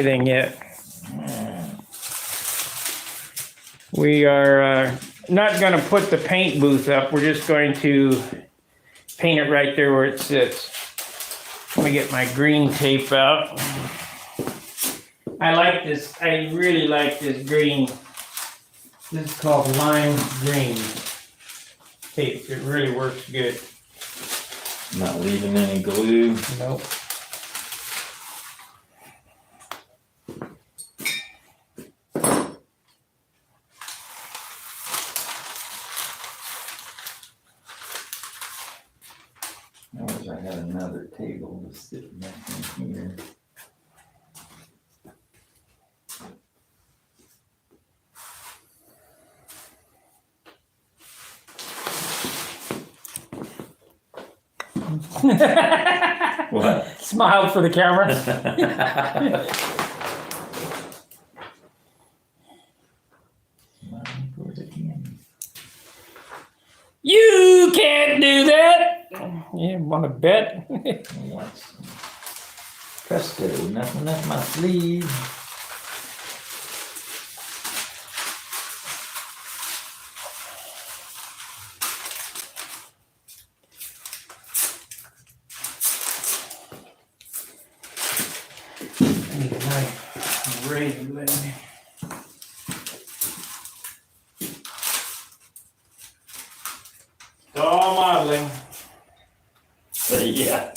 Anything yet. We are not going to put the paint booth up. We're just going to paint it right there where it sits. Let me get my green tape out. I like this. I really like this green. This is called lime green tape. It really works good. Not leaving any glue. Nope. I wish I had another table to sit back in here. What? Smile for the camera. You can't do that. You want to bet? What's presto? Nothing up my sleeve. I need a knife. I'm ready to let me. It's all modeling. Yeah.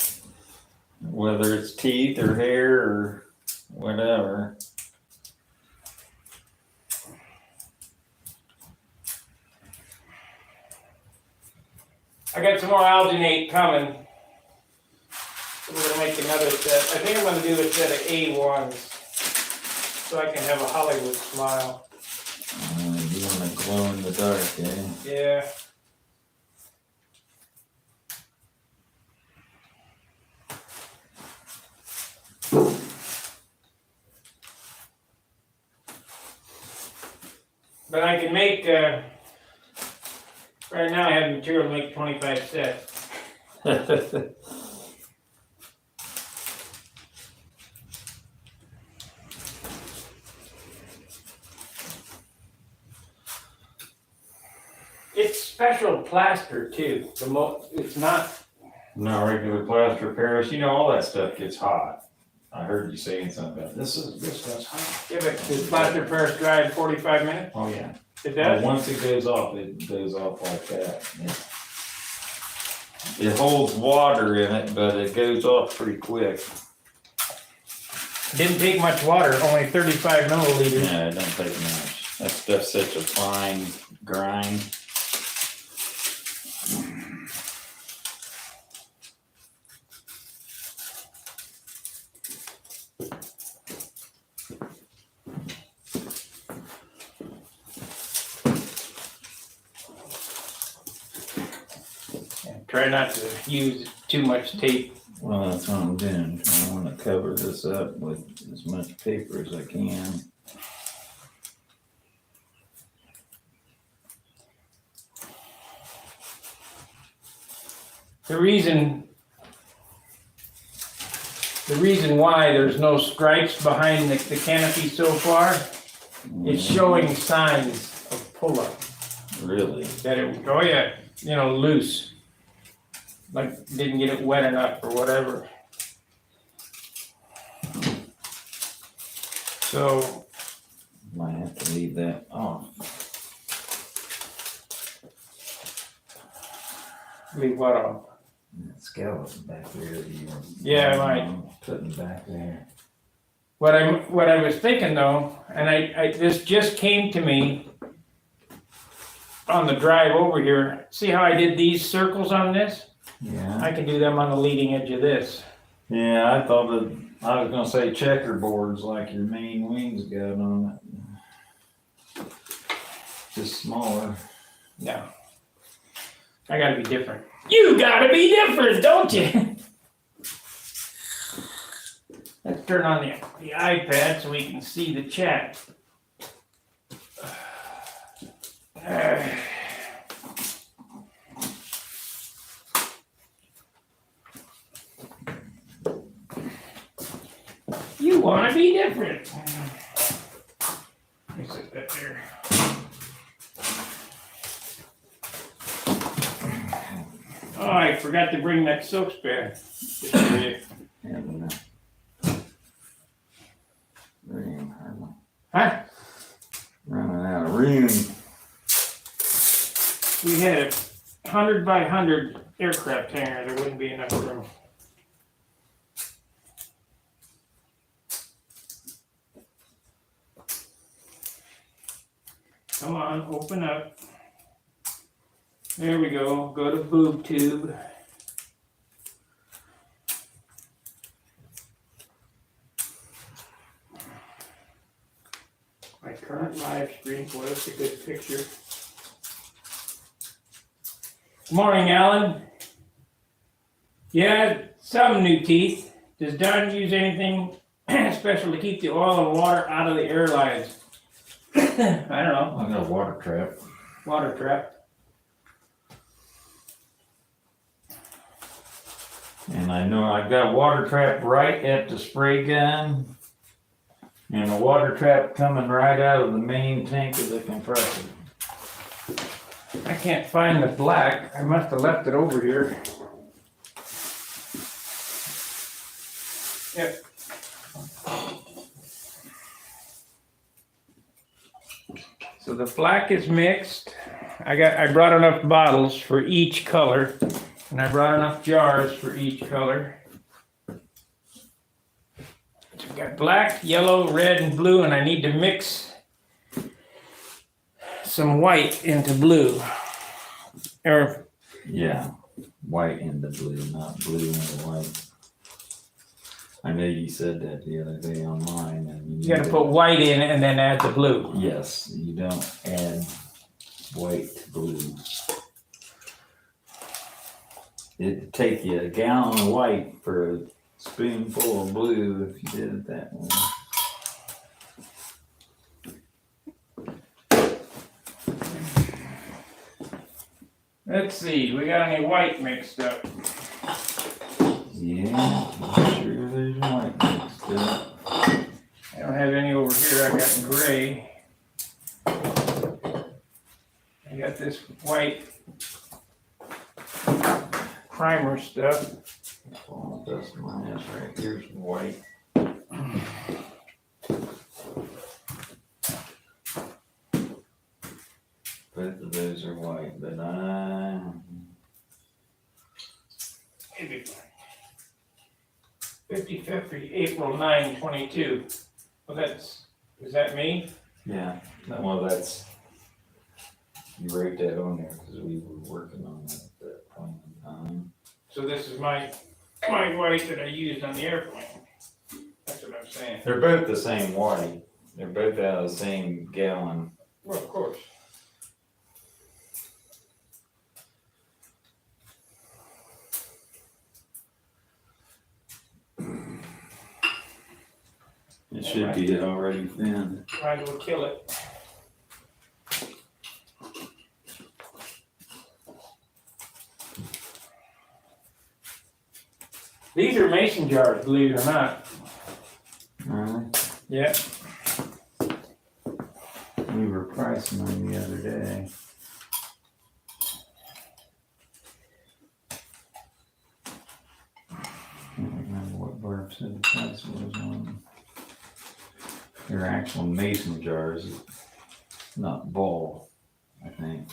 Whether it's teeth or hair or whatever. I got some more alginate coming. So we're gonna make another set. I think I'm gonna do a set of A1s so I can have a Hollywood smile. You want to glow in the dark, eh? Yeah. But I can make, right now I have material to make 25 sets. It's special plaster too. It's not. No regular plaster of Paris. You know, all that stuff gets hot. I heard you saying something about this stuff's hot. Yeah, but does plaster Paris dry in 45 minutes? Oh yeah. It does? Once it goes off like that. Yeah. It holds water in it, but it goes off pretty quick. Didn't take much water, only 35 milliliters. Yeah, it don't take much. That stuff's such a fine grind. Try not to use too much tape. Well, that's what I'm doing. I want to cover this up with as much paper as I can. The reason why there's no stripes behind the canopy so far, it's showing signs of pull-up. Really? That it, oh yeah, you know, loose. Like didn't get it wet enough or whatever. So Might have to leave that off. leave what off? That skeleton back there that you were Yeah, right. putting back there. What I was thinking though, and I this just came to me on the drive over here. See how I did these circles on this? Yeah. I can do them on the leading edge of this. Yeah, I was gonna say checkerboards like your main wings got on it. Just smaller. No. I gotta be different. You gotta be different, don't you? Let's turn on the iPad so we can see the chat. You want to be different. Let me set that there. Oh, I forgot to bring that silk spare. And, room, Huh? running out of room. We had a 100 by 100 aircraft hangar. There wouldn't be enough room. Come on, open up. There we go. Go to boob tube. My current live stream. Boy, that's a good picture. Morning, Alan. Yeah, some new teeth. Does Don use anything special to keep the oil and water out of the air lines? I don't know. I got a water trap. Water trap. And I know I've got a water trap right at the spray gun. And a water trap coming right out of the main tank of the compressor. I can't find the black. I must have left it over here. Yep. So the black is mixed. I brought enough bottles for each color, and I brought enough jars for each color. So we got black, yellow, red, and blue, and I need to mix some white into blue. Or Yeah, white into blue, not blue into white. I know you said that the other day online. And you gotta put white in and then add the blue. Yes, you don't add white to blue. It'd take you a gallon of white for a spoonful of blue if you did it that way. Let's see, we got any white mixed up? Yeah, I'm sure there's white mixed up. I don't have any over here, I got gray. I got this white primer stuff. Oh, that's my ass right here's white. Both of those are white, but Maybe 50/50, April 9, 22. Well, is that me? yeah, well, that's, you wrote that on there because we were working on that at that point in time. So this is my white that I used on the airplane. That's what I'm saying. They're both the same white. They're both out of the same gallon. Well, of course. It should be already thinned. Might as well kill it. These are mason jars, believe it or not. Really? Yeah. We were pricing them the other day. Can't remember what Barb said the price was on them. They're actual mason jars, not ball, I think.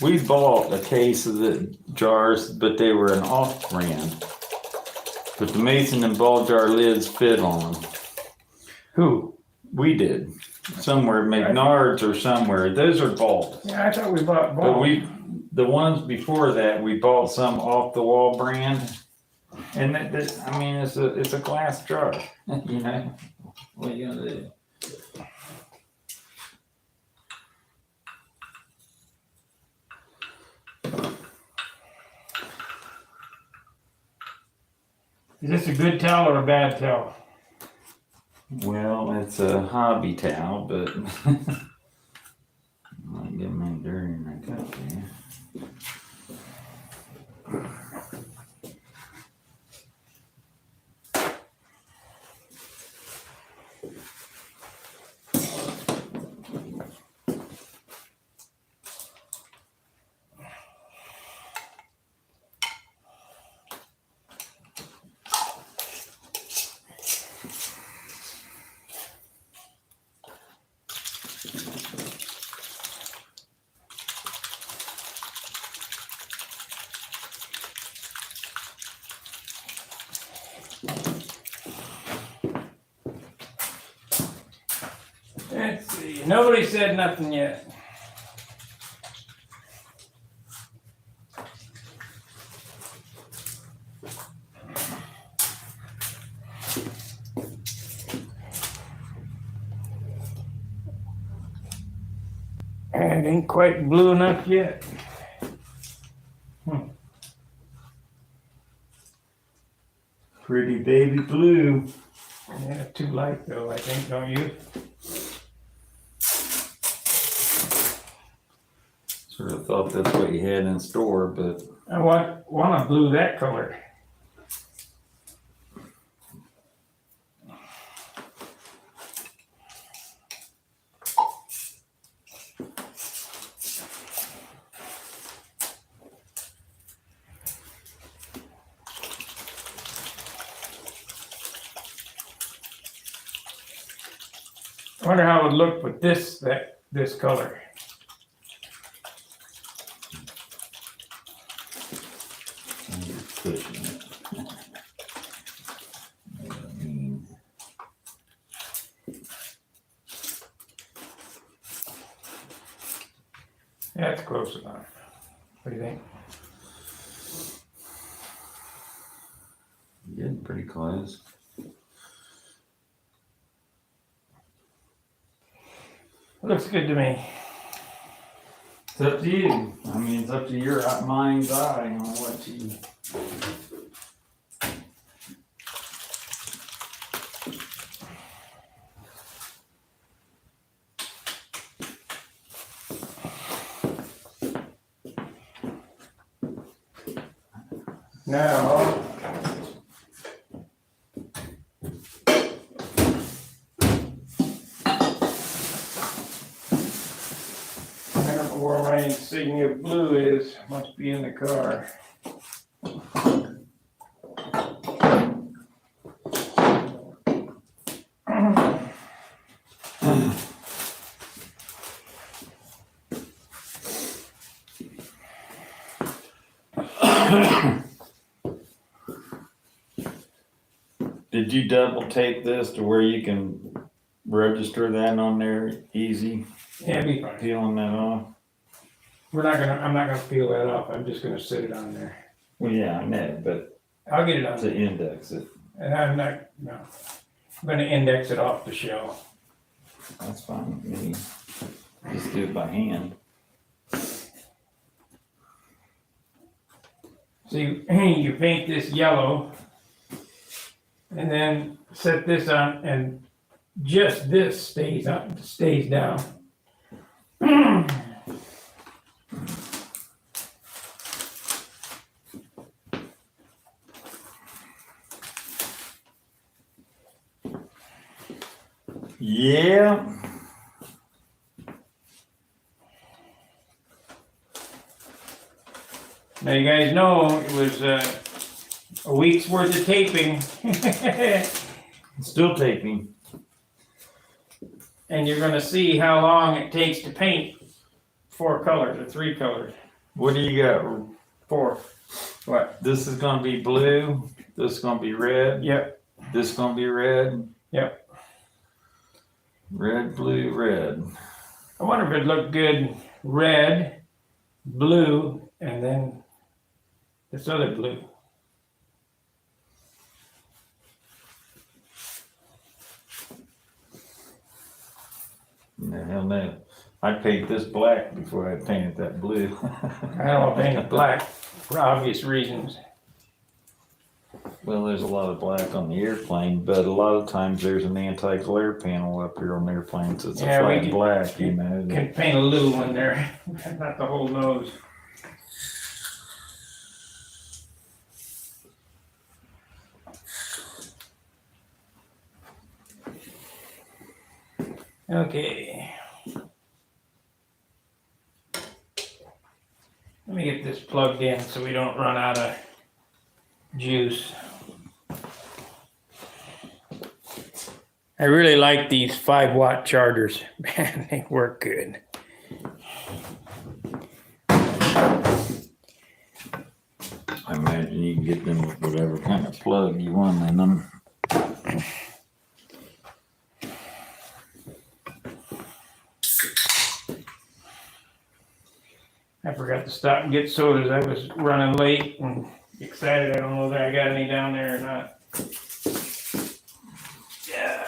We bought a case of the jars, but they were an off-brand. But the mason and ball jar lids fit on them. Who? We did. Somewhere, McNards or somewhere. Those are bought. Yeah, I thought we bought But balls. the ones before that, we bought some off-the-wall brand. And I mean, it's a glass jar, you know? What are you gonna do? Is this a good towel or a bad towel? Well, it's a hobby towel, but I might get my dirty in that cup there. Let's see. Nobody said nothing yet. It ain't quite blue enough yet. Pretty baby blue. Yeah, too light though, I think, don't you? Sort of thought that's what you had in store, but I want a blue that color. I wonder how it would look with this color. I'm just pushing it. That's close enough. What do you think? Getting pretty close. Looks good to me. It's up to you. I mean, it's up to your mind's eye on what you. Now, I don't know where my insignia blue is. Must be in the car. Did you double tape this to where you can register that on there easy? Yeah, it'd be fine. Peeling that off? I'm not gonna peel that off. I'm just gonna sit it on there. Well, yeah, I know, but I'll get it on to there. index it, And I'm not, no. I'm gonna index it off the shelf. that's fine with me. Just do it by hand. So you paint this yellow and then set this on and just this stays down. Yeah. Now you guys know it was a week's worth of taping. Still taping. And you're gonna see how long it takes to paint 4 colors or 3 colors. What do you got? 4. What? This is gonna be blue. This is gonna be red. Yep. This is gonna be red. Yep. Red, blue, red. I wonder if it'd look good red, blue, and then this other blue. No, hell no. I'd paint this black before I painted that blue. I don't want to paint it black for obvious reasons. Well, there's a lot of black on the airplane, but a lot of times there's an anti-glare panel up here on airplanes. So it's a Yeah, we flat can- black, you know. Can paint a little one there, not the whole nose. Okay. Let me get this plugged in so we don't run out of juice. I really like these 5-watt chargers. Man, they work good. I imagine you can get them with whatever kind of plug you want in them. I forgot to stop and get sodas. I was running late and excited. I don't know that I got any down there or not. Yeah.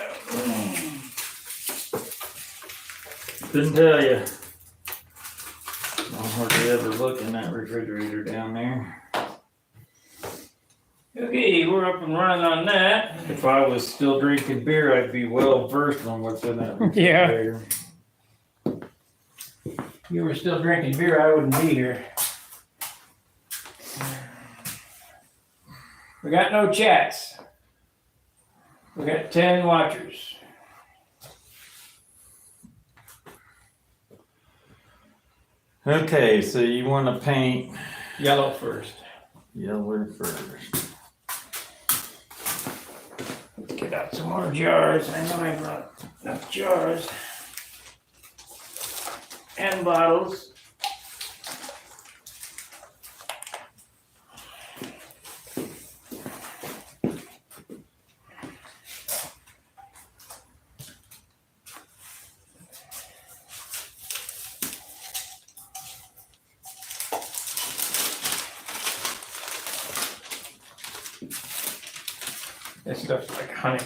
Couldn't tell you. I hardly ever look in that refrigerator down there. Okay, we're up and running on that. If I was still drinking beer, I'd be well versed on what's in that refrigerator. If you were still drinking beer, I wouldn't be here. We got no chats. We got 10 watchers. Okay, so you want to paint Yellow first. yellow first. Let's get out some more jars. I know I brought enough jars. And bottles. This stuff's like honey.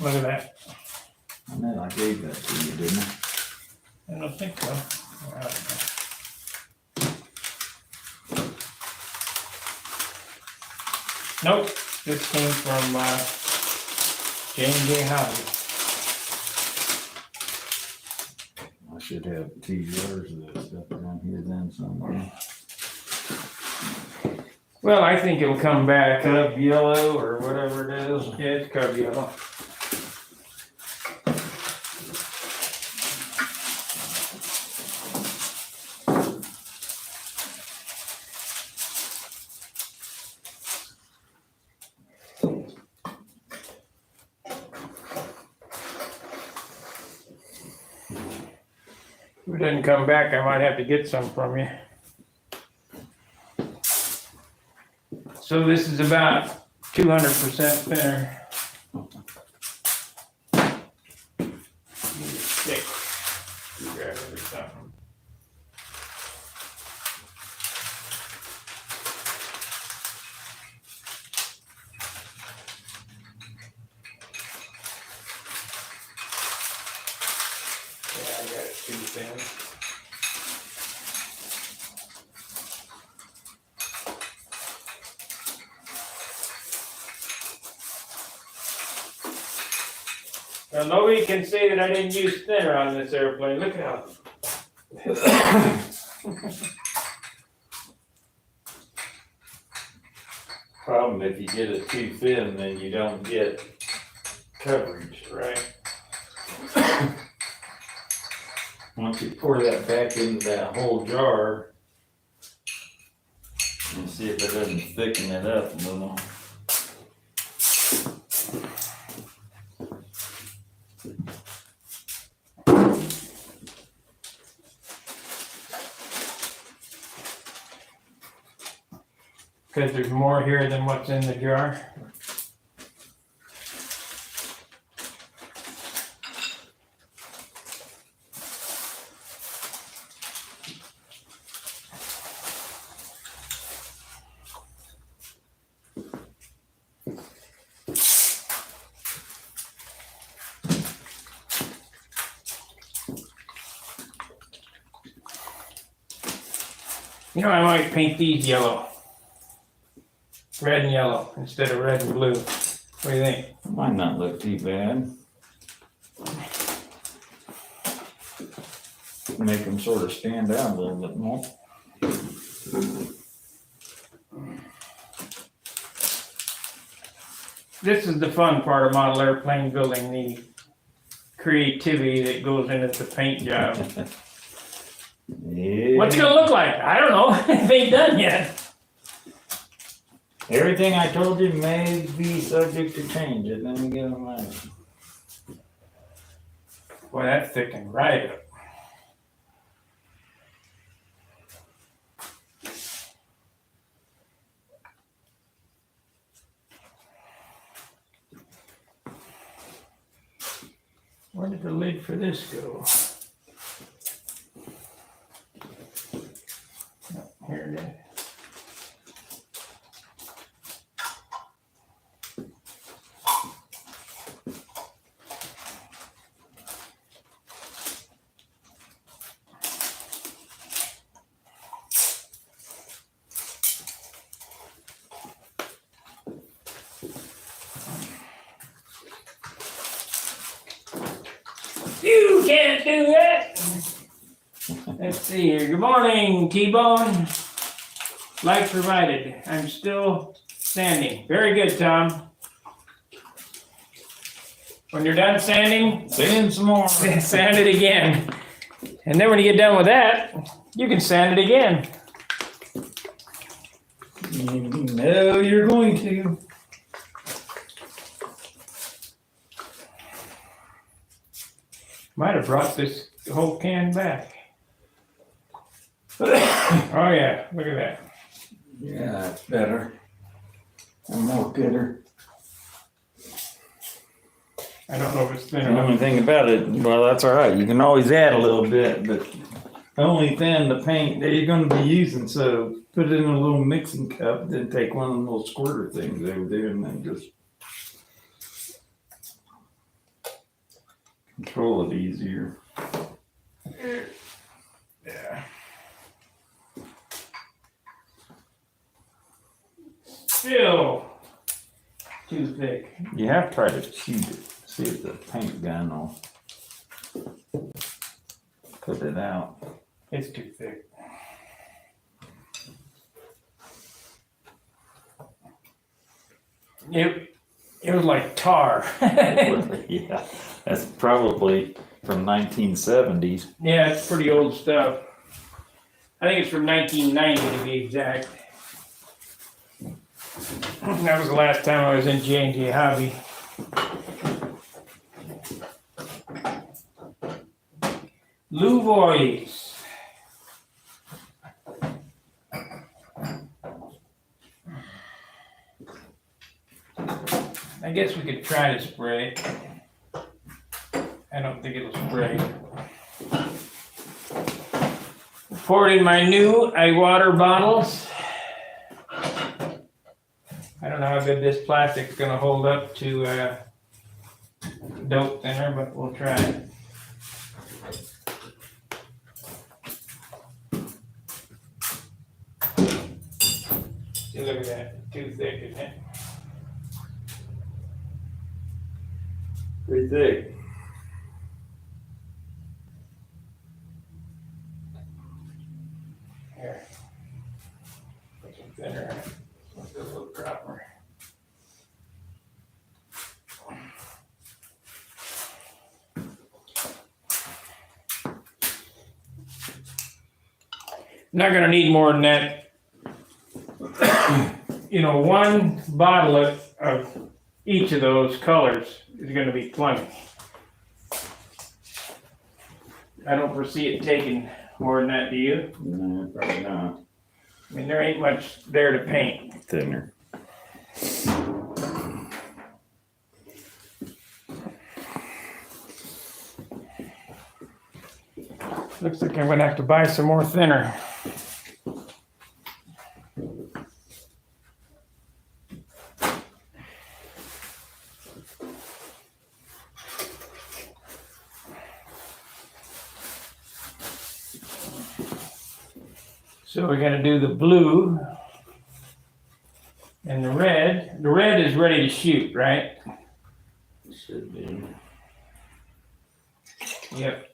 Look at that. I know I gave that to you, didn't I? I don't think so. I don't know. Nope, this came from J&J Hobby. I should have 2 jars of that stuff around here then somewhere. Well, I think it'll come back. Cub yellow or whatever it is. Yeah, it's Cub Yellow. If it doesn't come back, I might have to get some from you. So this is about 200% thinner. Need a stick. Grab it or something. Yeah, I got it too thin. Now, nobody can say that I didn't use thinner on this airplane. Look at how. Problem if you get it too thin, then you don't get coverage. Right. Once you pour that back into that whole jar, and see if it doesn't thicken it up a little. Because there's more here than what's in the jar. You know, I might paint these yellow. Red and yellow instead of red and blue. What do you think? Might not look too bad. Make them sort of stand out a little bit more. This is the fun part of model airplane building, the creativity that goes into the paint job. Yeah. What's it gonna look like? I don't know. It ain't done yet. Everything I told you may be subject to change. It doesn't get on mine. Boy, that's thickened right up. Where did the lid for this go? Oh, here it is. You can't do that. Let's see here. Good morning, T-Bone. Light provided. I'm still sanding. Very good, Tom. When you're done sanding, Sand some more. sand it again. And then when you get done with that, you can sand it again. No, you're going to. Might have brought this whole can back. Oh yeah, look at that. Yeah, that's better. I'm more gooder. I don't know if it's thin The enough. only thing about it, well, that's all right. You can always add a little bit, but only thin the paint that you're going to be using. So put it in a little mixing cup, then take one of them little squirter things over there, and then just control it easier. Yeah. Still too thick. You have to try to shoot it. See if the paint gun will put it out. It's too thick. It was like tar. Yeah, that's probably from 1970s. Yeah, it's pretty old stuff. I think it's from 1990 to be exact. That was the last time I was in J&J Hobby. Louvois. I guess we could try to spray it. I don't think it'll spray. Pour it in my new iWater bottles. I don't know how good this plastic's gonna hold up to dope thinner, but we'll try it. See, look at that, too thick, isn't it? Pretty thick. Here. Put some thinner in it. Let's do a little dropper. Not gonna need more than that. You know, one bottle of each of those colors is gonna be plenty. I don't foresee it taking more than that, do you? No, probably not. I mean, there ain't much there to paint. Thinner. Looks like I'm gonna have to buy some more thinner. So we're gonna do the blue and the red. The red is ready to shoot, right? Should be. Yep.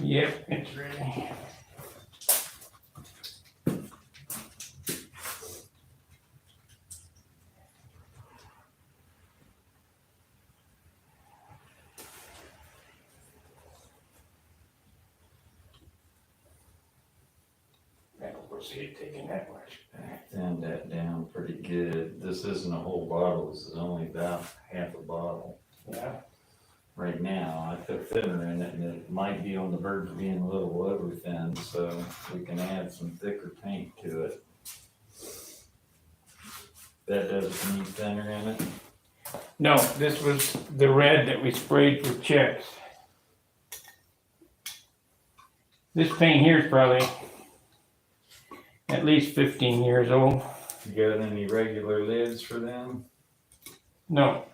Yep, it's ready. See it taking that much. I thinned that down pretty good. This isn't a whole bottle, this is only about half a bottle. Yeah. Right now, I put thinner in it and it might be on the verge of being a little over thin, so we can add some thicker paint to it. That doesn't need thinner in it? No, this was the red that we sprayed for checks. This paint here is probably at least 15 years old. You got any regular lids for them? No.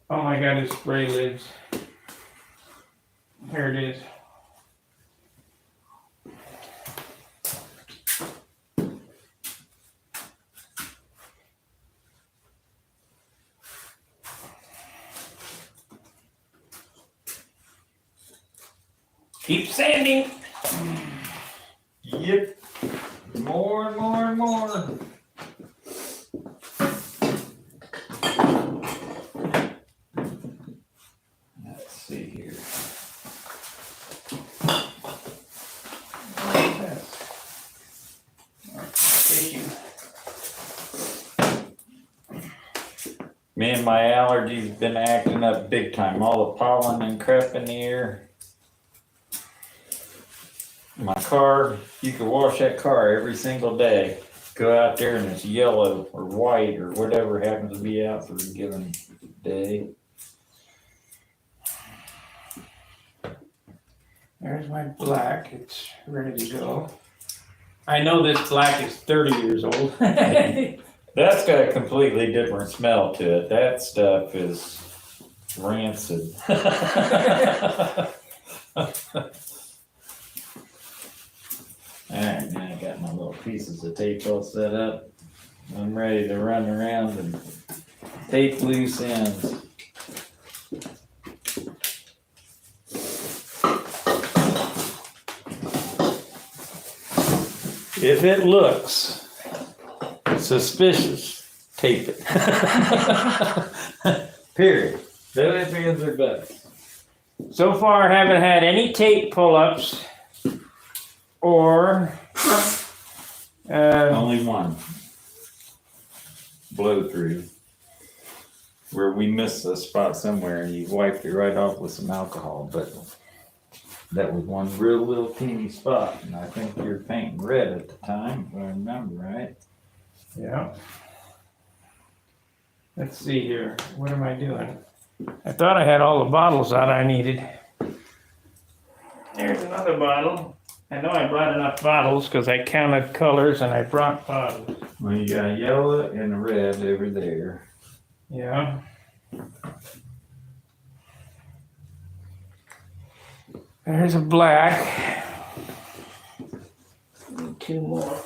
All I got is spray lids. Here it is. Keep sanding. Yep. More and more and more. Let's see here. Tissue. Me and my allergies been acting up big time. All the pollen and crap in the air. My car, you could wash that car every single day. Go out there and it's yellow or white or whatever happens to be out for a given day. There's my black. It's ready to go. I know this black is 30 years old. That's got a completely different smell to it. That stuff is rancid. Alright, now I got my little pieces of tape all set up. I'm ready to run around and tape loose ends. If it looks suspicious, tape it. Period. Those ends are best. So far, I haven't had any tape pull-ups or Only one blow through where we missed a spot somewhere and you wiped it right off with some alcohol, but that was one real little teeny spot, and I think you were painting red at the time, if I remember right. yeah. Let's see here. What am I doing? I thought I had all the bottles out I needed. There's another bottle. I know I brought enough bottles because I counted colors and I brought bottles. Well, you got yellow and red over there. Yeah. There's a black. And two more.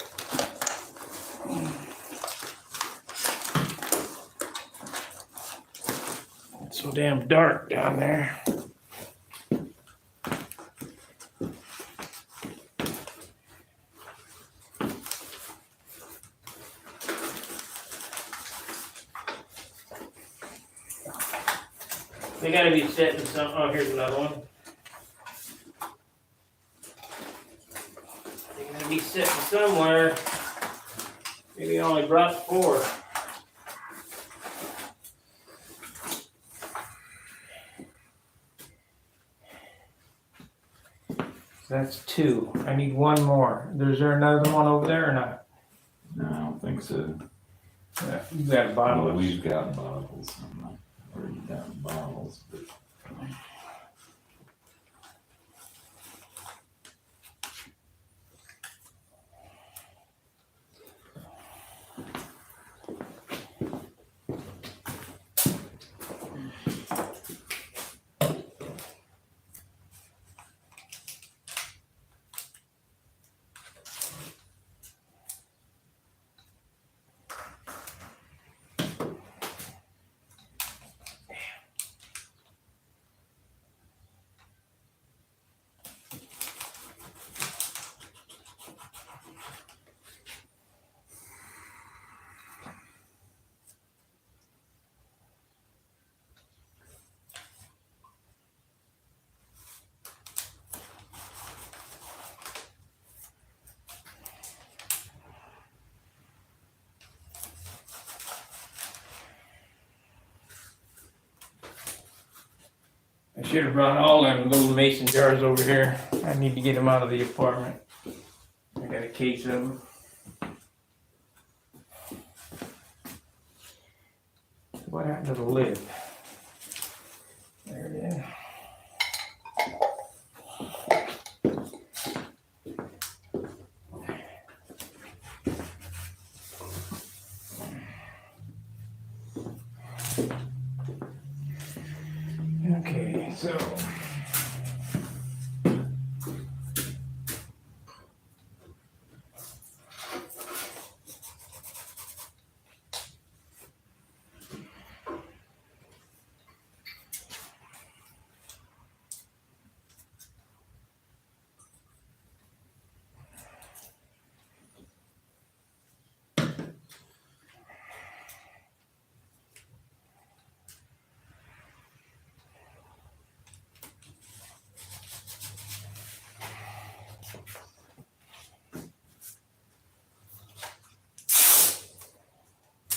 It's so damn dark down there. They gotta be set in some. Oh, here's another one. They gotta be sitting somewhere. Maybe I only brought 4. That's 2. I need 1 more. Is there another one over there or not? No, I don't think so. Yeah, you got bottles. Well, we've got bottles. I'm not worried about bottles, but. I should have brought all them little mason jars over here. I need to get them out of the apartment. I got a case of them. What happened to the lid? There it is. Okay, so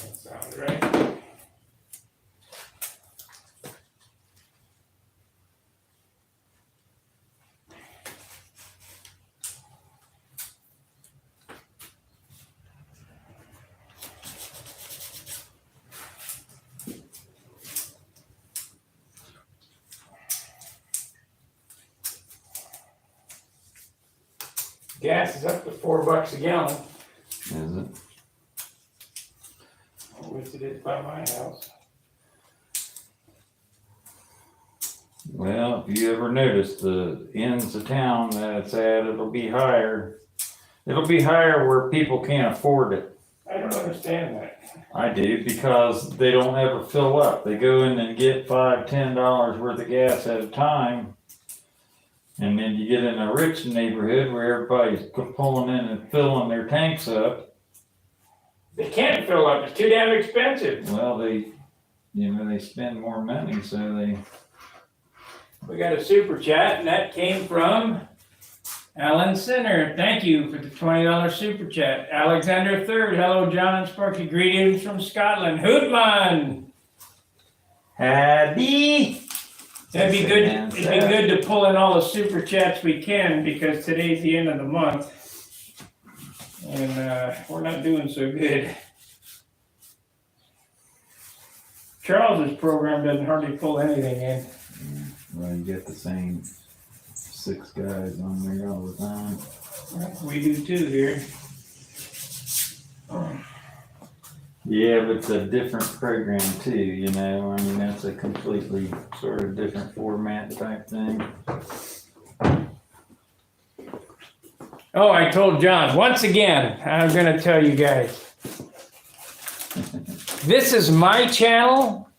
that sounds right. Gas is up to $4 a gallon. Is it? At least it is by my house. Well, if you ever notice the ends of town that it's at, it'll be higher. It'll be higher where people can't afford it. I don't understand that. I do, because they don't ever fill up. They go in and get $5, $10 worth of gas at a time. And then you get in a rich neighborhood where everybody's pulling in and filling their tanks up. They can't fill up. It's too damn expensive. Well, they spend more money, so they. We got a super chat, and that came from Alan Sinner. Thank you for the $20 super chat. Alexander III, hello, John and Sparky. Greetings from Scotland. Hoodman. Howdy. It'd be good to pull in all the super chats we can, because today's the end of the month. And we're not doing so good. Charles's program doesn't hardly pull anything in. Well, you get the same 6 guys on there all the time. We do too here. Yeah, but it's a different program too, you know. I mean, that's a completely sort of different format type thing. Oh, I told John, once again, I'm going to tell you guys. This is my channel,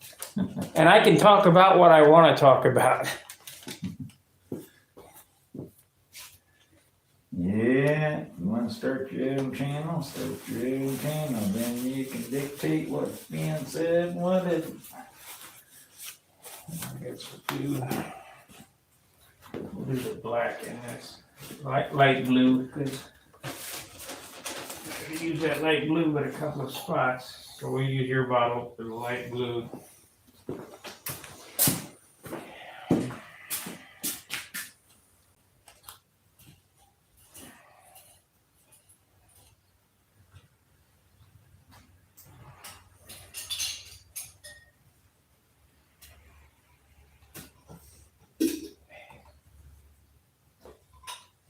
and I can talk about what I want to talk about. Yeah, you want to start your own channel, then you can dictate what's being said and what isn't. I guess we'll do the black in this. Light blue, because I use that light blue but a couple of spots. So we'll use your bottle for the light blue.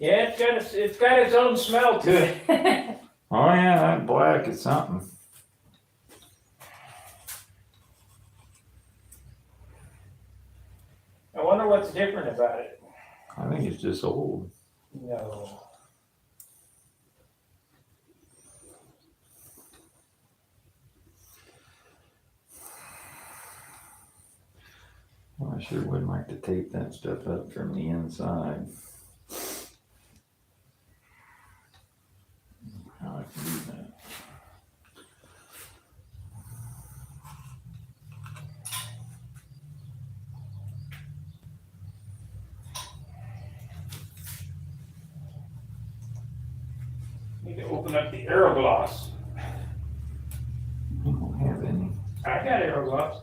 Yeah, it's got its own smell to it. Oh yeah, that black is something. I wonder what's different about it. I think it's just old. No. Well, I sure would like to tape that stuff up from the inside. How I can do that. Need to open up the Aerogloss. I don't have any. I got Aerogloss.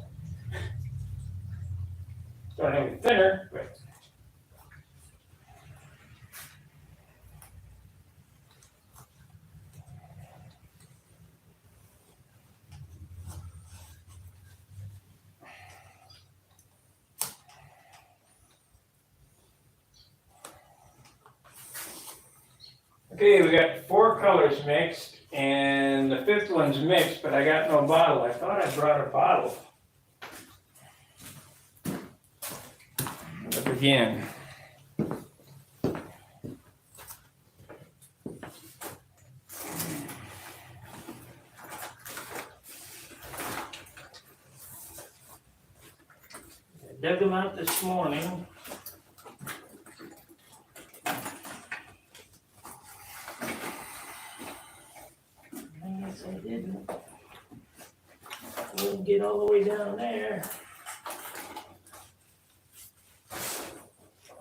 Don't have any thinner, but. Okay, we got 4 colors mixed, and the 5th one's mixed, but I got no bottle. I thought I brought a bottle. Look again. I dug them out this morning. I didn't. Wouldn't get all the way down there.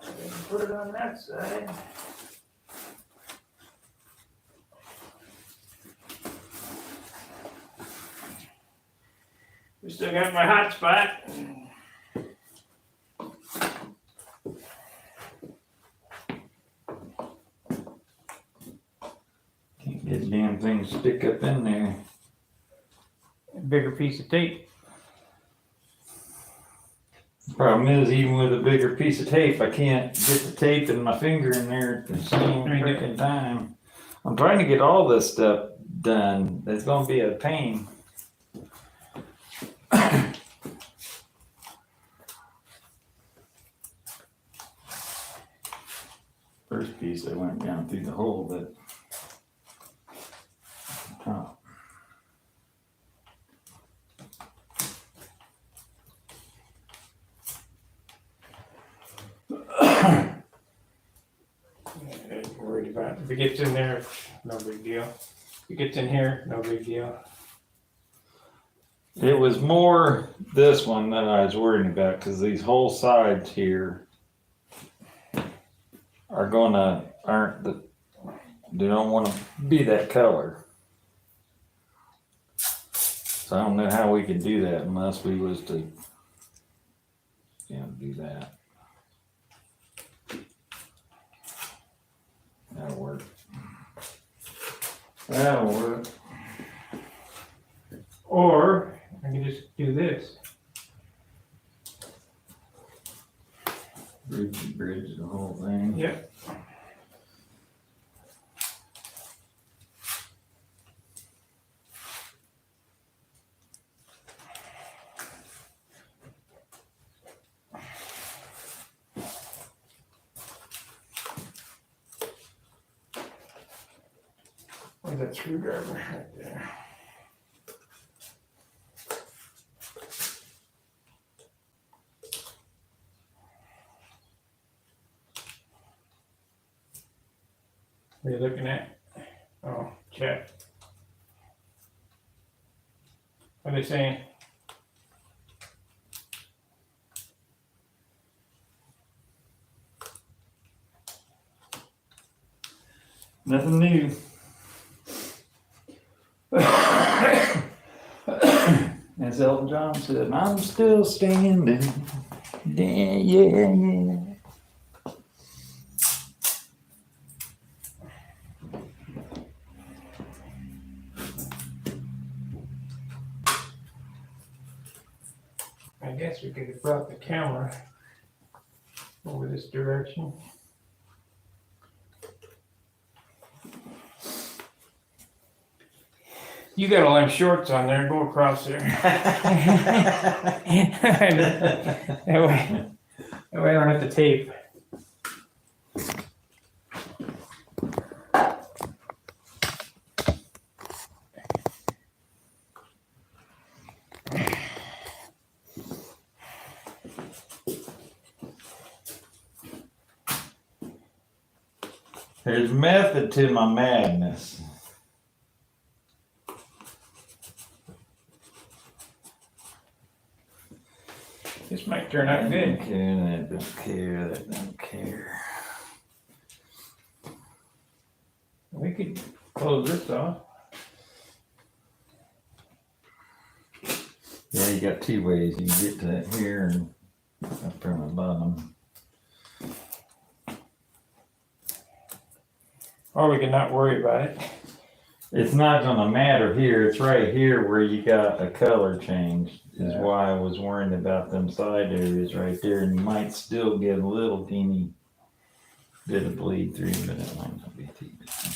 Didn't put it on that side. We still got my hot spot. Can't get the damn thing to stick up in there. A bigger piece of tape. Problem is, even with a bigger piece of tape, I can't get the tape and my finger in there at the same freaking time. I'm trying to get all this stuff done. It's gonna be a pain. First piece, I went down through the hole, but top. Worried about it. If it gets in there, no big deal. If it gets in here, no big deal. It was more this one that I was worrying about because these whole sides here they don't want to be that color. So I don't know how we can do that unless we was to, do that. That'll work. That'll work. Or I can just do this. Bridge the whole thing. Yep. Where's that screwdriver? Right there. What are you looking at? Oh, chat. What are they saying? Nothing new. As Elton John said, I'm still standing. Yeah. I guess we could have brought the camera over this direction. You got all them shorts on there, go across there. that way I don't have to tape. There's method to my madness. This might turn out That good. don't care, that don't care. We could close this off. Yeah, you got two ways. You can get to that here and up from the bottom. Or we can not worry about it. It's not gonna matter here. It's right here where you got a color change. Is Yeah. why I was worried about them side areas right there, and you might still get a little teeny bit of bleed through, but it might not be too bad.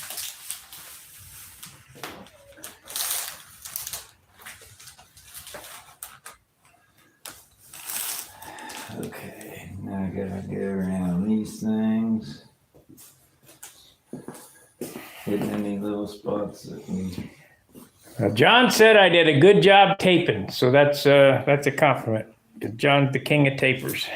Okay, now I gotta go around these things. Hitting any little spots that we. John said I did a good job taping, so that's a compliment. John's the king of tapers.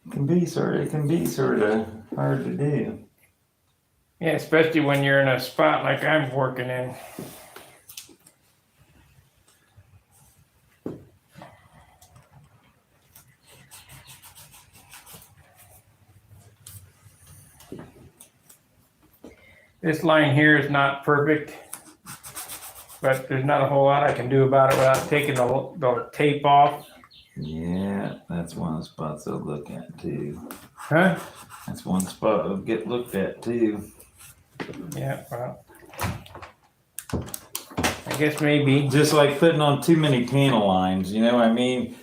It can be sort of hard to do. Yeah, especially when you're in a spot like I'm working in. This line here is not perfect, but there's not a whole lot I can do about it without taking the tape off. Yeah, that's one spots I'll look at too. Huh? That's one spot I'll get looked at too. Yeah, well, I guess maybe. Just like putting on too many panel lines, you know what I mean?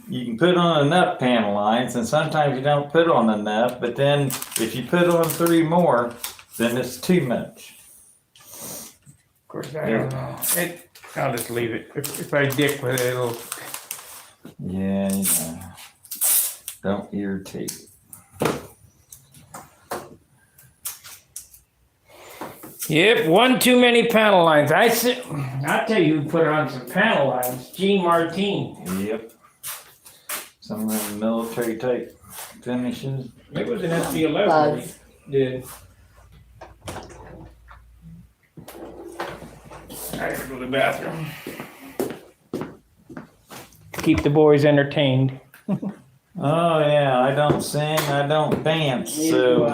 You can put on enough panel lines, and sometimes you don't put on enough, but then if you put on 3 more, then it's too much. Of course, I don't know. I'll just leave it. If I dick with it, it'll. Yeah, yeah. Don't irritate. Yep, one too many panel lines. I'll tell you who put on some panel lines. Gene Martin. Yep. Some of them military type finishes. It was an SB11 he did. I gotta go to the bathroom. Keep the boys entertained. Oh yeah, I don't sing, I don't dance, so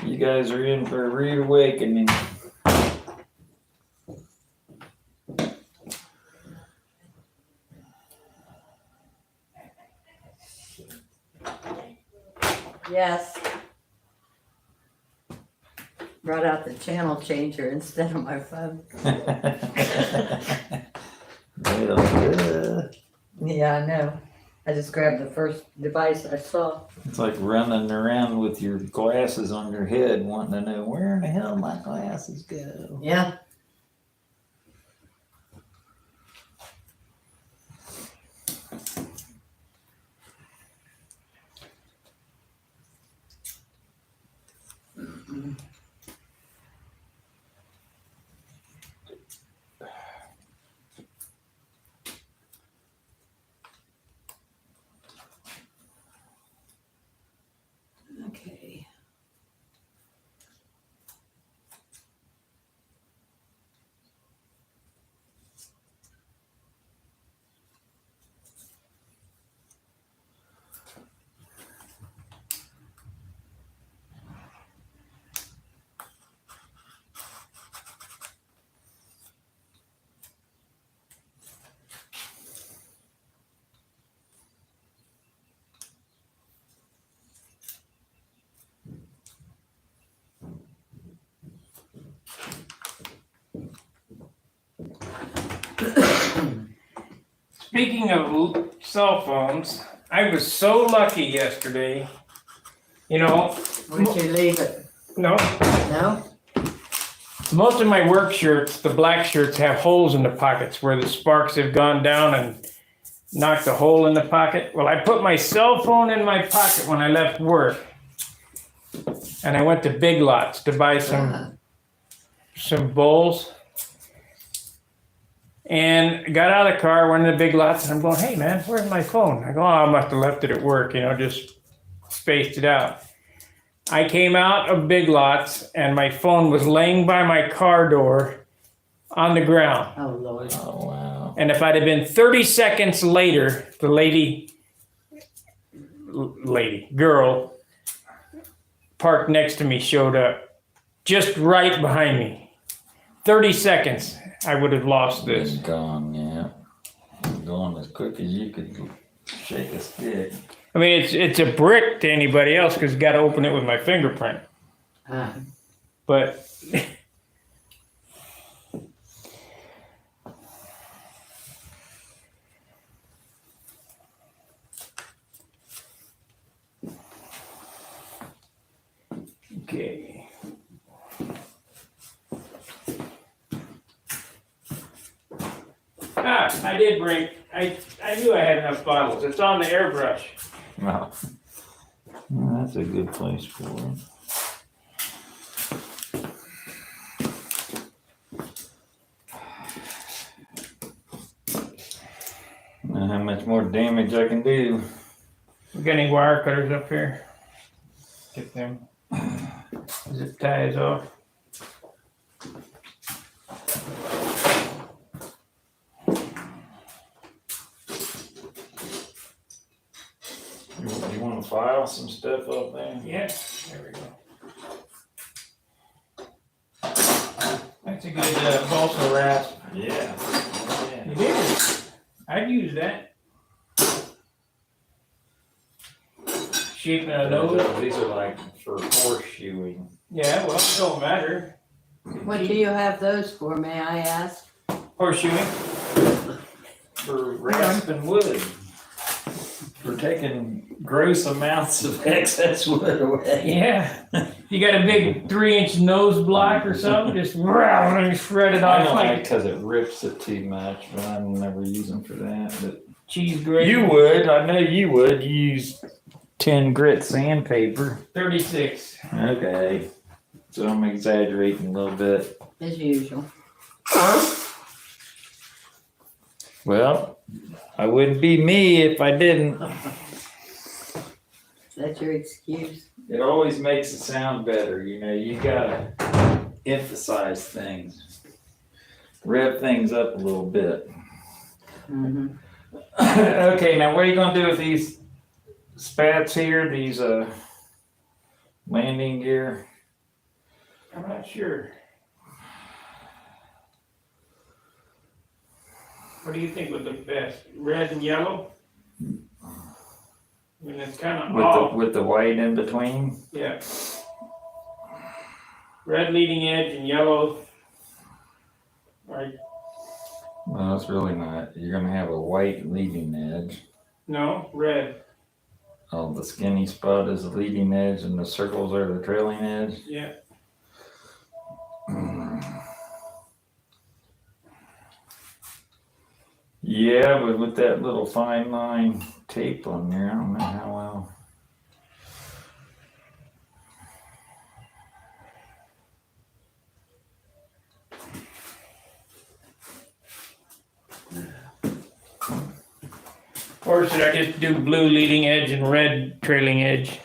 you guys are in for a rude awakening. Yes. Brought out the channel changer instead of my phone. Well, Yeah, I know. I just grabbed the first device I saw. it's like running around with your glasses on your head, wanting to know where in the hell my glasses go. Yeah. Okay. Speaking of cell phones, I was so lucky yesterday. You know, Where'd you leave it? no, No? most of my work shirts, the black shirts, have holes in the pockets where the sparks have gone down and knocked a hole in the pocket. Well, I put my cell phone in my pocket when I left work, and I went to Big Lots to buy some bowls. And got out of the car, went in the Big Lots, and I'm going, hey man, where's my phone? I go, oh, I must have left it at work, just spaced it out. I came out of Big Lots, and my phone was laying by my car door on the ground. Oh, Lord. Oh wow. And if I'd have been 30 seconds later, the girl parked next to me showed up just right behind me. 30 seconds, I would have lost this. It's gone, yeah. It's gone as quick as you could shake a stick. I mean, it's a brick to anybody else because got to open it with my fingerprint. But okay. I did bring. I knew I had enough bottles. It's on the airbrush. Wow. Well, that's a good place for it. Now how much more damage I can do. We got any wire cutters up here? Get them. Zip ties off. You want to file some stuff up there? Yeah, there we go. That's a good balsa rasp. Yeah. It is. I'd use that. Shaping a nose. These are like for horseshoeing. Yeah, well, it don't matter. What do you have those for, may I ask? Horseshoeing. For rasping wood. For taking gross amounts of excess wood away. Yeah. You got a big 3-inch nose block or something, just and shred it I off don't like like because it rips it too much, but I never use them for that. But cheese gravy. you would, I know you would use 10 grit sandpaper. 36. Okay, so I'm exaggerating a little bit. As usual. Well, I wouldn't be me if I didn't. That's your excuse. It always makes it sound better, you know. You gotta emphasize things, rev things up a little bit. Mm-hmm. Okay, now what are you gonna do with these spats here? These landing gear? I'm not sure. What do you think would look best? Red and yellow? I mean, it's kind of off. With the white in between? Yeah. Red leading edge and yellow. Right. No, it's really not. You're gonna have a white leading edge. No, red. Oh, the skinny spot is the leading edge and the circles are the trailing edge? Yeah. Yeah, but with that little fine line tape on there, I don't know how well. Or should I just do blue leading edge and red trailing edge?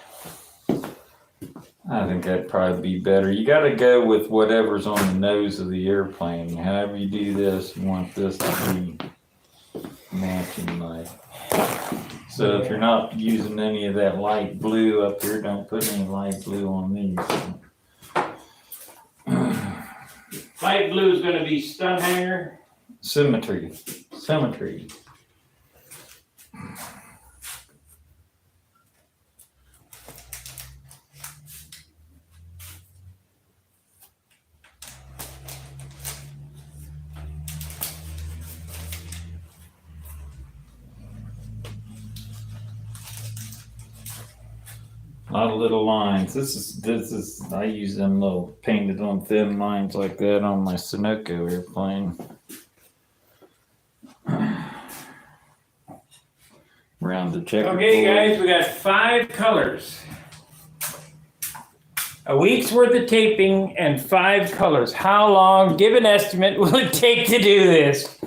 I think that'd probably be better. You gotta go with whatever's on the nose of the airplane. However you do this, you want this to be matching like. So if you're not using any of that light blue up here, don't put any light blue on these. Light blue is going to be stunt hanger. Symmetry. A lot of little lines. This is I use them little painted on thin lines like that on my Sunoco airplane. Around the checkerboard. Okay, guys, we got 5 colors. A week's worth of taping and 5 colors. How long, give an estimate, will it take to do this?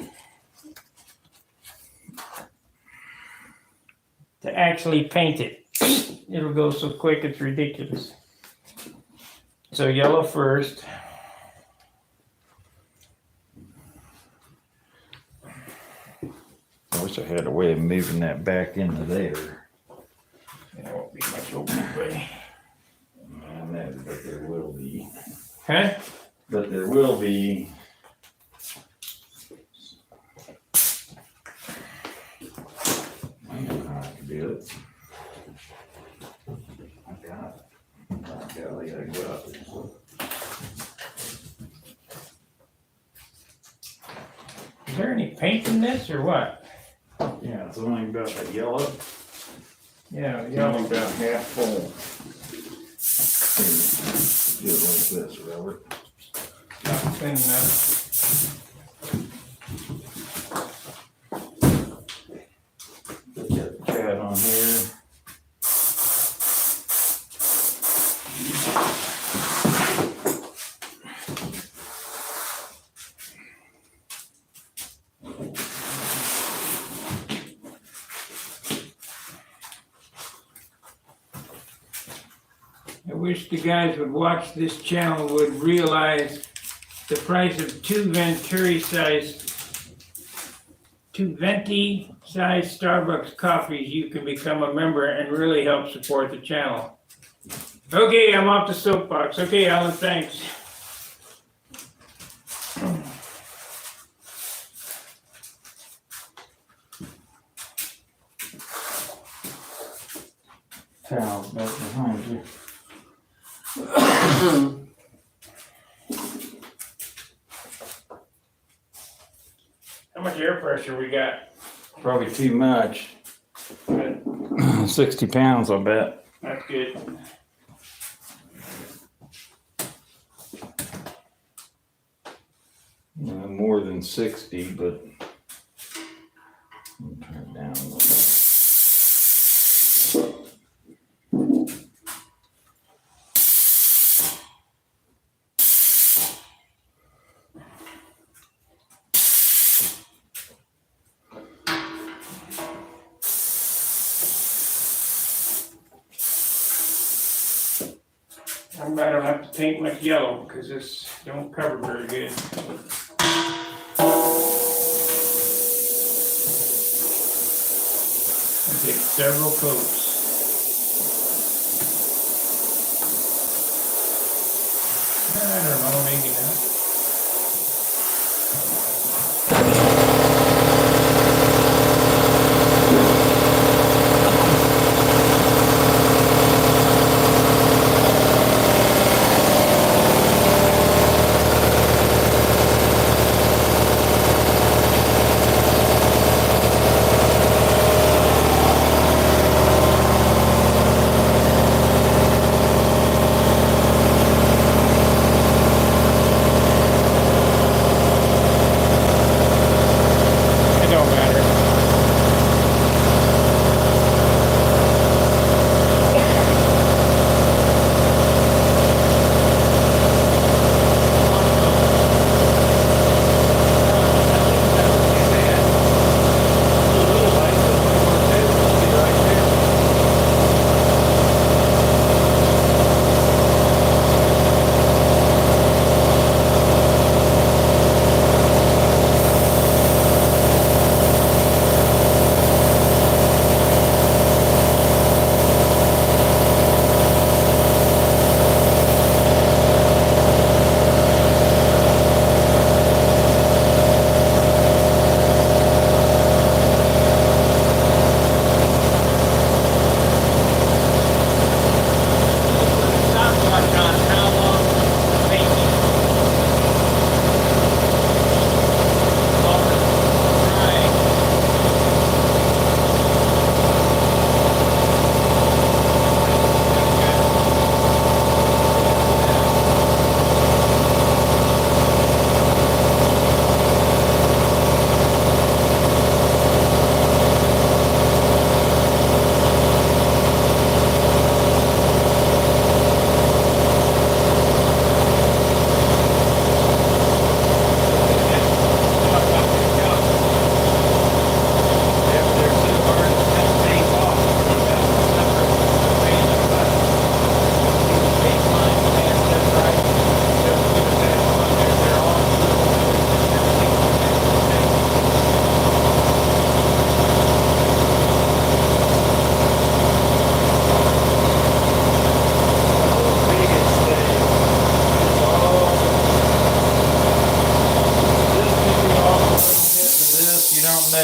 To actually paint it. It'll go so quick, it's ridiculous. So yellow first. wish I had a way of moving that back into there. There won't be much open. I know, but there will be. Huh? But there will be. I know how I can do it. I got it. By golly, I got it. Is there any paint in this or what? Yeah, it's only about a yellow. Yeah, It's yellow. only about half full. Here, do it like this, Robert. Not thin enough. Put that cat on here. I wish the guys would watch this channel would realize the price of two venti sized Starbucks coffees. You can become a member and really help support the channel. Okay, I'm off the soapbox. Okay, Alan, thanks. Towels back behind you. How much air pressure we got? Probably too much. Good. 60 pounds, I bet. That's good. More than 60, but I'll turn it down a little bit. I don't have to paint much yellow because this don't cover very good. I take several coats. I don't know, maybe not.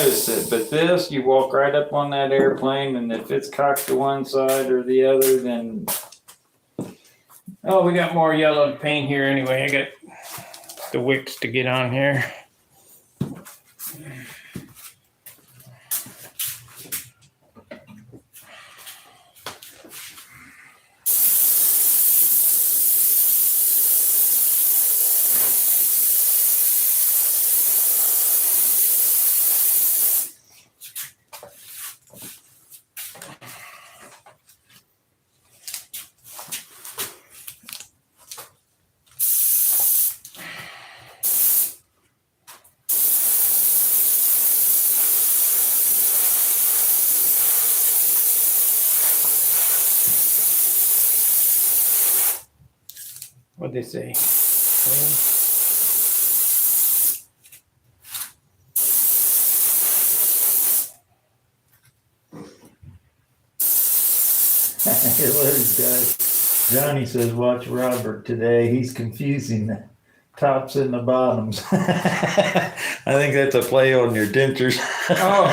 notice it, but this, you walk right up on that airplane, and if it's cocked to one side or the other, then Oh, we got more yellow paint here anyway. I got the wicks to get on here. What'd they say? these guys. Johnny says, watch Robert today. He's confusing the tops and the bottoms. I think that's a play on your dentures. Oh.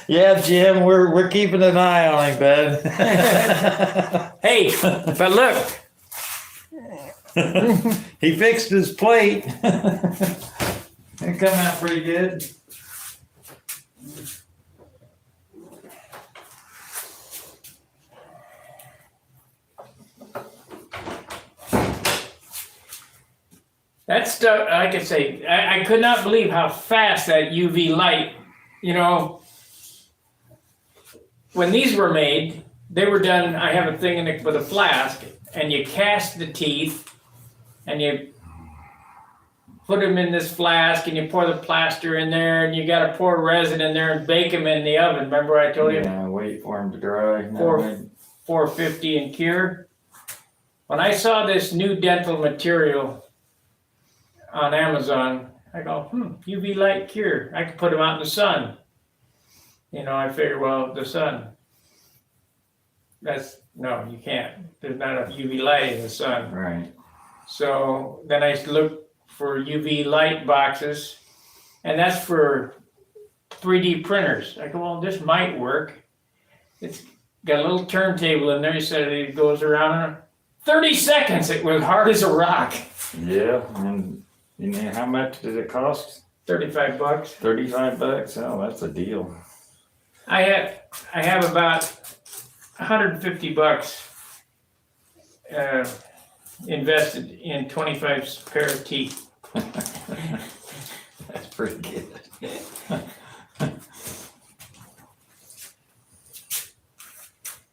Yeah, Jim, we're keeping an eye on him, bud. Hey, but look. He fixed his plate. It come out pretty good. That stuff, like I say, I could not believe how fast that UV light, you know, when these were made, they were done, I have a thing in it with a flask, and you cast the teeth, and you put them in this flask, and you pour the plaster in there, and you got to pour resin in there and bake them in the oven. Remember I told you? Yeah, wait for them to dry. 450 and cure. When I saw this new dental material on Amazon, I go, UV light cure. I could put them out in the sun. You know, I figure, well, the sun. No, you can't. There's not enough UV light in the sun. Right. So then I looked for UV light boxes, and that's for 3D printers. I go, well, this might work. It's got a little turntable in there. He said it goes around in 30 seconds. It was hard as a rock. Yeah, and you know, how much did it cost? $35. $35? Oh, that's a deal. I have about $150 invested in 25 pair of teeth. That's pretty good.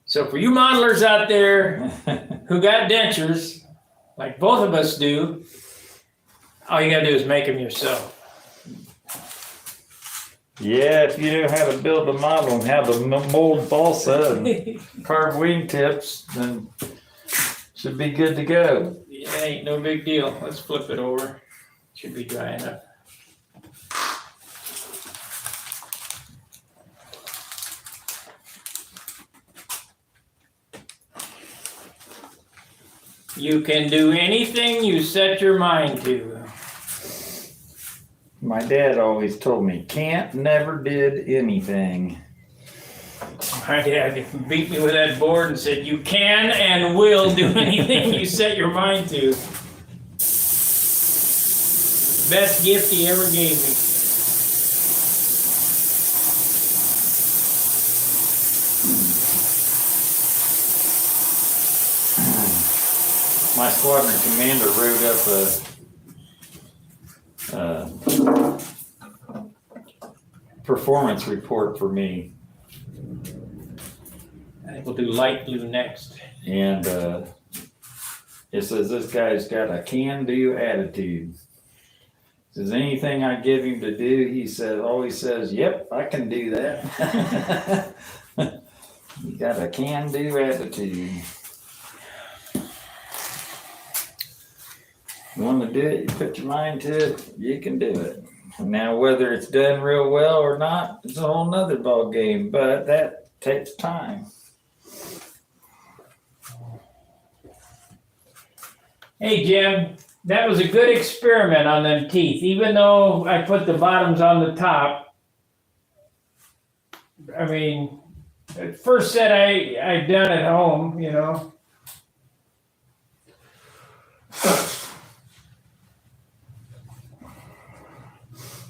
So for you modelers out there who got dentures, like both of us do, all you gotta do is make them yourself. Yeah, if you know how to build a model and how to mold balsa and carve wingtips, then should be good to go. Yeah, ain't no big deal. Let's flip it over. Should be dry enough. You can do anything you set your mind to. My dad always told me, can't, never did anything. My dad beat me with that board and said, you can and will do anything you set your mind to. Best gift he ever gave me. My squadron commander wrote up a performance report for me. I think we'll do light blue next. And it says this guy's got a can-do attitude. Says anything I give him to do, he always says, "Yep, I can do that." He got a can-do attitude. You want to do it, you put your mind to it, you can do it. Now, whether it's done real well or not, it's a whole nother ball game, but that takes time. Hey, Jim, That was a good experiment on them teeth, even though I put the bottoms on the top. I mean, the first set I done at home, you know.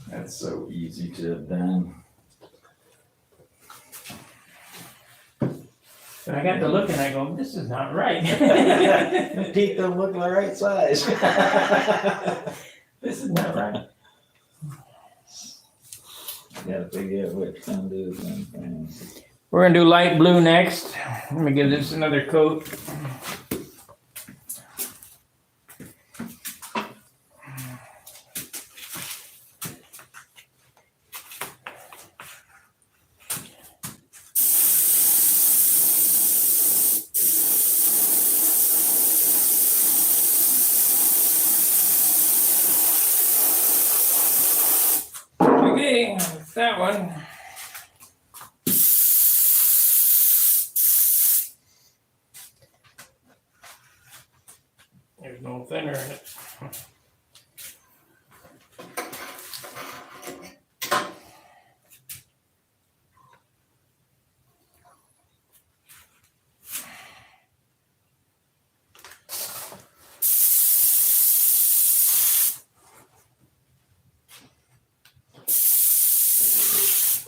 That's so easy to have done. But I got to look and I go, this is not right. The teeth don't look the right size. This is not right. Gotta figure out what to do with them. We're gonna do light blue next. Let me give this another coat. Okay, that one. There's no thinner in it.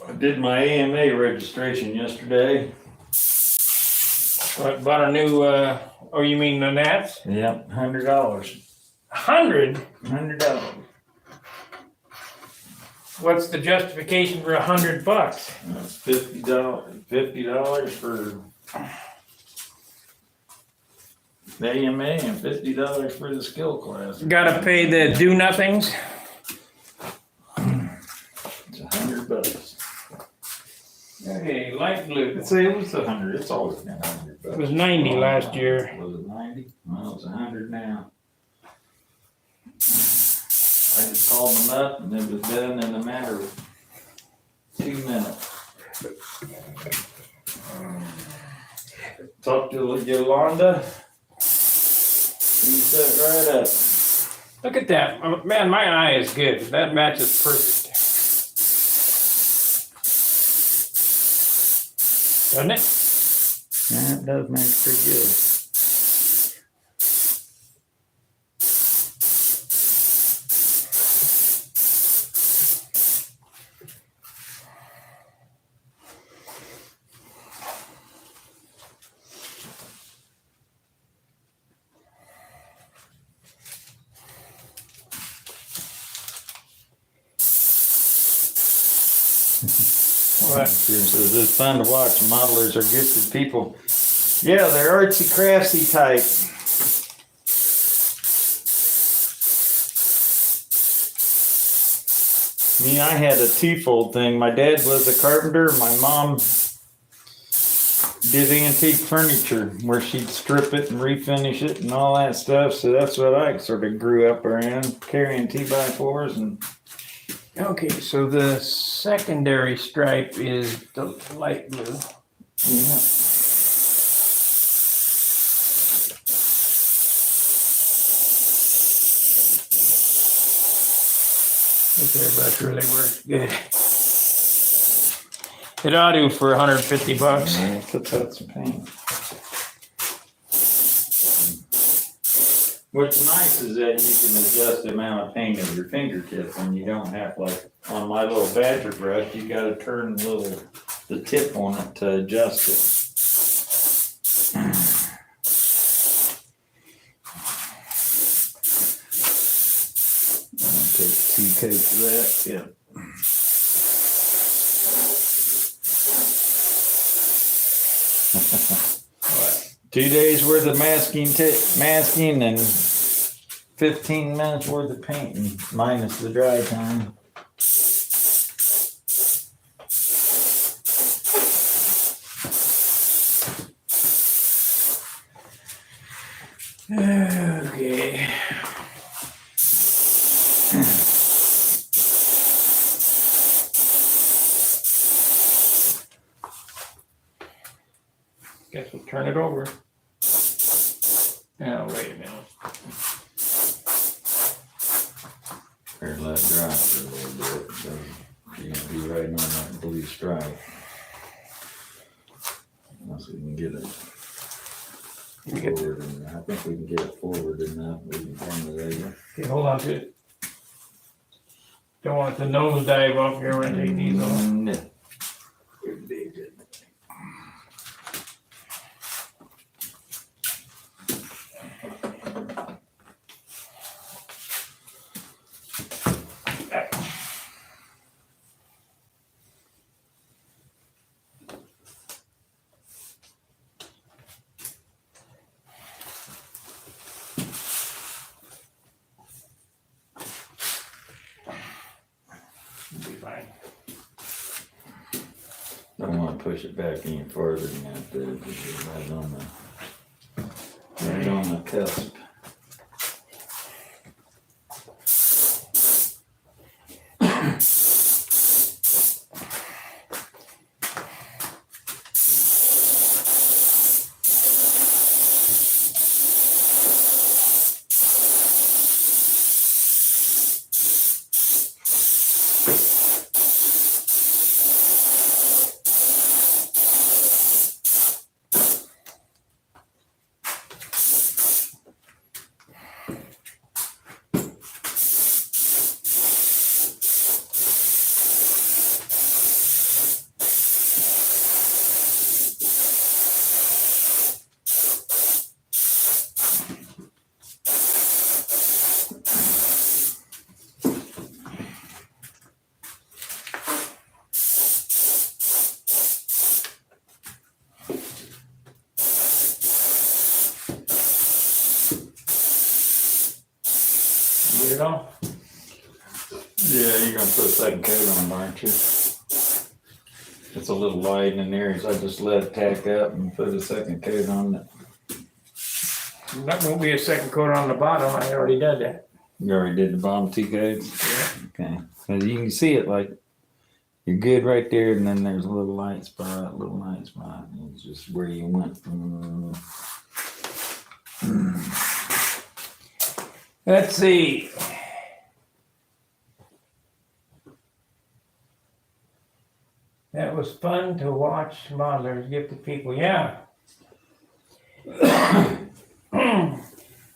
I did my AMA registration yesterday. What, bought a new, oh, you mean the Nats? Yep, $100. 100? $100. What's the justification for $100? That's $50 for the AMA and $50 for the skill class. Gotta pay the do-nothings? It's $100. Okay, light blue. Let's say it was 100. It's always been $100. It was 90 last year. Was it 90? Well, it's 100 now. I just called them up and it was done in a matter of 2 minutes. Talked to Yolanda. She set right up. Look at that. Oh, man, my eye is good. That matches perfect. Doesn't it? Yeah, it does match pretty good. What? Says it's fun to watch. Modelers are gifted people. Yeah, they're artsy craftsy type. Me, I had a twofold thing. My dad was a carpenter. My mom did antique furniture where she'd strip it and refinish it and all that stuff. So that's what I sort of grew up around, carrying 2x4s and. Okay, so the secondary stripe is the light blue. Yeah. This airbrush really works good. It ought to for $150. Yeah, puts out some paint. What's nice is that you can adjust the amount of paint of your fingertip and you don't have, like, on my little badger brush, you gotta turn the tip on it to adjust it. I'll take 2 coats of that, yeah. What? 2 days worth of masking and 15 minutes worth of painting, minus the dry time. Okay. Guess we'll turn it over. Now, wait a minute. Or let it dry for a little bit, so you're gonna be right on that blue stripe. Once we can get it forward, and I think we can get it forward enough, we can turn it over. Okay, hold on to it. Don't want the nose dive off here when I take these off. No. Be fine. Don't wanna push it back any further than that, because you're right on the cusp. Get it off? Yeah, you're gonna put a second coat on them, aren't you? It's a little light in there, so I just let it tack up and put a second coat on it. That won't be a second coat on the bottom. I already did that. You already did the bottom 2 coats? Yeah. Okay, cause you can see it like, you're good right there, and then there's a little light spot, and it's just where you went from. Let's see. That was fun to watch modelers give to people. Yeah.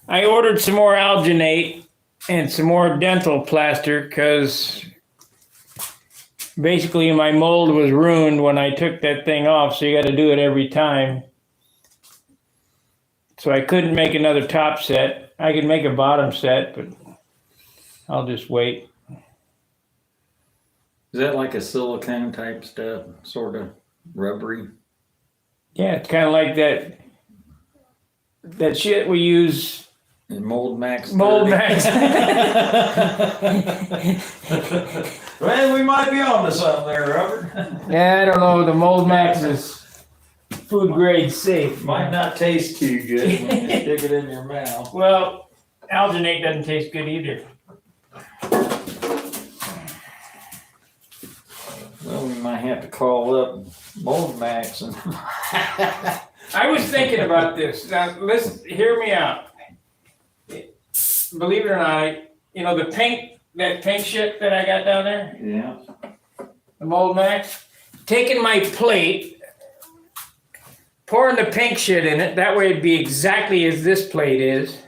I ordered some more alginate and some more dental plaster because basically my mold was ruined when I took that thing off, so you got to do it every time. So I couldn't make another top set. I could make a bottom set, but I'll just wait. Is that like a silicone type stuff, sort of rubbery? Yeah, it's kind of like that shit we use. And Mold Max 30? Mold Max. Well, we might be on to something there, Robert. Yeah, I don't know. The Mold Max is food grade safe. Might not taste too good when you stick it in your mouth. Well, alginate doesn't taste good either. Well, we might have to call up Mold Max and. I was thinking about this. Now, listen, hear me out. Believe it or not, the paint, that paint shit that I got down there, Yeah. the Mold Max, taking my plate, pouring the pink shit in it, that way it'd be exactly as this plate is,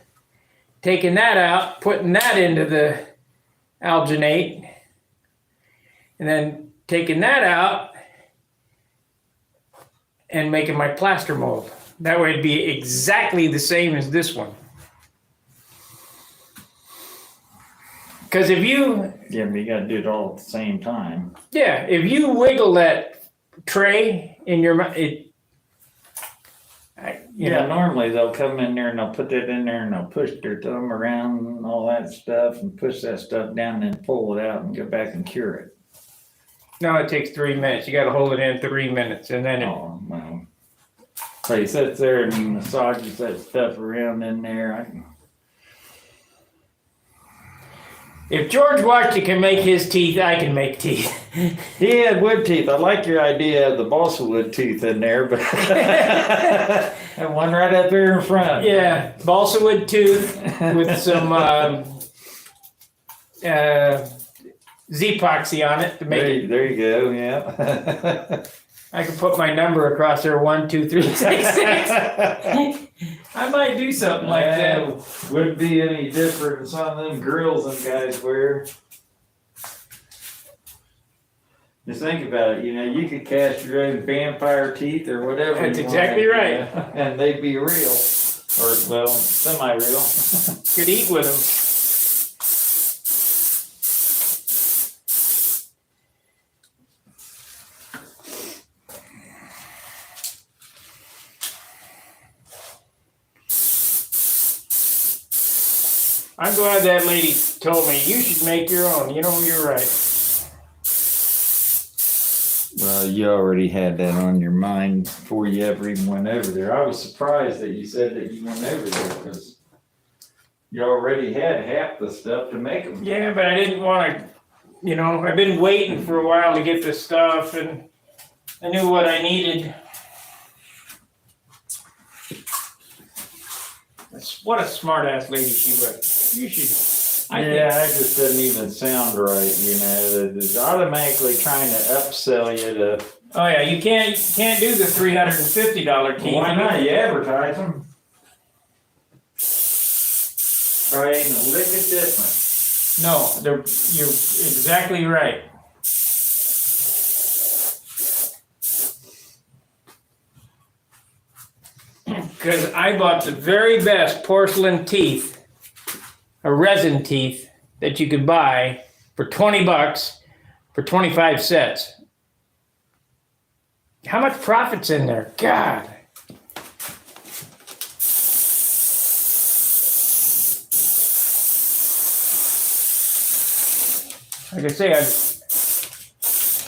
taking that out, putting that into the alginate, and then taking that out and making my plaster mold. That way it'd be exactly the same as this one. Because if you... Yeah, but you gotta do it all at the same time. Yeah, if you wiggle that tray in your mouth, Normally they'll come in there and they'll put that in there and they'll push their thumb around and all that stuff and push that stuff down and then pull it out and go back and cure it. No, it takes 3 minutes. You got to hold it in 3 minutes, and then Oh, well. So he sits there and massages that stuff around in there. if George Washington can make his teeth, I can make teeth. He had wood teeth. I like your idea of the balsa wood tooth in there, but and one right up there in front. Yeah, balsa wood tooth with some Z-epoxy on it to make it. There you go, yeah. I can put my number across there, 1, 2, 3, 6, 6. I might do something like that. Wouldn't be any different than some of them grills them guys wear. Just think about it, you know, you could cast your own vampire teeth or whatever. That's you exactly want, right. you know, and they'd be real. Or, well, semi-real. Could eat with them. I'm glad that lady told me you should make your own. You know, you're right. Well, you already had that on your mind before you ever even went over there. I was surprised that you said that you went over there because you already had half the stuff to make them. Yeah, but I didn't want to, you know, I've been waiting for a while to get this stuff and I knew what I needed. What a smart ass lady she was. You should. That just doesn't even sound right, you know. It's automatically trying to upsell you to. Oh yeah, you can't do the $350 teeth. Why not? You advertise them. Right, ain't a lick of difference. No, you're exactly right. Because I bought the very best porcelain teeth, or resin teeth, that you could buy for $20 for 25 sets. How much profit's in there? God. Like I say,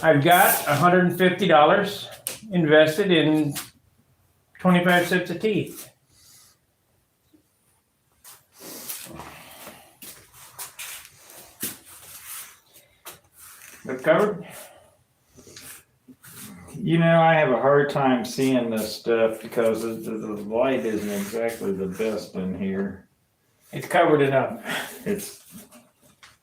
I've got $150 invested in 25 sets of teeth. They're covered? You know, I have a hard time seeing this stuff because the light isn't exactly the best in here. It's covered enough. It's,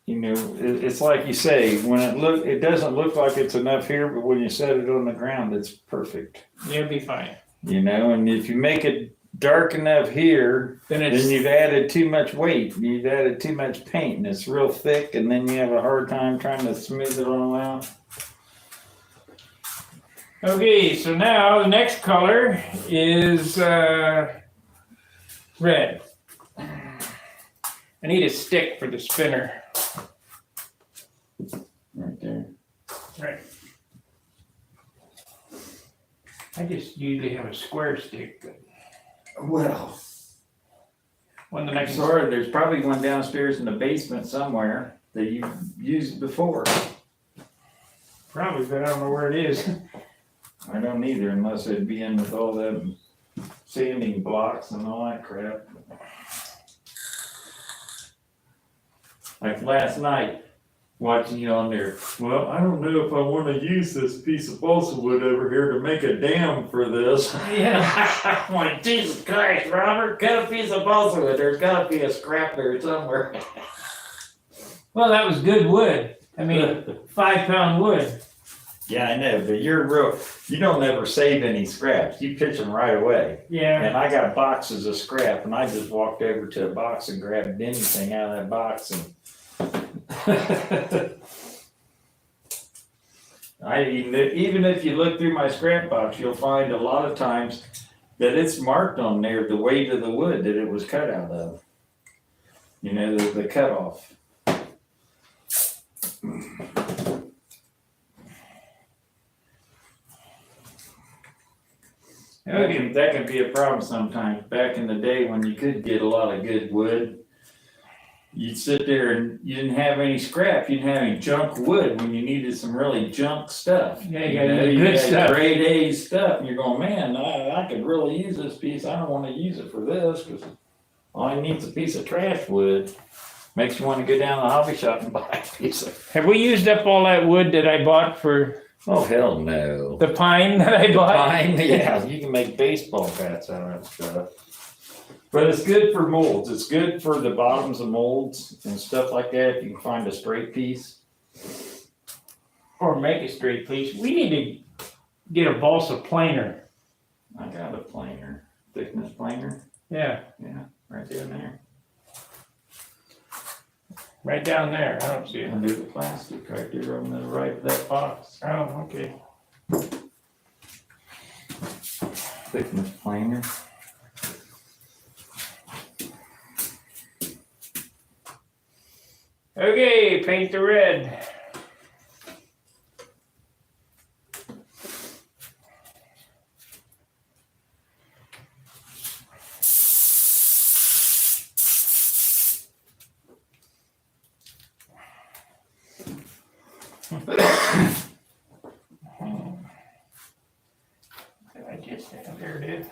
you know, it's like you say, when it doesn't look like it's enough here, but when you set it on the ground, it's perfect. You'll be fine. You know, and if you make it dark enough here, Then then you've added too much weight. You've added too much paint, and it's real thick, and then you have a hard time trying to smooth it all out. Okay, so now the next color is red. I need a stick for the spinner. Right there. Right. I just usually have a square stick, but Well, when the I'm next sorry, there's probably one downstairs in the basement somewhere that you've used before. probably, but I don't know where it is. I don't either, unless it'd be in with all them sanding blocks and all that crap. Like last night, watching you on there. Well, I don't know if I want to use this piece of balsa wood over here to make a dam for this. Yeah. I'm like, Jesus Christ, Robert, cut a piece of balsa wood. There's got to be a scrap there somewhere. Well, that was good wood. I mean, 5-pound wood. Yeah, I know, but you don't ever save any scraps. You pitch them right away. Yeah. And I got boxes of scrap, and I just walked over to a box and grabbed anything out of that box. And even if you look through my scrap box, you'll find a lot of times that it's marked on there the weight of the wood that it was cut out of. You know, the cutoff. That can be a problem sometimes. Back in the day when you could get a lot of good wood, you'd sit there and you didn't have any scrap. You didn't have any junk wood when you needed some really junk stuff. Yeah, you good had stuff. grade A stuff, and you're going, man, I could really use this piece. I don't want to use it for this because all I need is a piece of trash wood. Makes you want to go down to the hobby shop and buy a piece of. Have we used up all that wood that I bought for Oh hell no. the pine that I bought? Pine, yeah, you can make baseball bats out of that stuff. But it's good for molds. It's good for the bottoms of molds and stuff like that. If you can find a straight piece. Or make a straight piece. We need to get a balsa planer. I got a planer, thickness planer. Yeah, Right there and there. right down there. I don't see it. Under the plastic, right there on the right of that box. Oh, okay. Thickness planer. Okay, paint the red. There it is.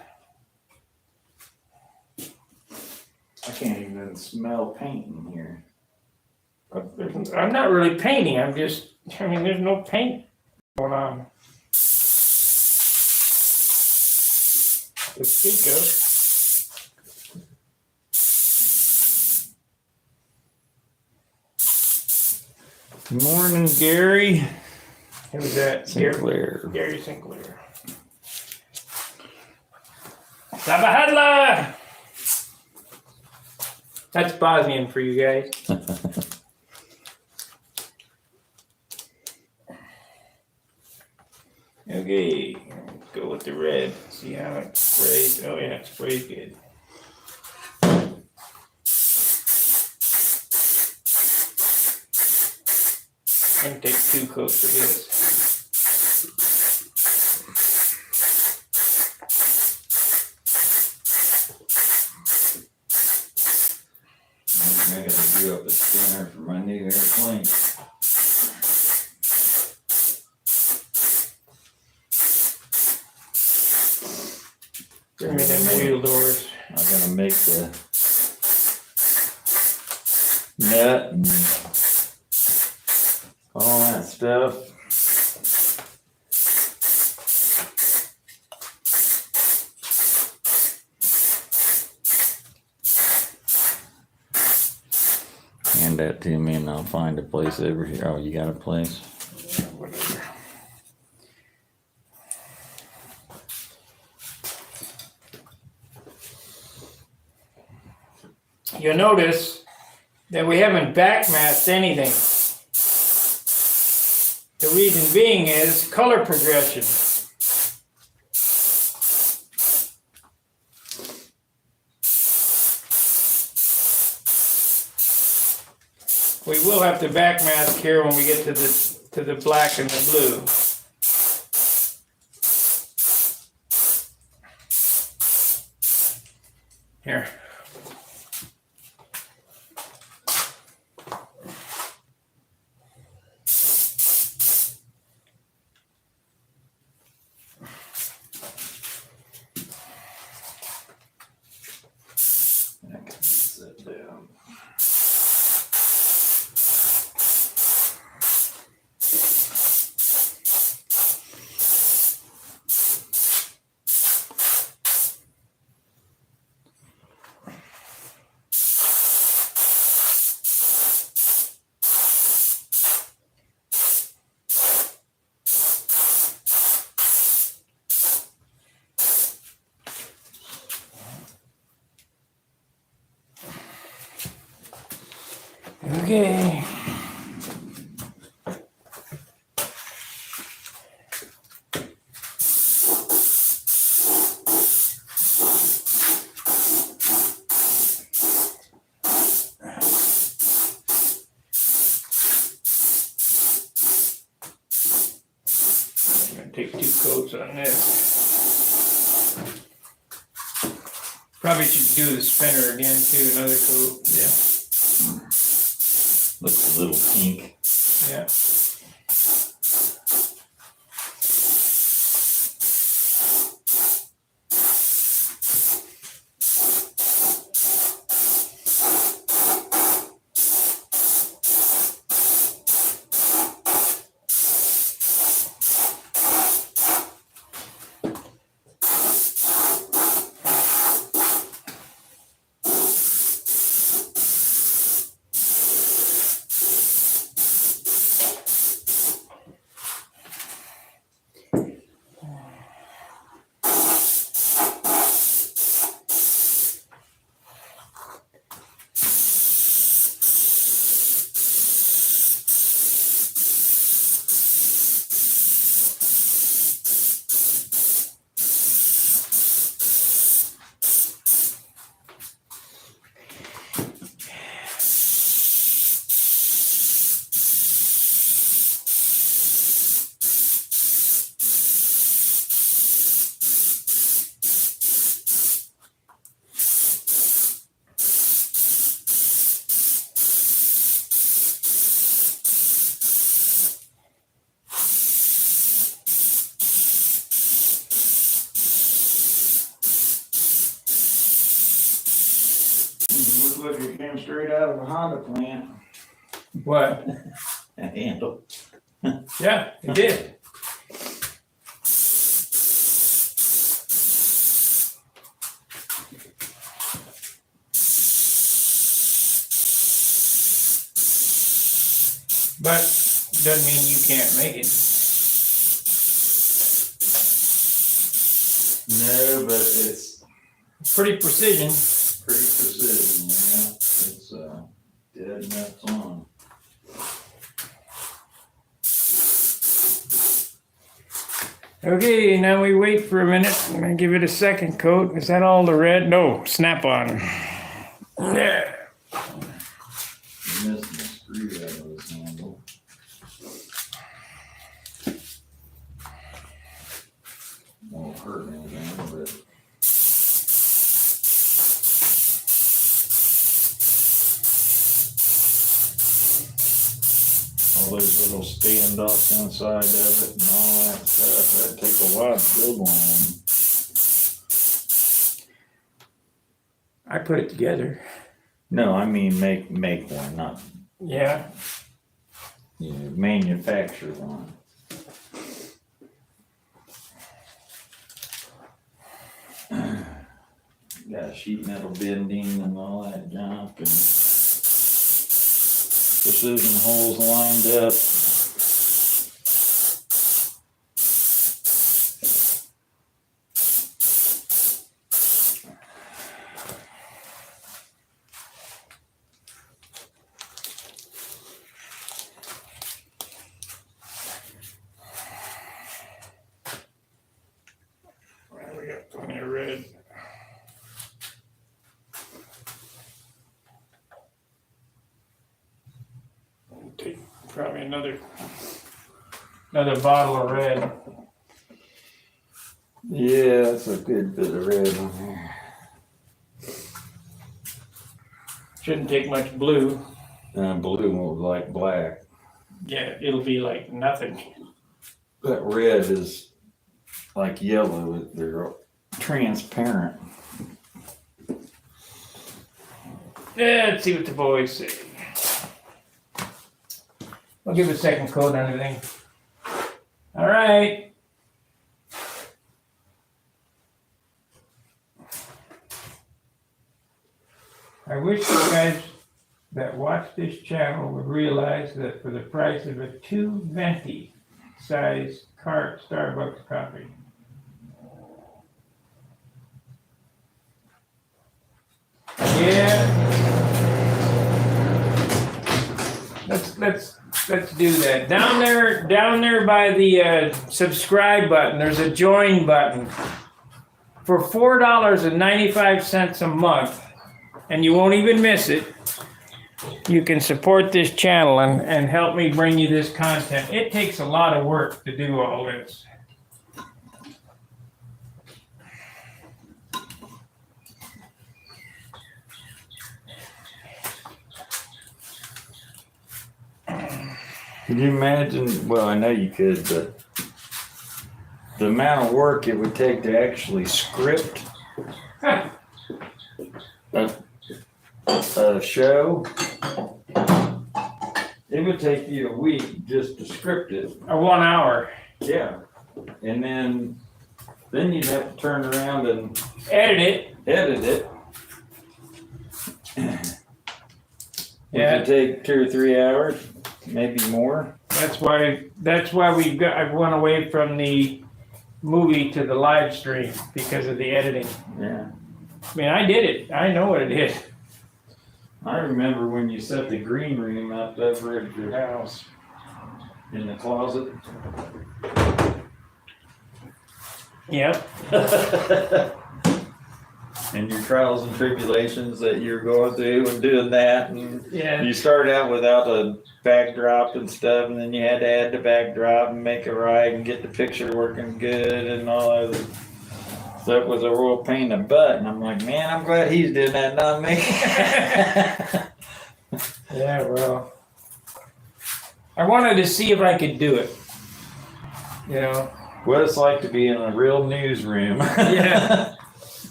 I can't even smell paint in here. I'm not really painting. I mean, there's no paint going on. To speak of. Morning, Gary. Who's that? Sinclair. Gary Sinclair. Sabahadla! That's Bosnian for you guys. Okay, let's go with the red. See how it sprays. Oh yeah, it sprays good. I'm gonna take 2 coats of this. I gotta do up a spinner for my new airplane. Bring me them wheel doors. I gotta make the nut and all that stuff. Hand that to me and I'll find a place over here. Oh, you got a place? Yeah, whatever. You'll notice that we haven't backmasked anything. The reason being is color progression. We will have to backmask here when we get to the black and the blue. Here. I can sit down. Okay. I'm gonna take 2 coats on this. Probably should do the spinner again too, another coat. Yeah. Looks a little pink. Yeah. came straight out of a Honda plant. What? A handle. Yeah, it did. But doesn't mean you can't make it. No, but it's Pretty precision. pretty precision, yeah. It's dead nuts on. Okay, now we wait for a minute. I'm gonna give it a second coat. Is that all the red? No, snap on. Yeah. Missing the screw out of this handle. Won't hurt anything, but. All those little standoffs inside of it and all that stuff, that'd take a while to build one. I put it together. No, I mean make one, not Yeah. manufacture one. Got sheet metal bending and all that junk and precision holes lined up. Well, we got plenty of red. Take probably another bottle of red. Yeah, that's a good bit of red on there. Shouldn't take much blue. Blue will like black. Yeah, it'll be like nothing. That red is like yellow. They're transparent. Yeah, let's see what the boys say. I'll give it a second coat on everything. All right. I wish you guys that watch this channel would realize that for the price of a 220 size cart Starbucks coffee, yeah. Let's do that. Down there by the subscribe button, there's a join button. For $4.95 a month, and you won't even miss it, you can support this channel and help me bring you this content. It takes a lot of work to do all this. Can you imagine? Well, I know you could, but the amount of work it would take to actually script a show, it would take you a week just to script it. A 1 hour. Yeah. And then you'd have to turn around and Edit it. Yeah. Would it take 2 or 3 hours? Maybe more. That's why I went away from the movie to the live stream because of the editing. Yeah. I mean, I did it. I know what it is. I remember when you set the green room up over at your house in the closet. Yep. And your trials and tribulations that you're going through and doing that, and Yeah. you started out without a backdrop and stuff, and then you had to add the backdrop and make it right and get the picture working good and all of it. So it was a real pain in the butt, and I'm like, man, I'm glad he's doing that, not me. Yeah, well, I wanted to see if I could do it. You know? What it's like to be in a real newsroom. Yeah.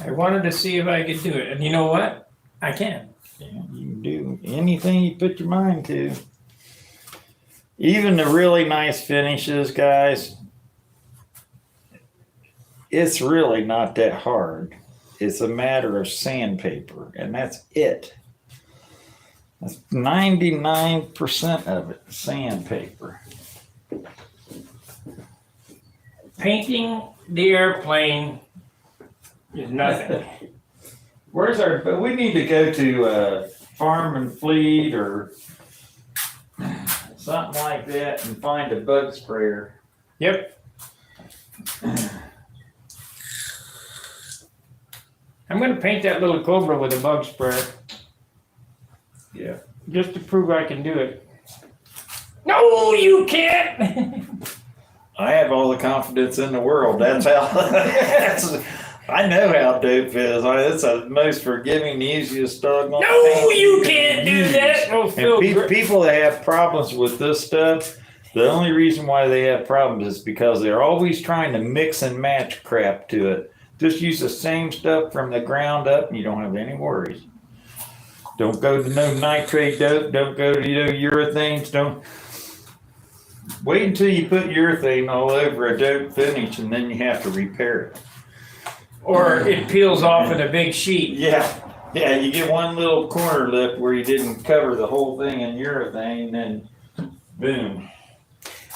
I wanted to see if I could do it. And you know what? I can. Yeah, you can do anything you put your mind to. Even the really nice finishes, guys, it's really not that hard. It's a matter of sandpaper, and that's it. That's 99% of it, sandpaper. Painting the airplane is nothing. Where's our, but we need to go to Farm and Fleet or something like that and find a bug sprayer. Yep. I'm gonna paint that little Cobra with a bug sprayer. Yeah. Just to prove I can do it. No, you can't! I have all the confidence in the world. That's how. I know how dope is. It's the most forgiving, easiest dog. No, you can't do that! No, Phil. And people that have problems with this stuff, the only reason why they have problems is because they're always trying to mix and match crap to it. Just use the same stuff from the ground up and you don't have any worries. Don't go to no nitrate dope. Don't go to urethanes. Don't wait until you put urethane all over a dope finish and then you have to repair it. Or it peels off in a big sheet. Yeah, you get one little corner lip where you didn't cover the whole thing in urethane and boom.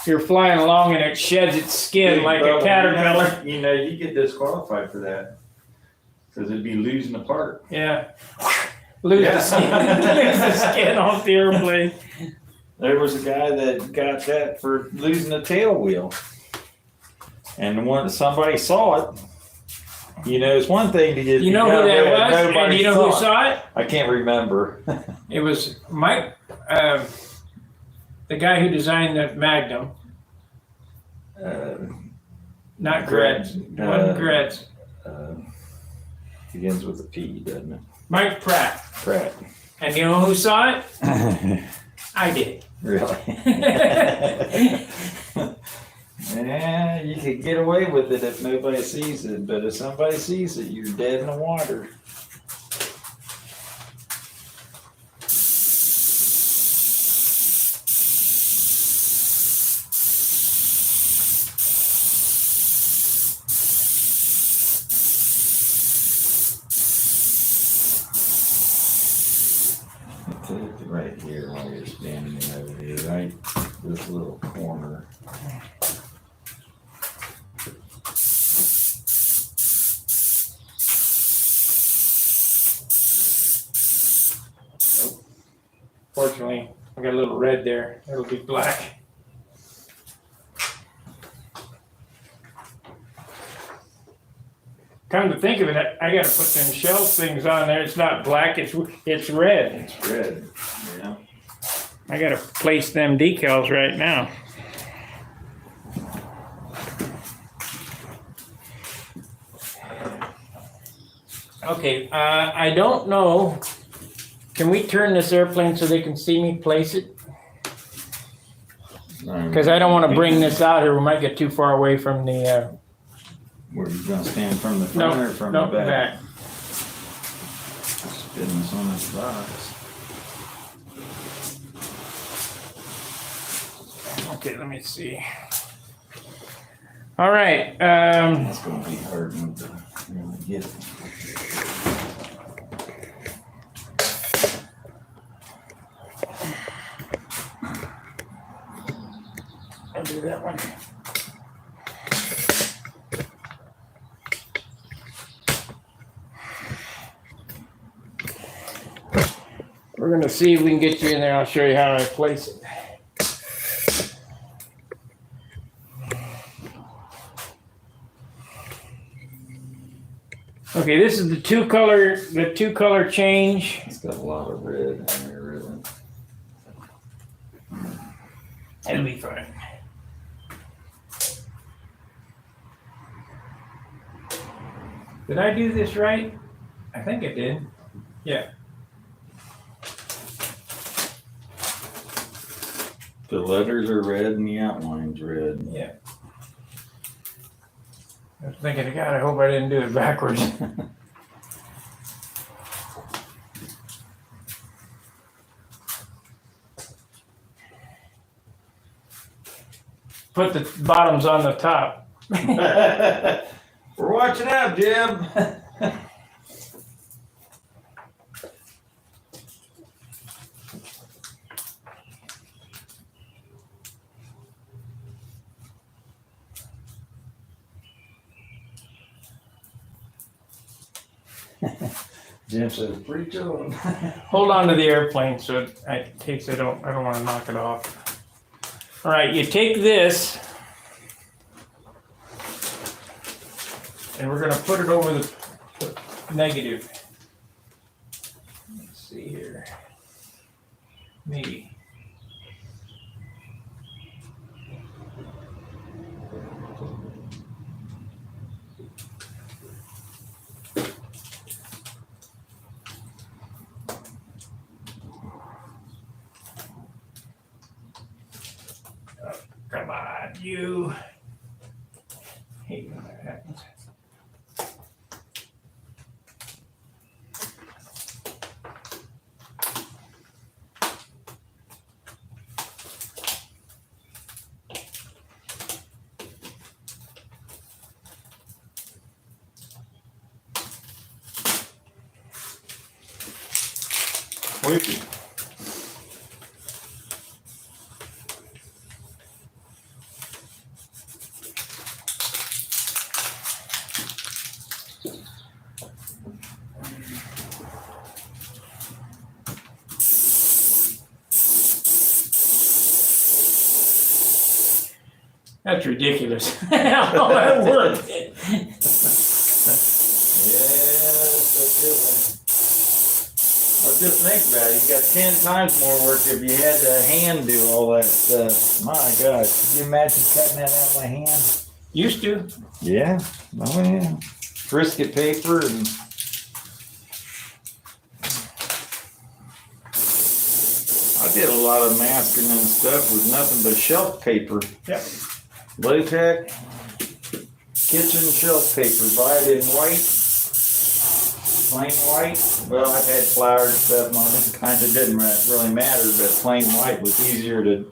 You're flying along and it sheds its skin like a caterpillar. You know, you get disqualified for that because it'd be losing apart. Yeah. Lose the skin off the airplane. There was a guy that got that for losing a tail wheel. And when somebody saw it, you know, it's one thing to get. You know who that was? And you know who saw it? I can't remember. It was Mike, the guy who designed the Magnum. Not Gretz. One Gretz. Begins with a P, doesn't it? Mike Pratt. Pratt. And you know who saw it? I did. Really? Yeah, you could get away with it if nobody sees it, but if somebody sees it, you're dead in the water. Put it right here while you're standing over here, right? This little corner. Fortunately, I got a little red there. It'll be black. Come to think of it, I gotta put them shelf things on there. It's not black, it's red. It's red, yeah. I gotta place them decals right now. Okay, I don't know. Can we turn this airplane so they can see me place it? Because I don't want to bring this out here. We might get too far away from the. Where you gonna stand from the front or from the back? Spin this on this box. Okay, let me see. All right. That's gonna be hard to really get. I'll do that one. We're gonna see if we can get you in there. I'll show you how I place it. Okay, this is the two color change. It's got a lot of red in there, really. It'll be fine. Did I do this right? I think I did. Yeah. The letters are red and the outline's red. Yeah. I was thinking, God, I hope I didn't do it backwards. put the bottoms on the top. We're watching out, Jim. Jim says, "Preach on." Hold on to the airplane so in case I don't want to knock it off. All right, you take this and we're gonna put it over the negative. Let's see here. Maybe. Come on, you. Hate when that happens. Wait. That's ridiculous. How that worked. Yeah, that's a good one. Well, just think about it. You got 10 times more work if you had to hand do all that stuff. My gosh, can you imagine cutting that out by hand? Used to. Yeah. Oh yeah. Brisket paper and. I did a lot of masking and stuff with nothing but shelf paper. Yep. Latex, kitchen shelf paper, buy it in white, plain white. Well, I've had flowered stuff on it, kind of didn't really matter, but plain white was easier to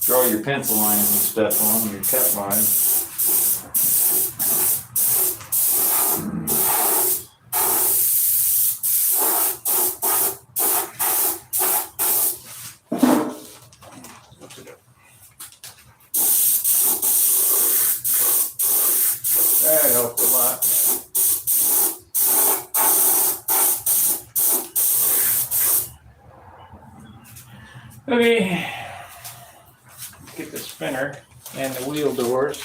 draw your pencil lines and stuff on, your cut lines. That helped a lot. Okay. Get the spinner and the wheel doors.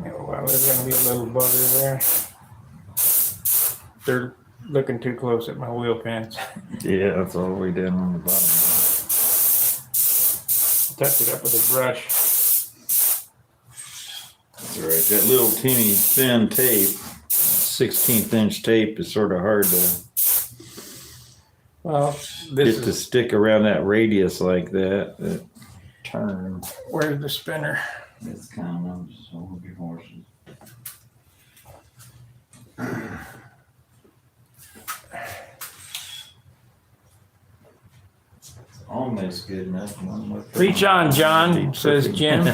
Well, there's going to be a little butter there. They're looking too close at my wheel pants. Yeah, that's all we did on the bottom. Touch it up with a brush. That's all right. That little teeny thin tape, 16th inch tape, is sort of hard to Well, this get to is stick around that radius like that. That turn. where's the spinner? It's kind of so big horses. Almost good enough. Reach on, John, says Jim.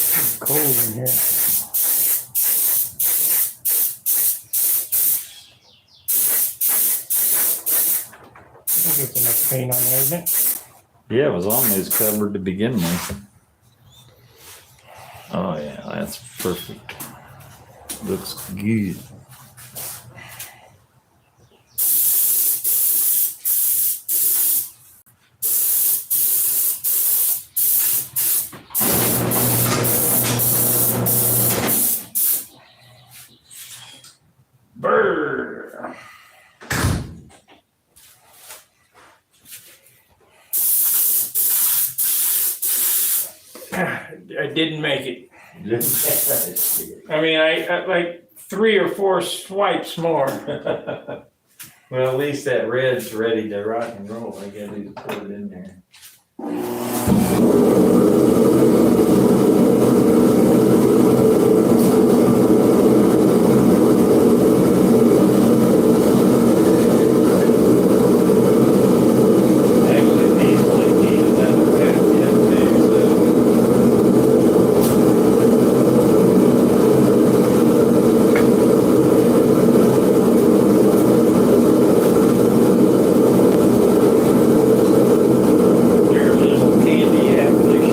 It's cold in here. I think it's enough paint on there, isn't it? Yeah, it was almost covered to begin with. Oh yeah, that's perfect. Looks good. I didn't make it. Well, I mean, I like 3 or 4 swipes more. at least that red's ready to rock and roll. I gotta do to put it in there. Actually, these only need another cut yet too, so. They're a little candy applish.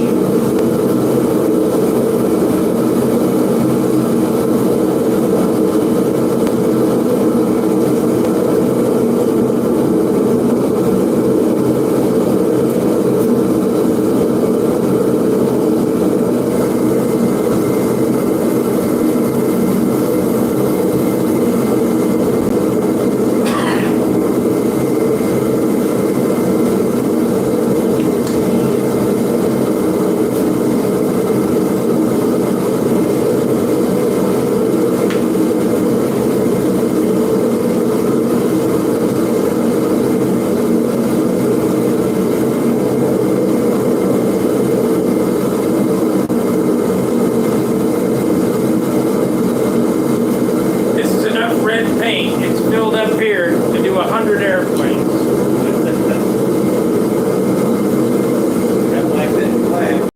This is enough red paint. It's filled up here to do 100 airplanes. I like that black.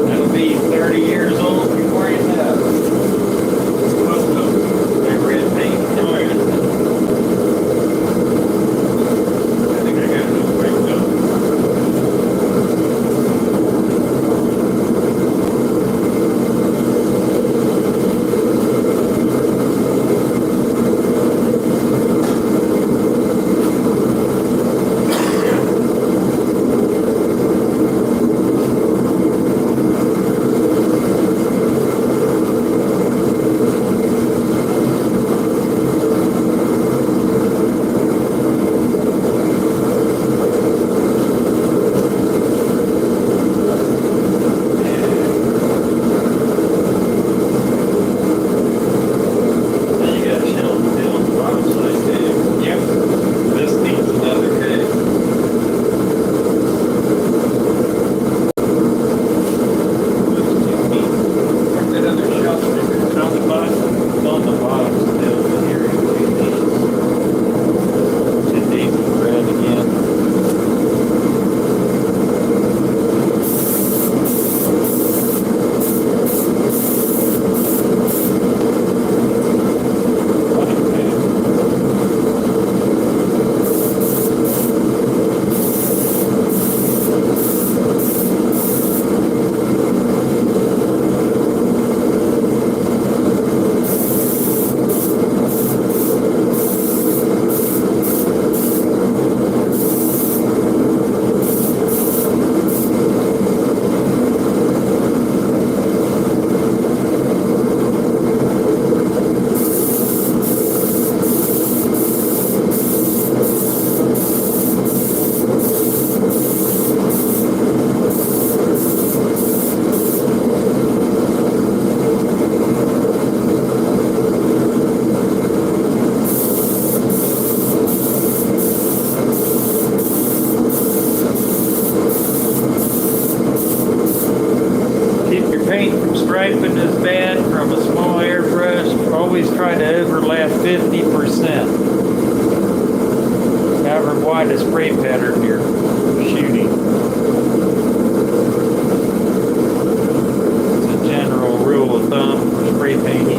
That'll be 30 years old before you know it. That red paint. Oh, yeah. I think I got it all right though. Now you got Sheldon doing bobsled too. Yep. This needs another cut. Where's that other shelf sticker? It's on the bottom. It's on the bottom still, but here it is. It needs red again. Keep your paint from striping as bad from a small airbrush. Always try to overlap 50%. However wide a spray pattern you're shooting. It's a general rule of thumb for spray painting.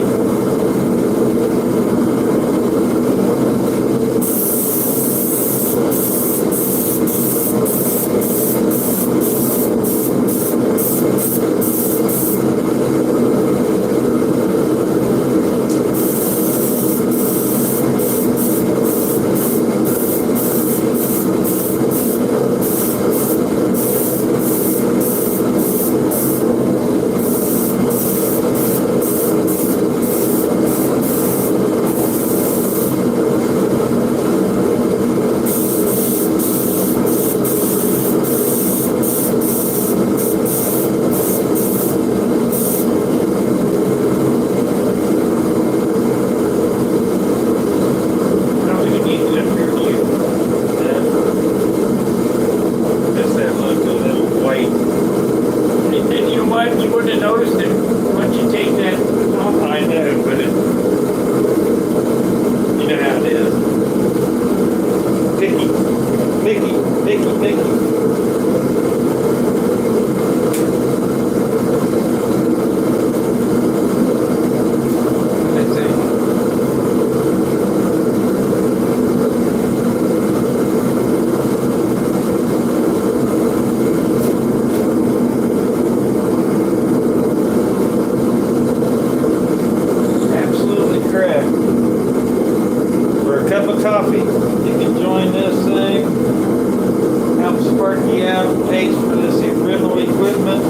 Yeah, pays for this rental equipment,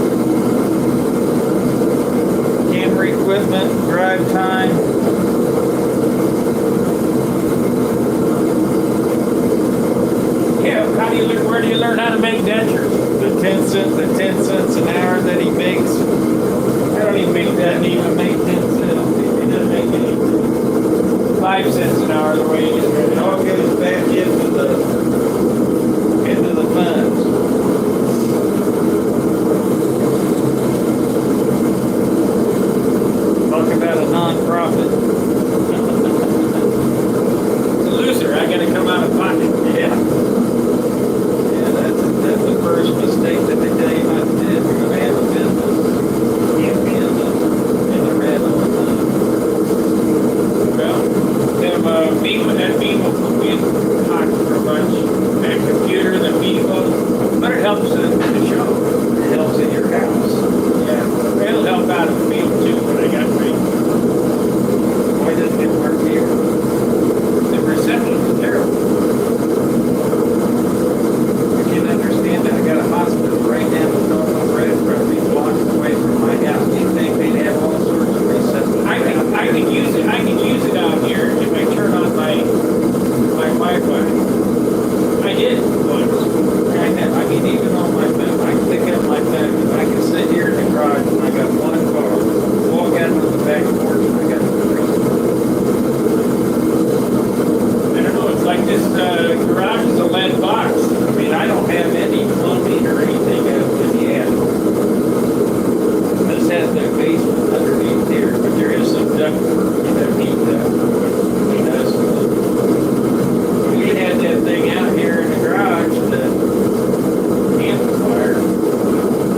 camera equipment, drive time. Yeah, where do you learn how to make dentures? The 10 cents an hour that he makes. I don't even make that. Doesn't even make 10 cents. It doesn't make any 5 cents an hour the way it is right It now. all goes back into the funds. Talk about a non-profit. It's a loser. I gotta come out of pocket. Yeah. Yeah, that's the first mistake that they tell you not to do if you're gonna have a business. You can't be in the red all the time. Well, them Beamer, that Beamer will be hot for a bunch. That computer, the Beamer, but it helps the show. It helps in your house. Yeah, it'll help out in the field too when I got my Why doesn't it work here? the resemblance is terrible. I can understand that. I got a hospital right down the road from 3 blocks away from my house. You think they'd have all sorts of receptacles? I can use it. I can use it out here if I turn on my Wi-Fi. I did once. I mean, even on my phone, I can pick up my phone and I can sit here in the garage and I got one car, walk out to the back porch and I got three. I don't know. It's like this garage is a lead box. I mean, I don't have any plumbing or anything else in the attic. This has no basement underneath here, but there is some ductwork, heat ductwork. We had that thing out here in the garage, the amplifier.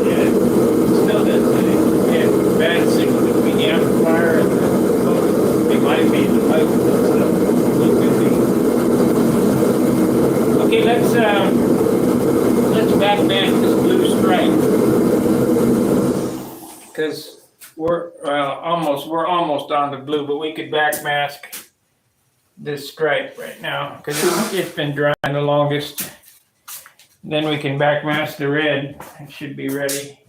Yeah, still does thing. Yeah, bad signal between the amplifier and the motor. It might be the motor that's up. Look at me. Okay, let's backmatch this blue stripe because we're almost on the blue, but we could backmask this stripe right now because it's been drying the longest. Then we can backmask the red. It should be ready.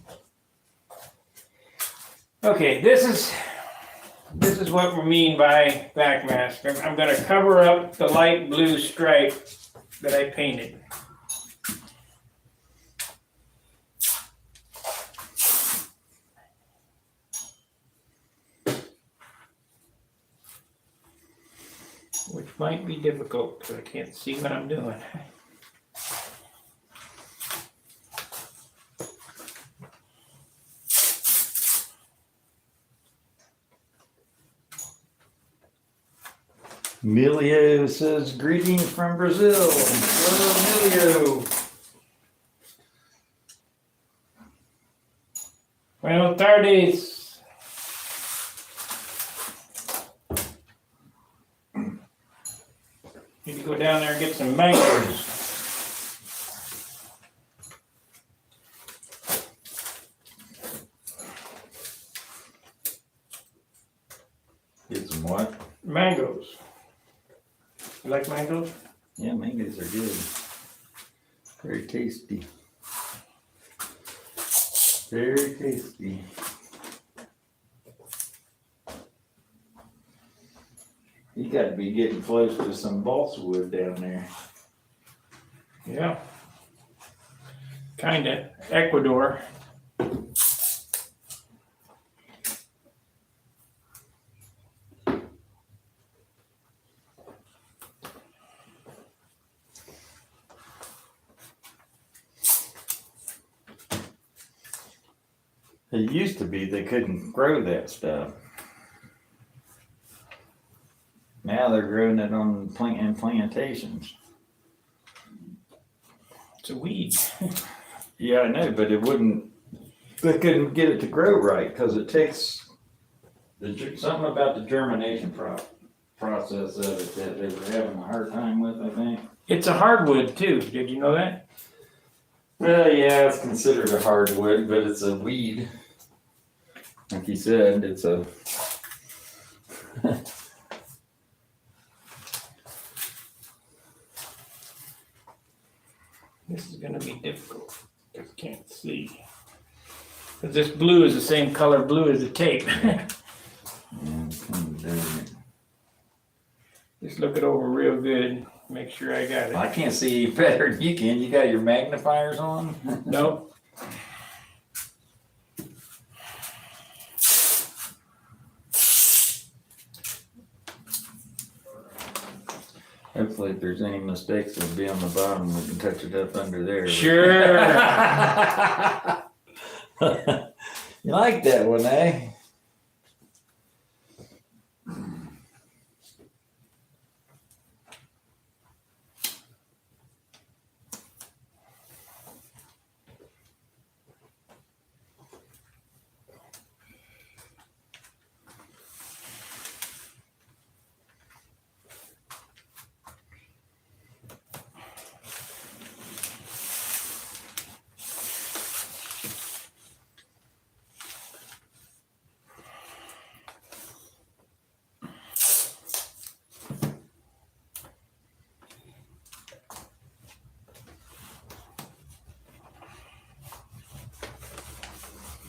Okay, this is what we mean by backmask. I'm going to cover up the light blue stripe that I painted. Which might be difficult because I can't see what I'm doing. Emilio says, greetings from Brazil. Hello, Emilio. Buenas tardes. Need to go down there and get some mangoes. Get some what? Mangoes. You like mangoes? Yeah, mangoes are good. Very tasty. Very tasty. You got to be getting close to some balsa wood down there. Yeah. Kinda. Ecuador. It used to be they couldn't grow that stuff. Now they're growing it on plantations. It's a weed. Yeah, I know, but it wouldn't. They couldn't get it to grow right because it takes something about the germination process of it that they were having a hard time with. I think. It's a hardwood too. Did you know that? Well, yeah, it's considered a hardwood, but it's a weed. Like you said, it's a. This is gonna be difficult. I can't see. Cause this blue is the same color blue as the tape. Yeah, it's kind of dirty. Just look it over real good. Make sure I got it. I can't see better than you can. You got your magnifiers on? Nope. Hopefully, if there's any mistakes, it'll be on the bottom. We can touch it up under there. Sure. You like that one, eh?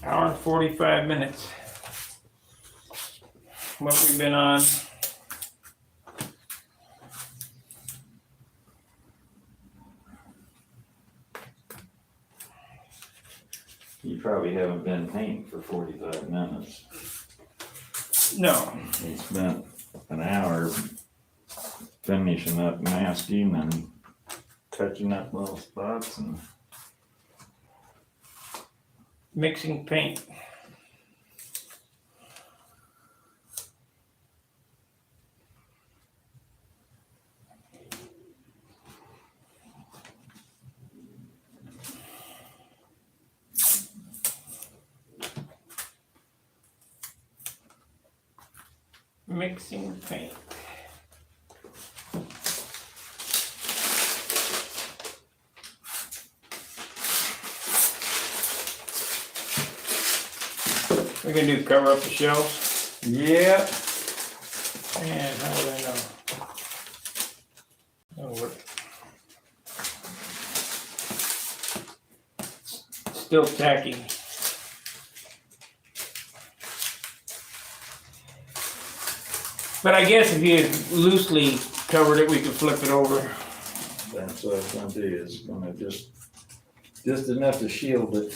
Hour and 45 minutes. What we've been on. You probably haven't been painting for 45 minutes. No. We spent an hour finishing up masking and touching up little spots and Mixing paint. Mixing paint. We're gonna do cover up the shelves. yeah. And how would I know? That'll work. Still tacky. But I guess if you loosely covered it, we could flip it over. That's what I was gonna do, is gonna just enough to shield it.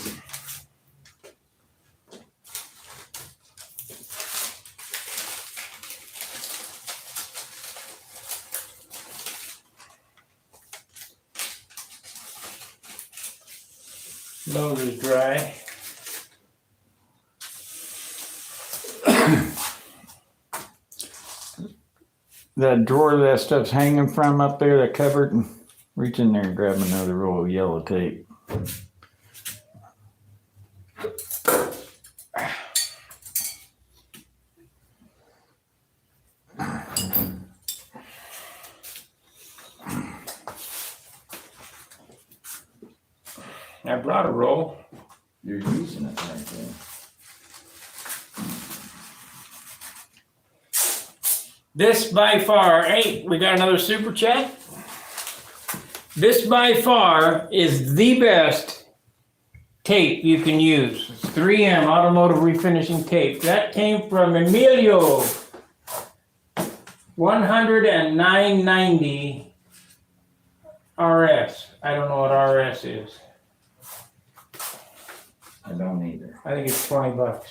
Nose is dry. That drawer that stuff's hanging from up there, that cupboard, reach in there and grab another roll of yellow tape. I brought a roll. You're using it right there. This by far, hey, we got another super chat. This by far is the best tape you can use. It's 3M automotive refinishing tape. That came from Emilio. 109.90 RS. I don't know what RS is. I don't either. I think it's $20.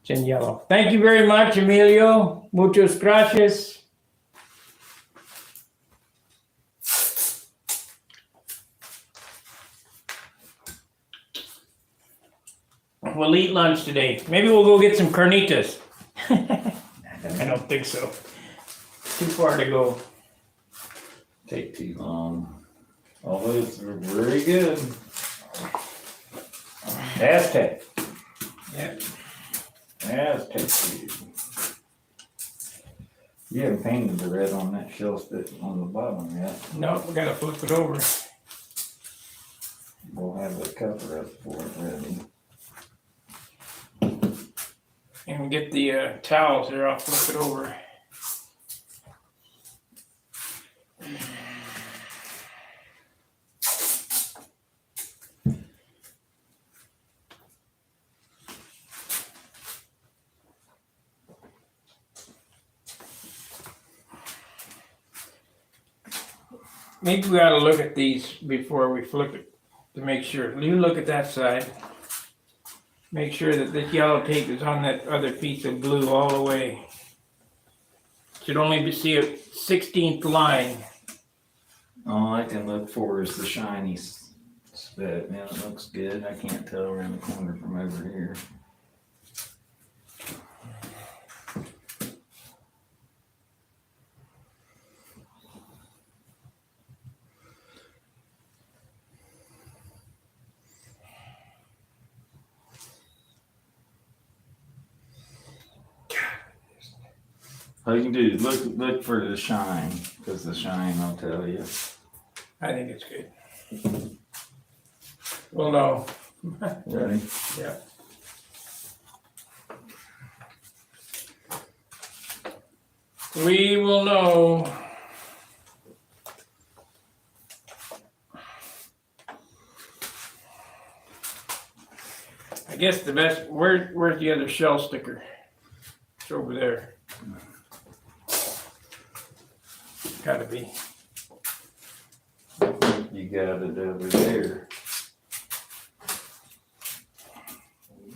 It's in yellow. Thank you very much, Emilio. Muchas gracias. We'll eat lunch today. Maybe we'll go get some carnitas. I don't think so. Too far to go. Take too long. Although it's very good. Aztec. Yeah. Aztec food. You haven't painted the red on that shelf that on the bottom yet. No, we gotta flip it over. We'll have the cover up for it ready. And get the towels there. I'll flip it over. maybe we ought to look at these before we flip it to make sure. You look at that side. Make sure that this yellow tape is on that other piece of blue all the way. Should only be see a 16th line. All I can look for is the shiny spit. Man, it looks good. I can't tell around the corner from over here. All you can do is look for the shine, because the shine will tell you. I think it's good. Well, no. Ready? Yeah. We will know. I guess the best. Where's the other shell sticker? It's over there. Gotta be. You got it over there.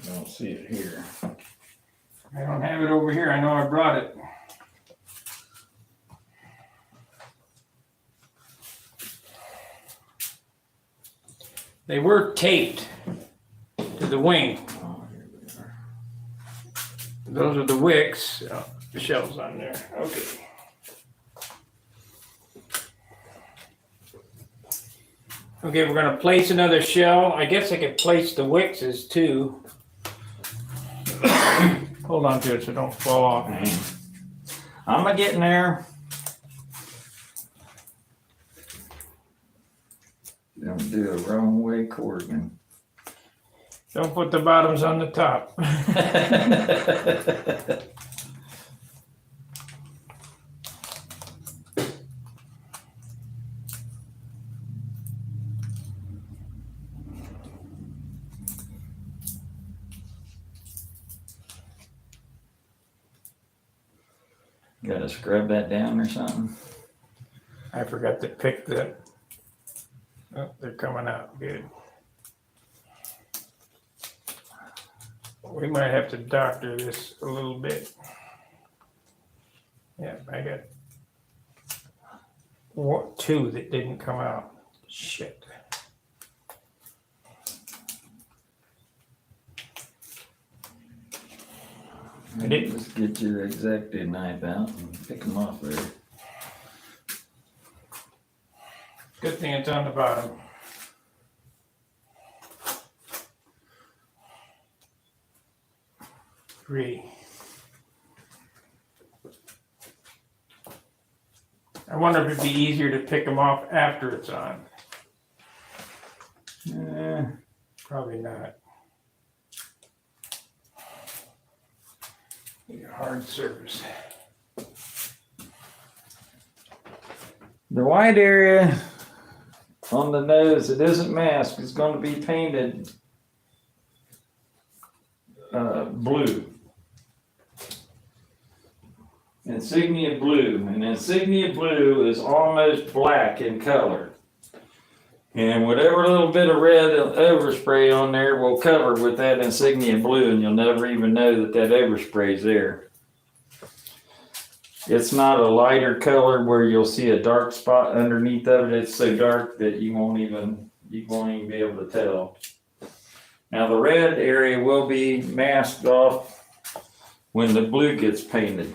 Don't see it here. I don't have it over here. I know I brought it. They were taped to the wing. Oh, here they are. Those are the wicks. Oh, the shell's on there. Okay. Okay, we're gonna place another shell. I guess I could place the wickses too. Hold on to it so don't fall off. I'm getting there. Don't do a wrong way, Corrigan. Don't put the bottoms on the top. Gotta scrub that down or something. I forgot to pick the. Oh, they're coming out good. We might have to doctor this a little bit. Yeah, I got two that didn't come out. Shit. I didn't. Just get your X-Acto knife out and pick them off there. Good thing it's on the bottom. Three. I wonder if it'd be easier to pick them off after it's on. Probably not. Need a hard surface. The white area on the nose that isn't masked is going to be painted blue. Insignia blue. And insignia blue is almost black in color. And whatever little bit of red overspray on there will cover with that insignia blue, and you'll never even know that that overspray is there. It's not a lighter color where you'll see a dark spot underneath of it. It's so dark that you won't even be able to tell. Now the red area will be masked off when the blue gets painted.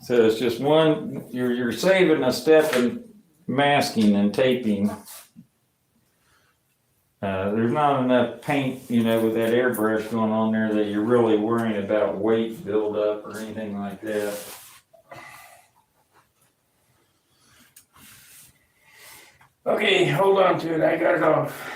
So it's just one, you're saving a step in masking and taping. There's not enough paint, with that airbrush going on there that you're really worrying about weight buildup or anything like that. Okay, hold on to it. I got it off.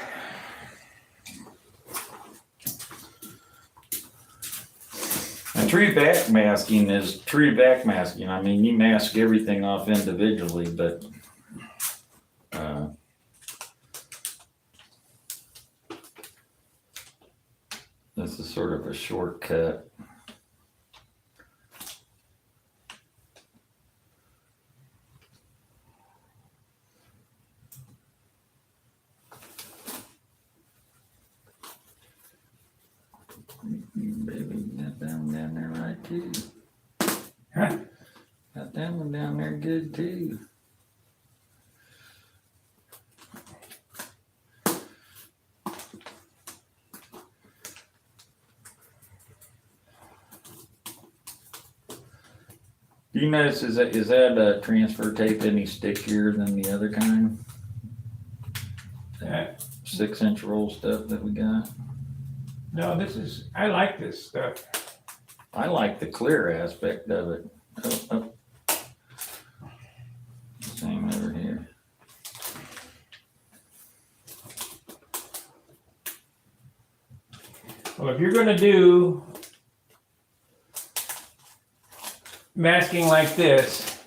And true back masking is true back masking. I mean, you mask everything off individually, but this is sort sort of a shortcut. Baby, got that one down there right too. Huh? Got that one down there good too. Do you notice is that transfer tape any stickier than the other kind? Yeah. 6-inch roll stuff that we got. No, I like this stuff. I like the clear aspect of it. Oh. Same over here. Well, if you're gonna do masking like this,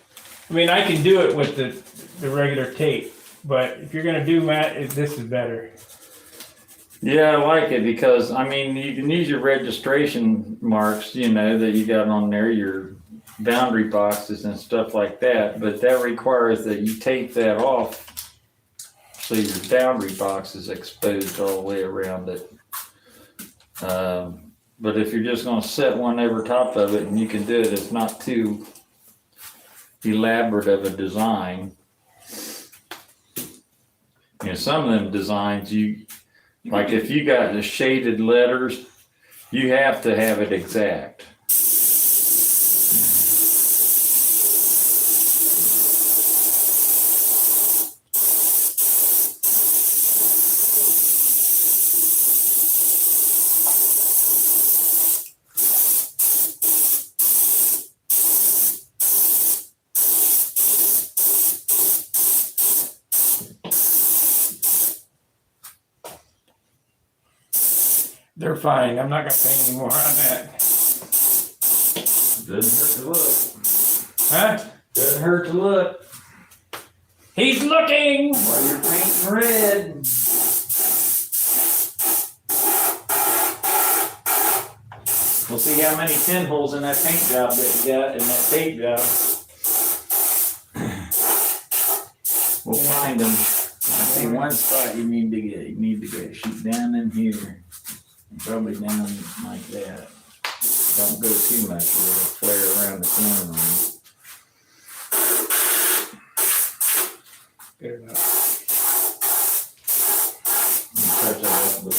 I mean, I can do it with the regular tape, but if you're gonna do this is better. Yeah, I like it because, I mean, you can use your registration marks, you know, that you got on there, your boundary boxes and stuff like that, but that requires that you tape that off so your boundary box is exposed all the way around it. But if you're just gonna set one over top of it, and you can do it, it's not too elaborate of a design. You know, some of them designs, like if you got the shaded letters, you have to have it exact. They're fine. I'm not gonna pay any more on that. Doesn't hurt to look. Huh? Doesn't hurt to look. He's looking! While you're painting red. We'll see how many pinholes in that paint job that you got in that tape job. We'll find them. I see one spot you need to get. You need to get shoot down in here. Probably down like that. Don't go too much or it'll flare around the corner on you. Good enough. Touch that up with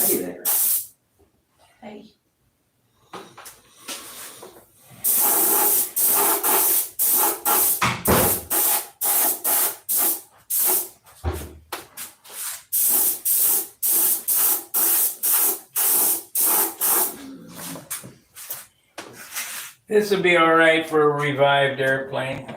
Hey there. Hey. This will be all right for a revived airplane.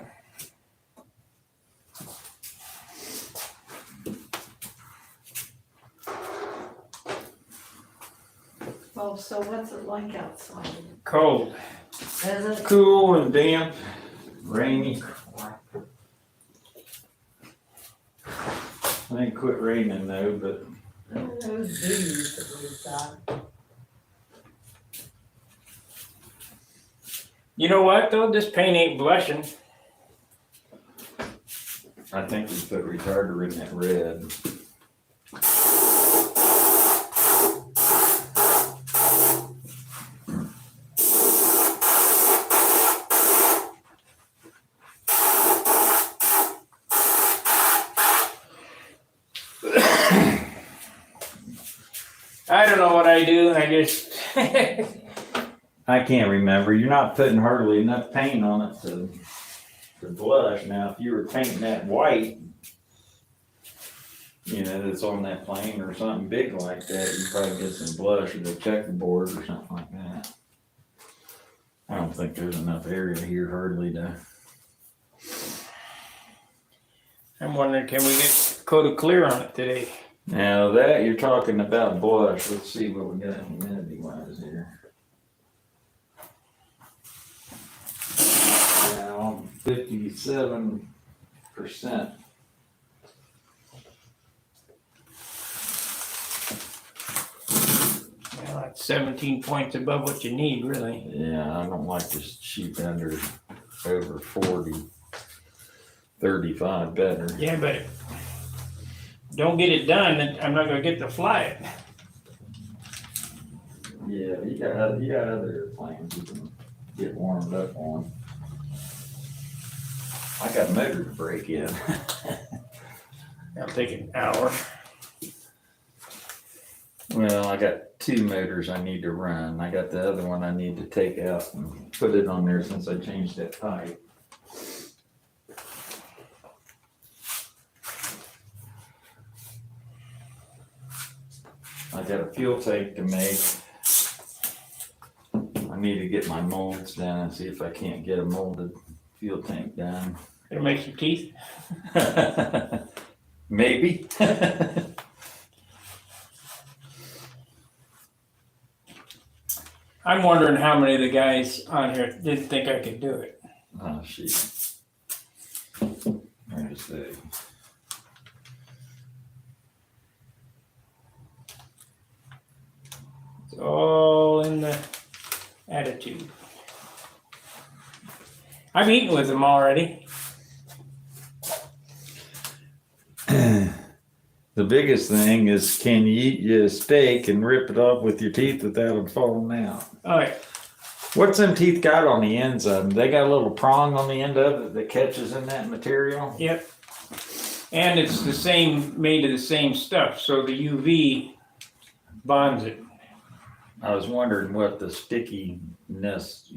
Well, so what's it like outside? Cold. Is it? Cool and damp, rainy. I think quit raining though, but Those bees that we've got. You know what though? This paint ain't blushing. I think we put retarder in that red. I don't know what I do. I just I can't remember. You're not putting hardly enough paint on it to blush. Now, if you were painting that white, you know, that's on that plane or something big like that, you probably get some blush or the checkerboard or something like that. I don't think there's enough area here hardly to. I'm wondering, can we get a coat of clear on it today? Now that you're talking about blush, let's see what we got humidity wise here. Now 57%. 17 points above what you need, really. Yeah, I don't like to shoot under over 40. 35 better. Yeah, but don't get it done, and I'm not gonna get to fly it. Yeah, you got other airplanes you can get warmed up on. I got a motor to break in. That'll take an hour. Well, I got 2 motors I need to run. I got the other one I need to take out and put it on there since I changed that pipe. I got a fuel tank to make. I need to get my molds done and see if I can't get a molded fuel tank done. It'll make some teeth. Maybe. I'm wondering how many of the guys on here didn't think I could do it. Oh, shit. Where is that? It's all in the attitude. I've eaten with them already. The biggest thing is, can you eat your steak and rip it off with your teeth without them falling out? All right. What's them teeth got on the ends of them? They got a little prong on the end of it that catches in that material? Yep. And it's the same, made of the same stuff, so the UV bonds it. I was wondering what the stickiness,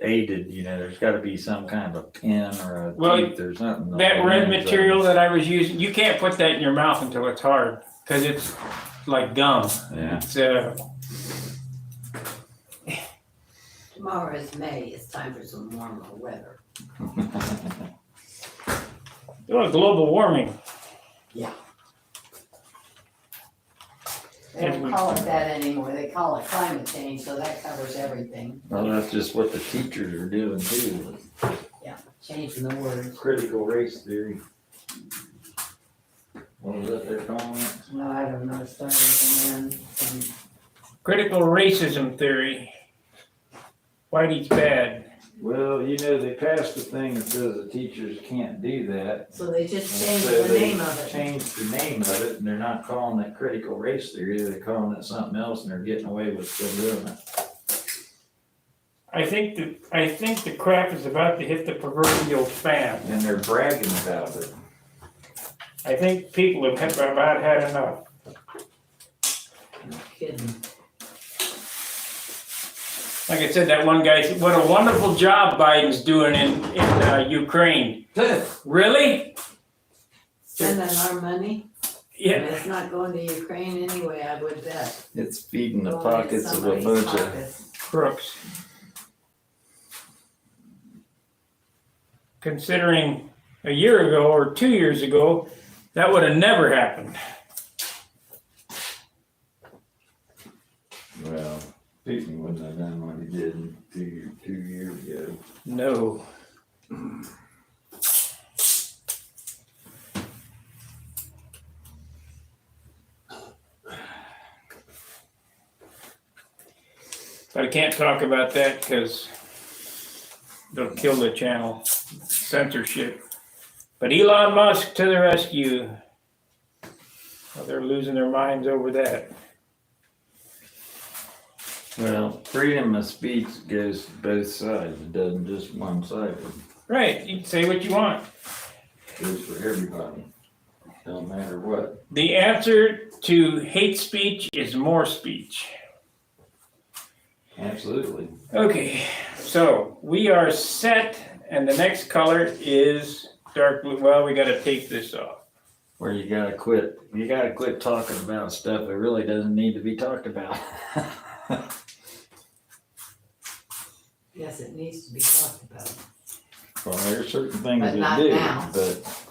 aided, there's gotta be some kind of a pin or a Well, teeth or something. That on the red ends of material them. that I was using, you can't put that in your mouth until it's hard, because it's like gum. Yeah. It's, Tomorrow is May, it's time for some warmer weather. global warming. They don't call it that anymore, they call it climate change, so that covers everything. Well, that's just what the teachers are doing too. Changing the words. Critical race theory. What was that they're calling it? No, I don't know, started and then, Critical racism theory. Whitey's bad. Well, they passed a thing that says the teachers can't do that. so they just And changed so the they name of it. changed the name of it, and they're not calling it critical race theory, they're calling it something else, and they're getting away with still doing it. I think the crap is about to hit the proverbial fan. And they're bragging about it. I think people have about had enough. No kidding. Like I said, that one guy said, what a wonderful job Biden's doing in Ukraine. Really? Spending our money, and Yeah. it's not going to Ukraine anyway, I would bet. It's feeding the Going into pockets of a somebody's bunch of, pockets. Crooks. Considering a year ago or 2 years ago, that would have never happened. well, Putin wouldn't have done what he did 2 years ago. No. But I can't talk about that because they'll kill the channel. Censorship. But Elon Musk to the rescue. Well, they're losing their minds over that. Well, freedom of speech goes both sides, it doesn't just one side, Right, you can say what you want. it goes for everybody, don't matter what. The answer to hate speech is more speech. Absolutely. Okay, so we are set, and the next color is dark blue. Well, we gotta take this off. Where you gotta quit talking about stuff that really doesn't need to be talked about. Yes, it needs to be talked about. Well, there's certain things But that not do, now. but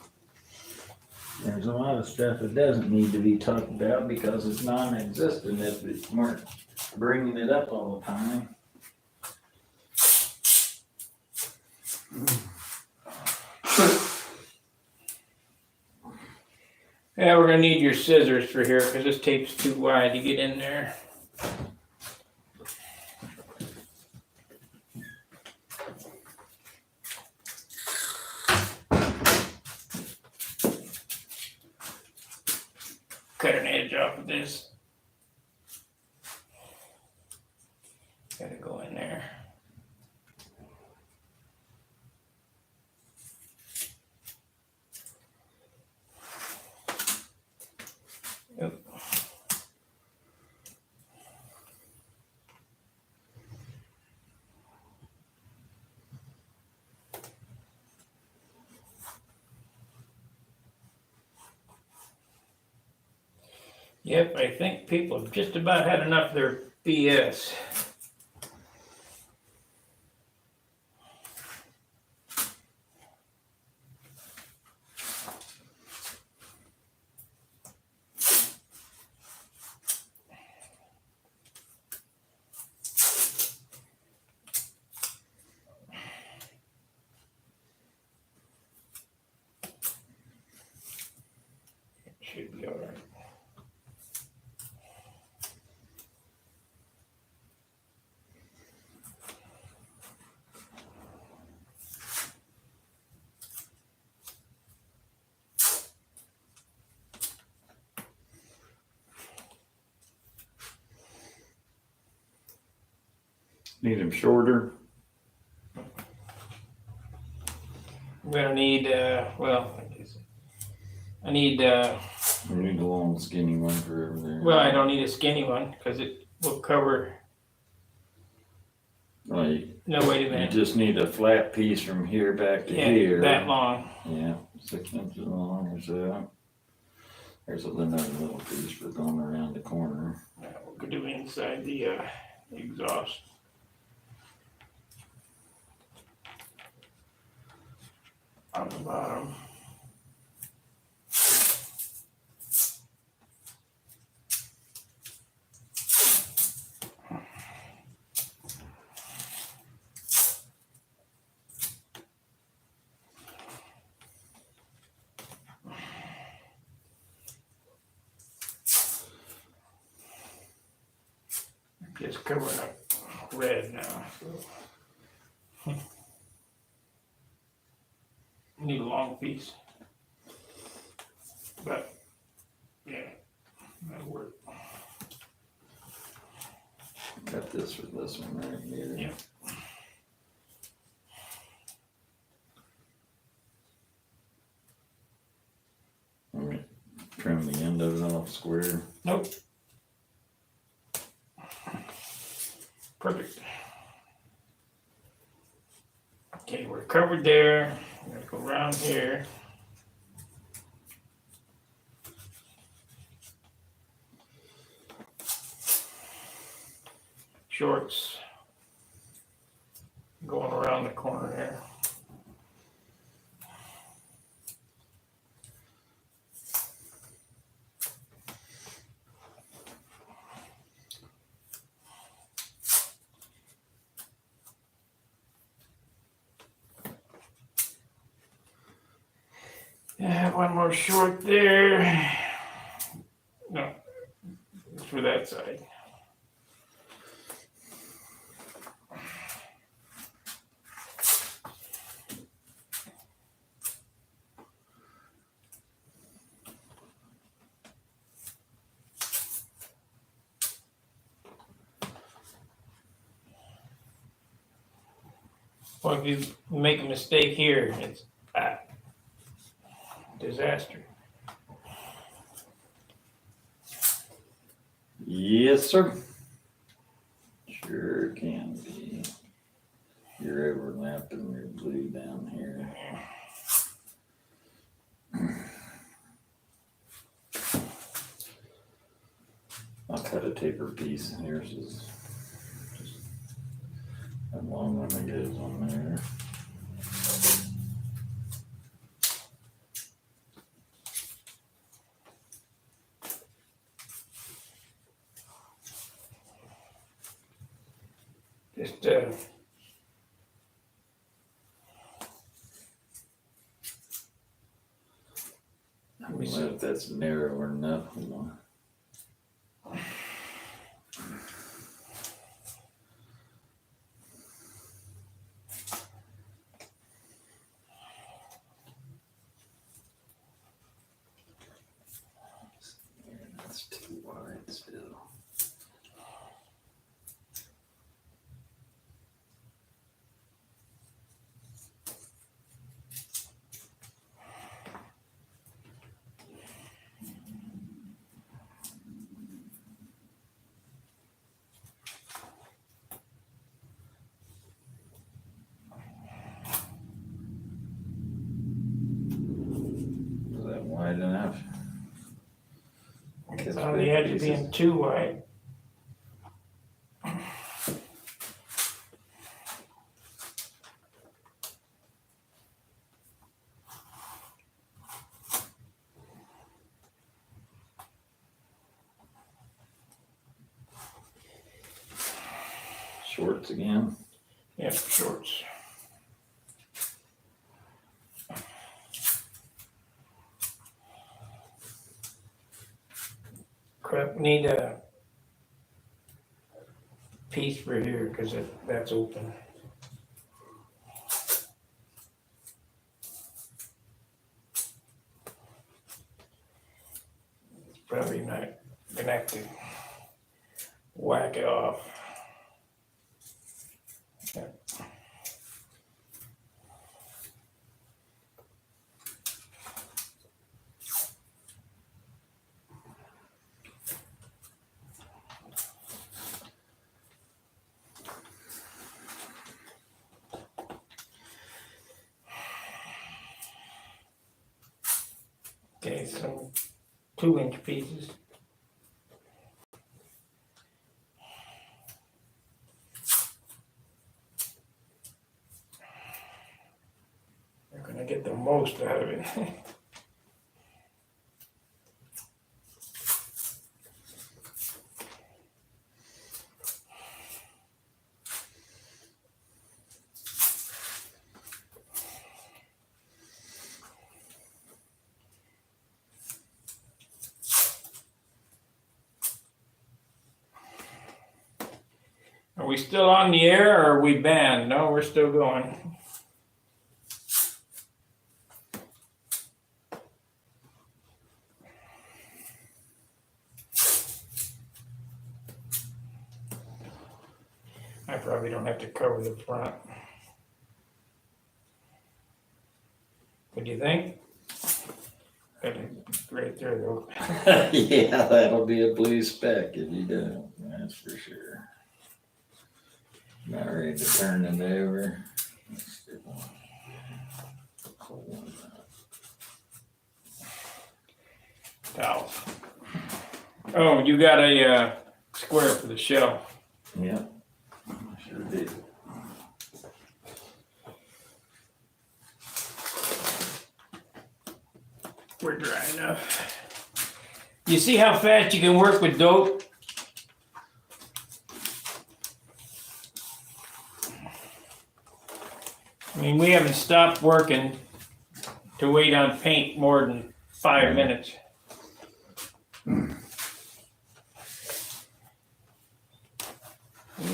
there's a lot of stuff that doesn't need to be talked about because it's non-existent if it weren't bringing it up all the time. Yeah, we're gonna need your scissors for here, because this tape's too wide to get in there. this. Gotta go in there. Yep. Yep, I think people have just about had enough of their BS. Should be all right. Need them shorter. I'm gonna need, well, I need, We need a long skinny one for over there. well, I don't need a skinny one because it will cover. Like, No, wait a you minute. just need a flat piece from here back to Yeah, here. that long. Yeah, 6 inches long or so. There's another little piece for going around the corner. We'll do inside the exhaust. On the bottom. Just covering up red now. So. Need a long piece. But, yeah, that'll work. Got this for this one right here. Yeah. Let me trim the end of it off square. Nope. Perfect. Okay, we're covered there. I'm gonna go around here. Shorts. Going around the corner there. Yeah, one more short there. No, it's for that side. Well, if you make a mistake here, it's disaster. Yes, sir. Sure can be. You're overlapping your blue down here. I'll cut a taper piece. Here's just a long one that goes on there. Just I don't know if that's narrow or enough. Hold on. That's too wide. On the edge of being too wide. Shorts again. Yep, shorts. Crap, need a piece for here because that's open. Probably not gonna have to whack it off. Okay, so 2-inch pieces. You're gonna get the most out of it. Are we still on the air or are we banned? No, we're still going. I probably don't have to cover the front. What do you think? Got it right there though. Yeah, that'll be a blue speck if you don't, that's for sure. Not ready to turn it over. Let's do one. Pull one out. Towels. Oh, you got a square for the shell. Yeah, I sure did. We're dry enough. You see how fast you can work with dope? I mean, we haven't stopped working to wait on paint more than 5 minutes.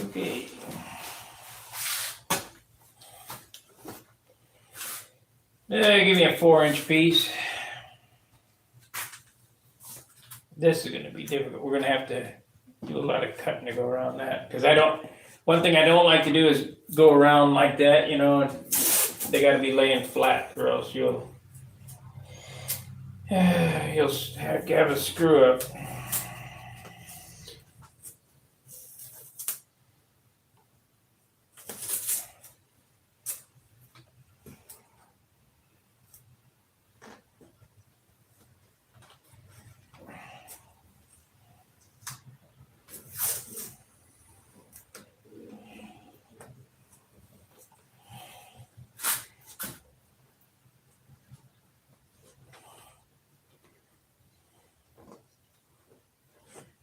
Okay. Give me a 4-inch piece. This is gonna be difficult. We're gonna have to do a lot of cutting to go around that. Cause one thing I don't like to do is go around like that, you know, and they gotta be laying flat or else you'll have a screw up.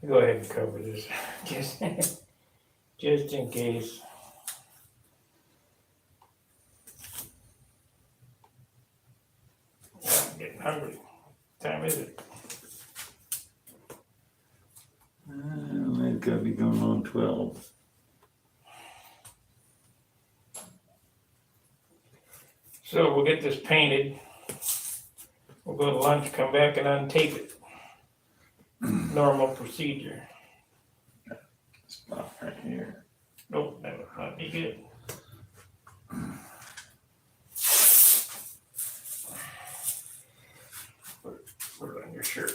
Go ahead and cover this, just in case. I'm getting hungry. What time is it? It's gotta be going on 12. So we'll get this painted. We'll go to lunch, come back and untape it. Normal procedure. Spot right here. Nope, that would not be good. Put it on your shirt.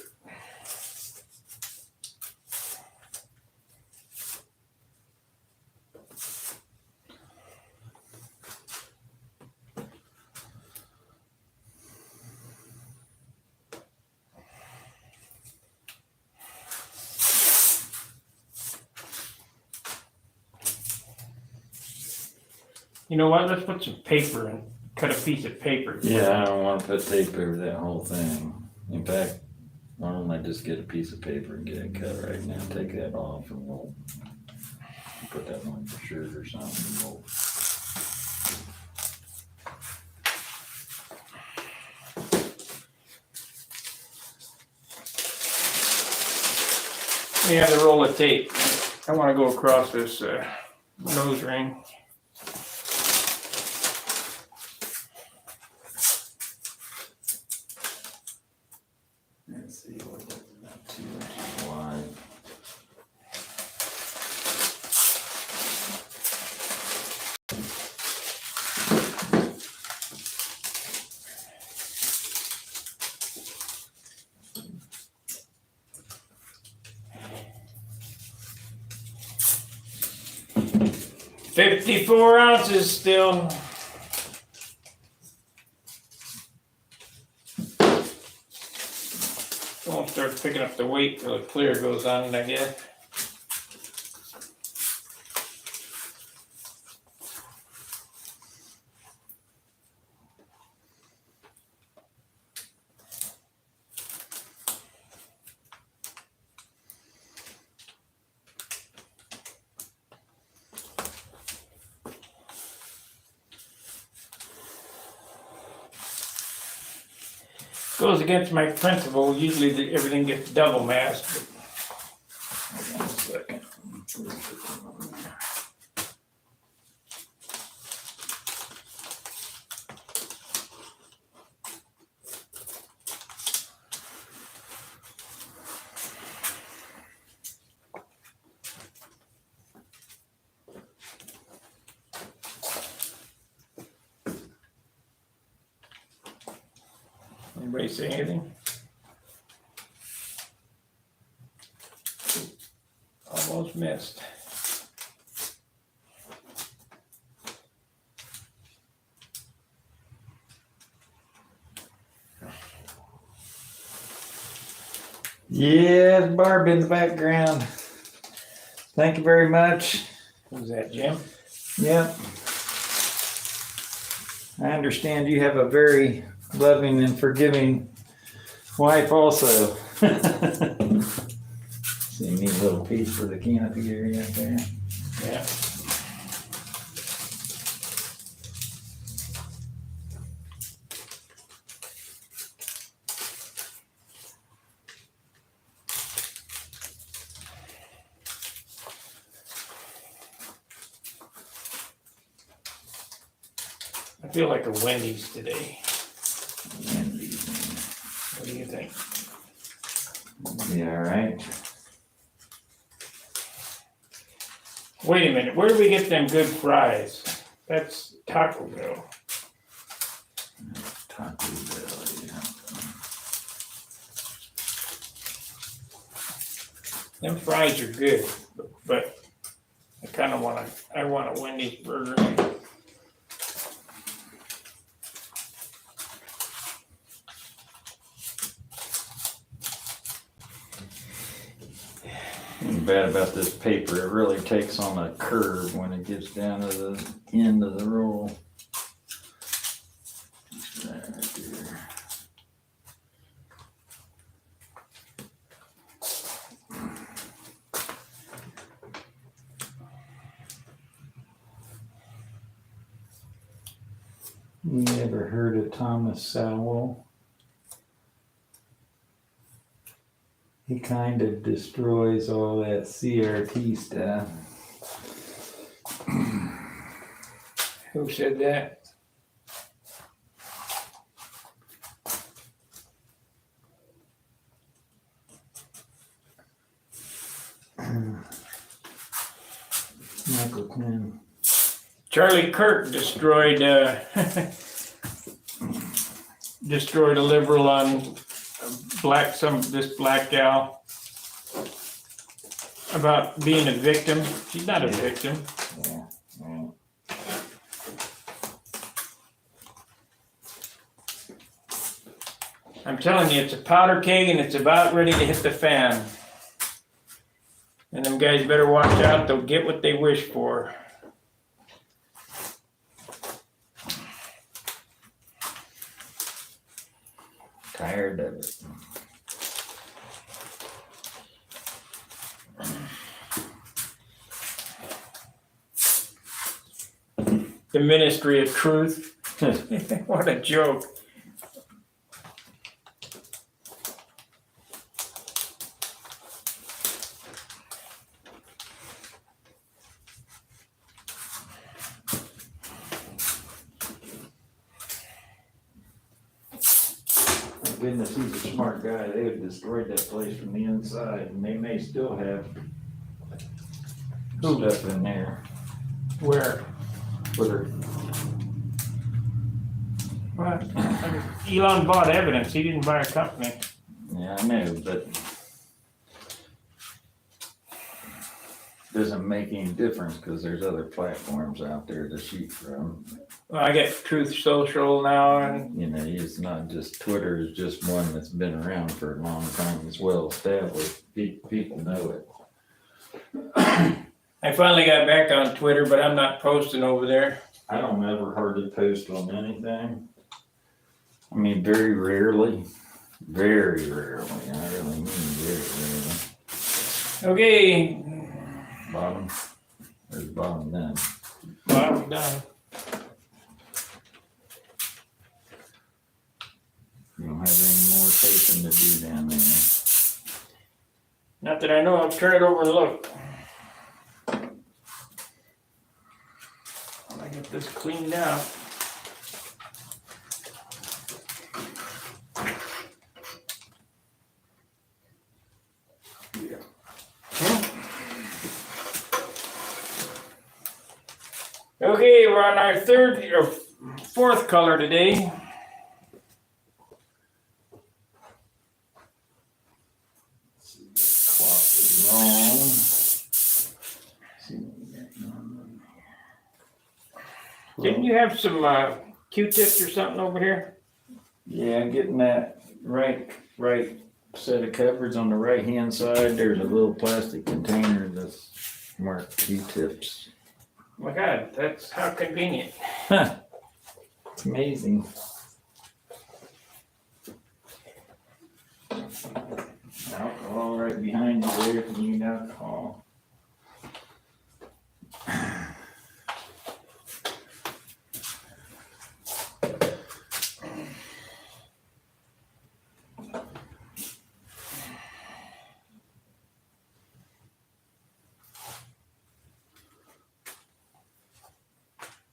You know what? Let's put some paper and cut a piece of paper. Yeah, I don't wanna put tape over that whole thing. In fact, why don't I just get a piece of paper and get it cut right now, take that off and we'll put that on your shirt or something. We'll We have the roll of tape. I want to go across this nose ring. Let's see what that's about 2 inches wide. $54 ounces still. Won't start picking up the weight till the clear goes on it, I guess. Goes against my principle. Usually everything gets double masked. Hold on a second. Anybody say anything? Almost missed. Yeah, Barb in the background. Thank you very much. Who's that, Jim? Yep. I understand you have a very loving and forgiving wife also. See a neat little piece for the canopy area up there. Yeah. I feel like a Wendy's today. What do you think? Yeah, right. Wait a minute, where do we get them good fries? That's Taco Bell. Taco Bell, yeah. Them fries are good, but I want a Wendy's burger. What's bad about this paper, it really takes on a curve when it gets down to the end of the roll. Right there. You ever heard of Thomas Sowell? He kind of destroys all that CRT stuff. Who said that? Michael Quinn. Charlie Kirk destroyed destroyed a liberal on this black gal about being a victim. She's not a victim. Yeah, yeah. I'm telling you, it's a powder keg and it's about ready to hit the fan. And them guys better watch out. They'll get what they wish for. Tired of it. The Ministry of Truth. What a joke. Thank goodness he's a smart guy. They would have destroyed that place from the inside, and they may still have stuff in there. Where? Twitter. What? Elon bought evidence. He didn't buy a company. Yeah, I know, but doesn't make any difference because there's other platforms out there to shoot from. Well, I get Truth Social now, and You know, it's not just Twitter is just one that's been around for a long time. It's well established. People know it. I finally got back on Twitter, but I'm not posting over there. I don't ever hardly post on anything. I mean, very rarely. Very rarely. I really mean very rarely. Okay, Bottom. There's bottom then. well, I'm done. You don't have any more taping to do down there. Not that I know. I'll turn it over and look. I get this cleaned out. Okay, we're on our third or fourth color today. Clock is wrong. See what we got going on here. Didn't you have some Q-tips or something over here? Yeah, I'm getting that right set of covers on the right hand side. There's a little plastic container that's marked Q-tips. Oh my God, that's how convenient. It's amazing. Alcohol right behind you there if you need alcohol.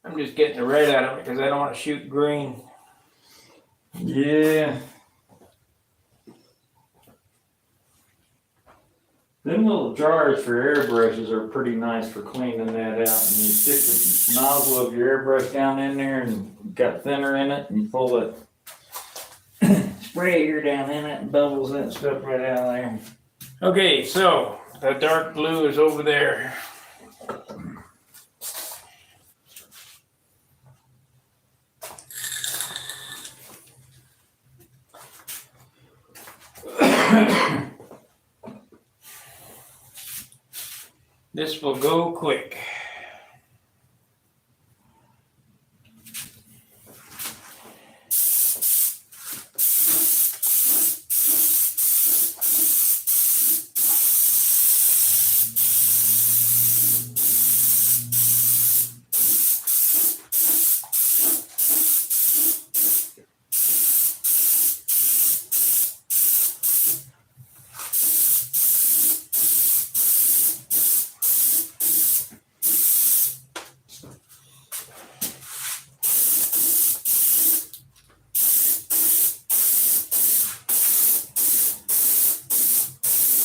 I'm just getting the red out of it because I don't want to shoot green. Yeah. Them little jars for airbrushes are pretty nice for cleaning that out. And you stick the nozzle of your airbrush down in there and got thinner in it and you pull it spray air down in it and bubbles that stuff right out of there. Okay, so the dark blue is over there. This will go quick.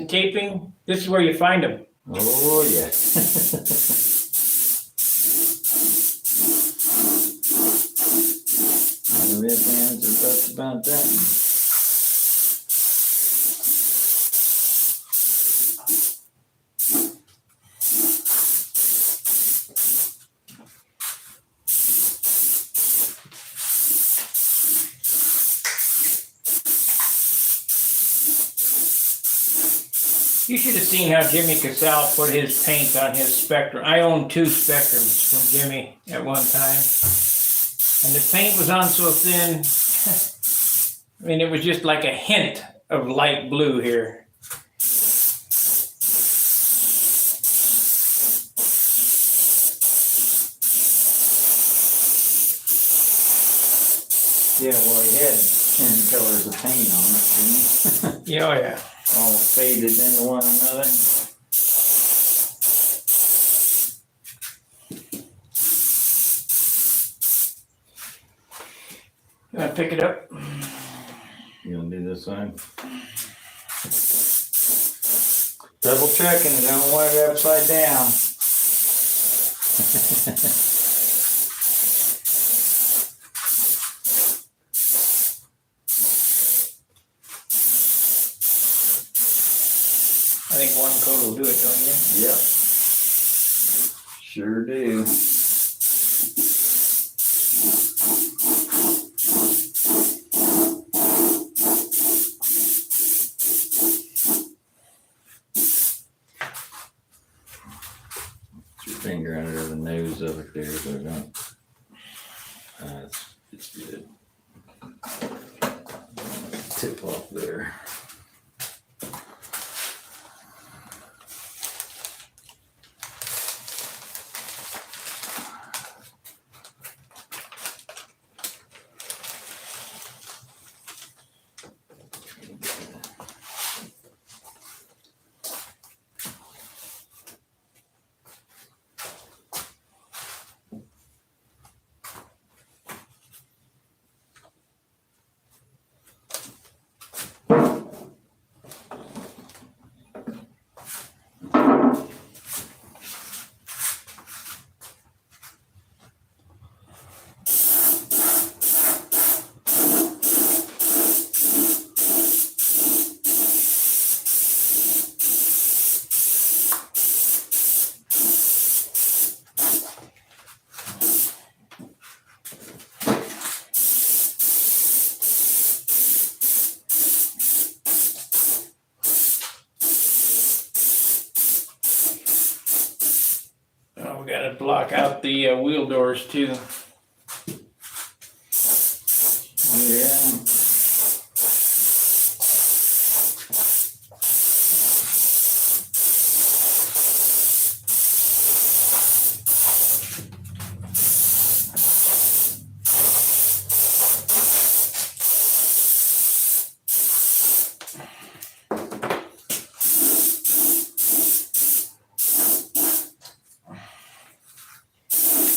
Taping, this is where you find them. Oh yeah. My red bands are just about that one. You should have seen how Jimmy Casal put his paint on his Spectrum. I own 2 Spectrums from Jimmy at one time. And the paint was on so thin, I mean, it was just like a hint of light blue here. Yeah, well, he had 10 colors of paint on it, didn't he? Yeah, oh yeah. All faded into one another. You wanna pick it up? You gonna do this one? Double checking, I don't want it upside down. I think one coat will do it, don't you? Yep. Sure do. Put your finger under the nose of it there so it don't. It's good. Tip off there. Oh, we gotta block out the wheel doors too. Yeah.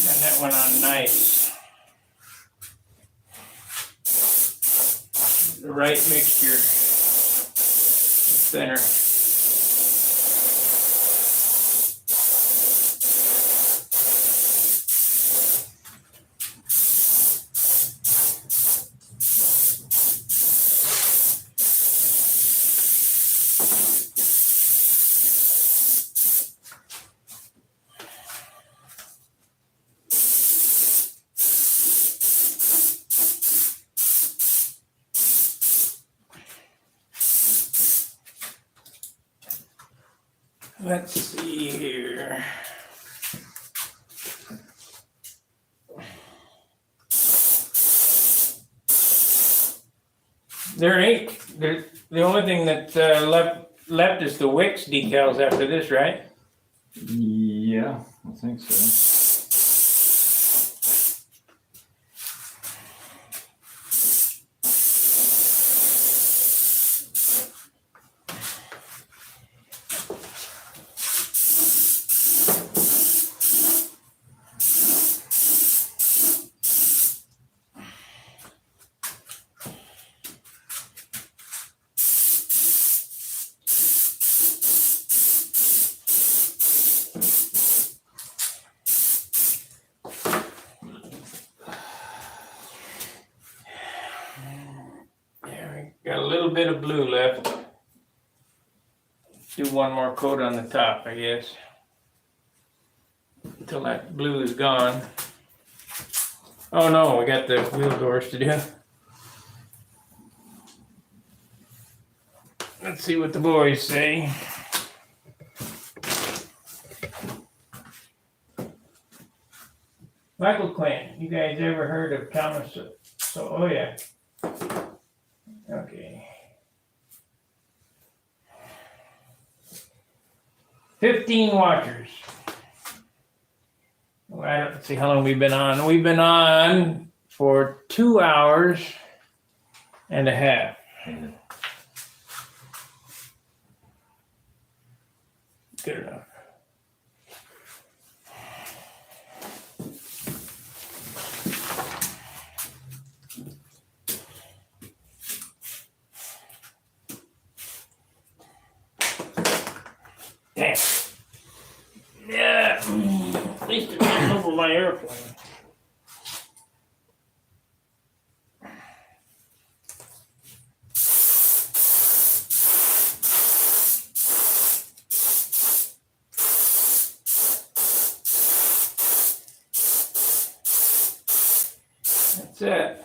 And that went on nice. The right mixture. The thinner. Let's see here. There ain't, the only thing that left is the Wix decals after this, right? Yeah, I think so. Yeah, we got a little bit of blue left. Do one more coat on the top, I guess. Until that blue is gone. Oh no, we got the wheel doors to do. Let's see what the boys say. Michael Clan, you guys ever heard of Thomas? So, oh yeah. 15 watchers. Well, I don't see how long we've been on. We've been on for 2 hours and a half. Good enough. Damn. Yeah. At least it went over my airplane. That's it.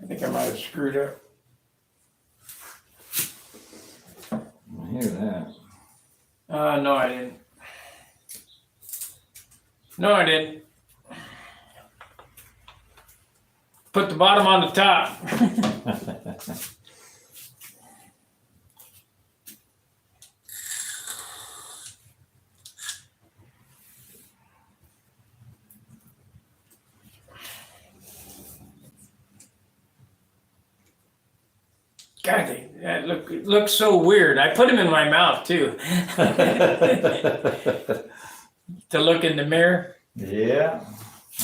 I think I might have screwed up. I hear that. No, I didn't. No, I didn't. Put the bottom on the top. God, that looks so weird. I put them in my mouth too. To look in the mirror. Yeah.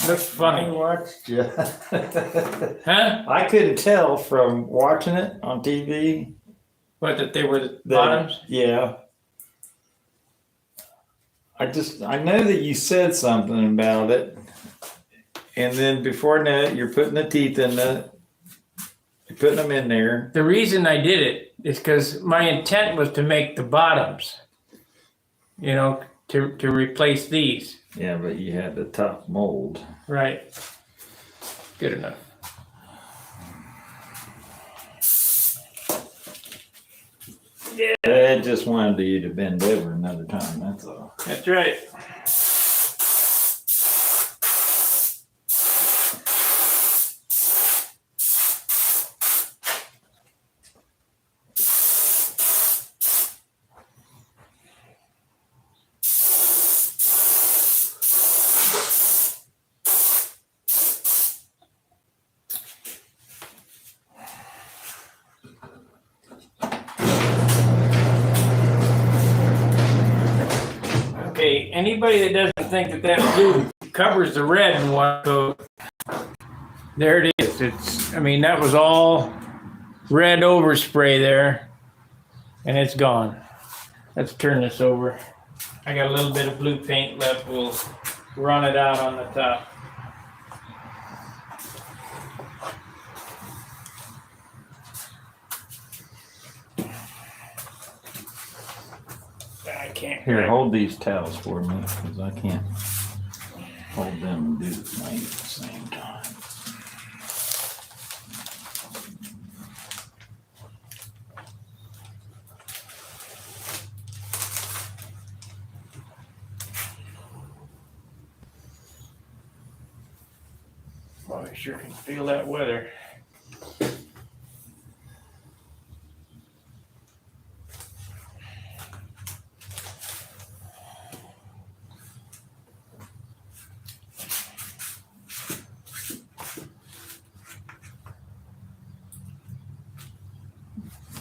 Looks I funny. watched you. Huh? I couldn't tell from watching it on TV. What, that they were the bottoms? Yeah. I know that you said something about it. And then before that, you're putting the teeth in you're putting them in there. The reason I did it is because my intent was to make the bottoms, to replace these. Yeah, but you had the top mold. Right. Good enough. Yeah. I just wanted you to bend over another time, that's all. That's right. Okay, anybody that doesn't think that blue covers the red in one coat, there it is. That was all red overspray there, and it's gone. Let's turn this over. I got a little bit of blue paint left. We'll run it out on the top. I can't. Here, hold these towels for me, because I can't hold them and do the thing at the same time. Boy, I sure can feel that weather.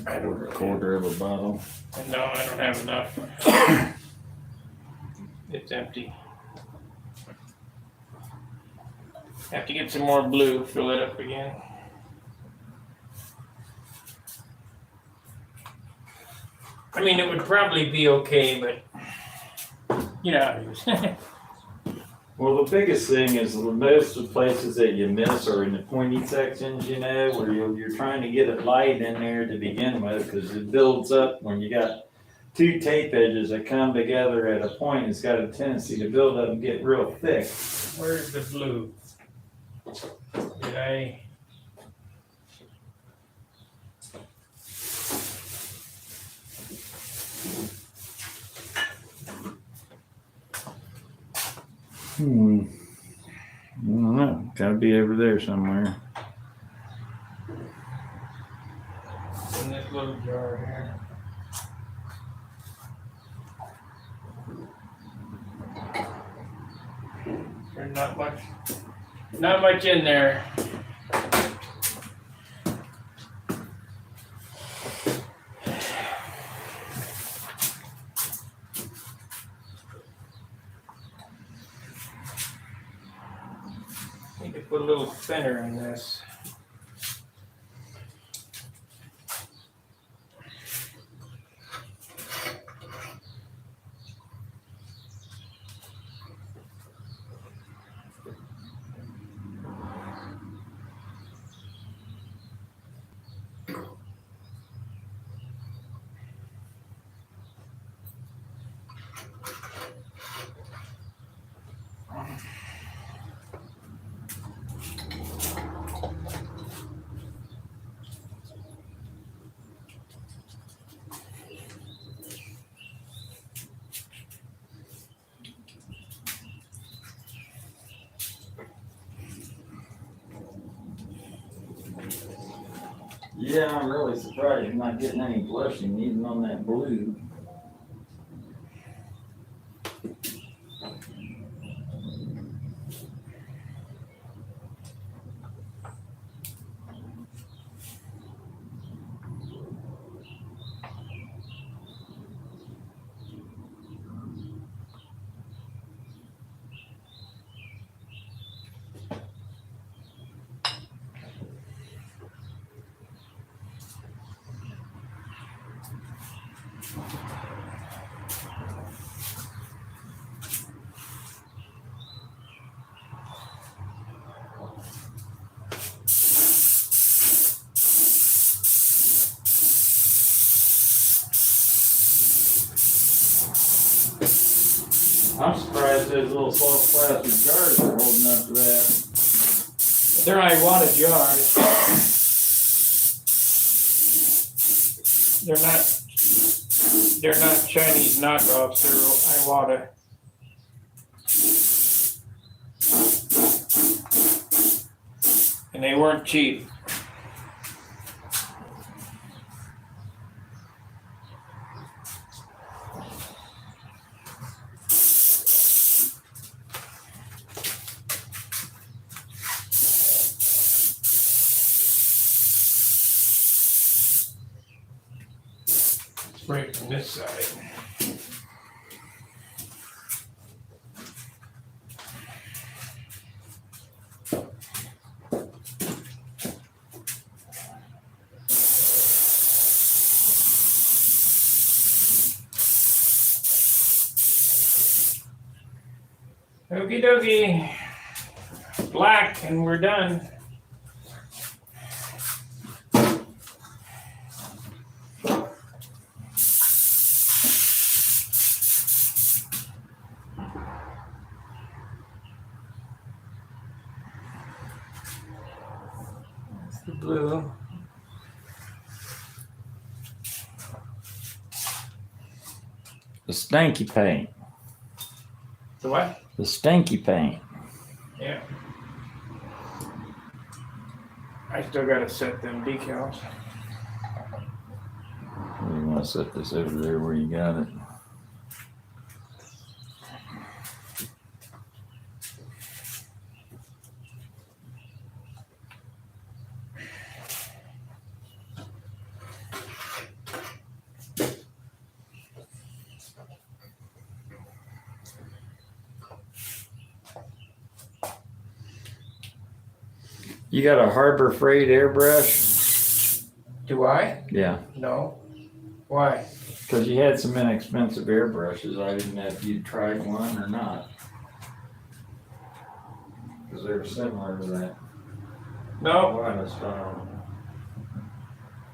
I don't A quarter of a bottle. No, I don't have enough. It's empty. Have to get some more blue, fill it up again. It would probably be okay, but you know how it is. Well, the biggest thing is most of the places that you miss are in the pointy sections, where you're trying to get it light in there to begin with, because it builds up when you got two tape edges that come together at a point. It's got a tendency to build up and get real thick. Where's the blue? Did I? I don't know. Gotta be over there somewhere. In this little jar here. There's not much in there. Need to put a little thinner in this. Yeah, I'm really surprised you're not getting any blushing even on that blue. I'm surprised those little soft plastic jars are holding up to that. They're Iwata jars. They're not Chinese knockoffs, they're Iwata. And they weren't cheap. Right from this side. Okie dokie. Black and we're done. The blue. The stanky paint. The what? The stanky paint. Yeah. I still gotta set them decals. You want to set this over there where you got it. You got a Harbor Freight airbrush? Do I? Yeah. No. Why? Because you had some inexpensive airbrushes. I didn't know if you'd tried one or not. Because they were similar to that No. Wine style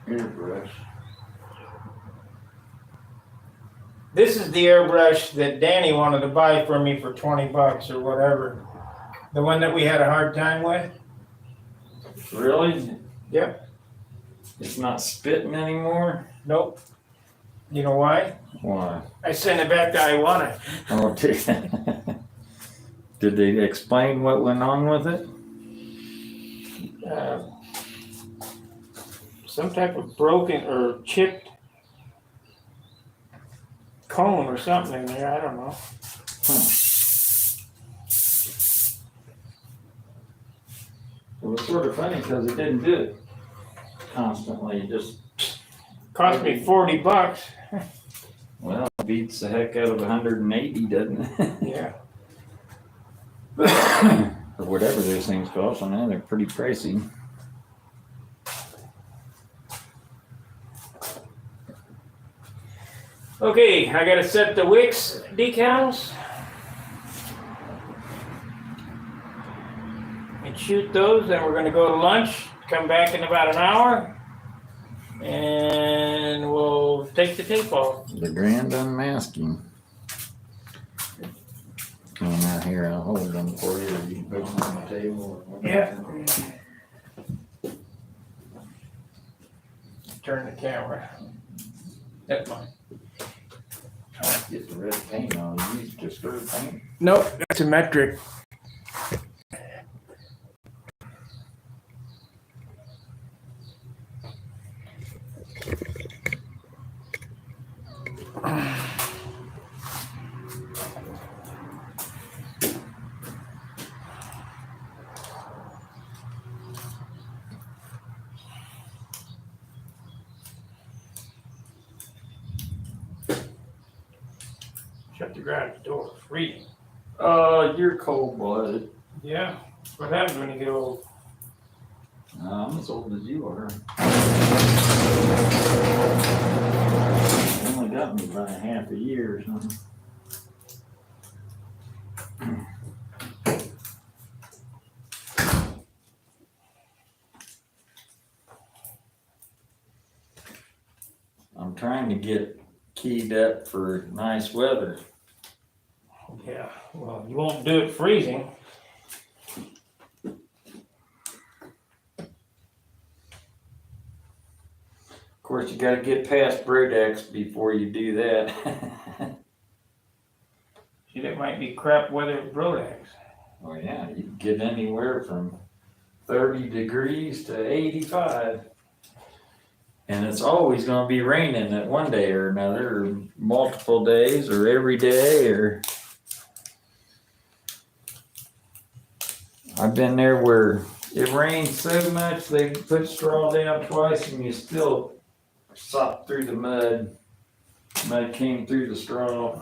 airbrush. This is the airbrush that Danny wanted to buy for me for $20 or whatever. The one that we had a hard time with. Really? Yep. It's not spitting anymore? Nope. You know why? Why? I sent it back to Iwana. Oh, did they explain what went on with it? Some type of broken or chipped cone or something in there. I don't know. It was sort of funny because it didn't do it constantly. It just, Cost me $40. well, it beats the heck out of 180, doesn't it? Yeah. Or whatever those things cost. I know they're pretty pricey. Okay, I gotta set the Wix decals and shoot those. Then we're gonna go to lunch. Come back in about an hour, and we'll take the tape off. The grand unmasking. Come on out here, I'll hold them for you, or you can put them on the table. Or Yeah. Turn the camera. That's mine. Get the red paint on. You use just red paint. Nope, that's a metric. Shut the garage door. Freezing. You're cold blooded. Yeah. What happens when you get old? I'm as old as you are. You only got me by half a year or something. I'm trying to get keyed up for nice weather. Yeah. Well, you won't do it freezing. Of course, you gotta get past Brodex before you do that. See, that might be crap weather at Brodex. Oh yeah, you can get anywhere from 30 degrees to 85. And it's always gonna be raining at one day or another, or multiple days, or every day, or. I've been there where it rains so much, they put straw down twice and you still sopped through the mud. Mud came through the straw.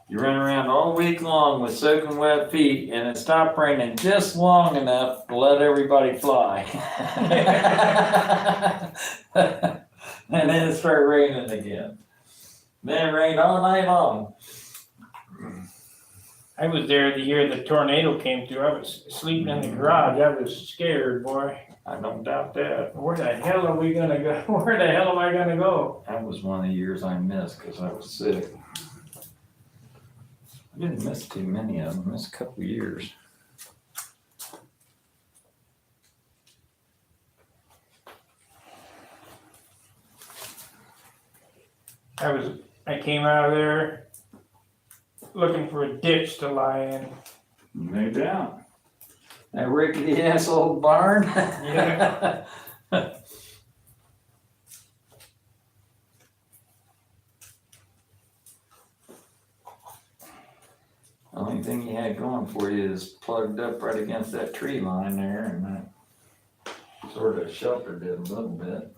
You run around all week long with soaking wet feet and it stopped raining just long enough to let everybody fly. And then it started raining again. Then it rained all night long. I was there the year the tornado came through. I was sleeping in the garage. I was scared, boy. I don't doubt that. Where the hell are we gonna go? Where the hell am I gonna go? That was one of the years I missed because I was sick. I didn't miss too many of them. I missed a couple years. I came out of there looking for a ditch to lie in. No doubt. That rickety ass old barn. Yeah. The only thing you had going for you is plugged up right against that tree line there, and that sort of sheltered it a little bit.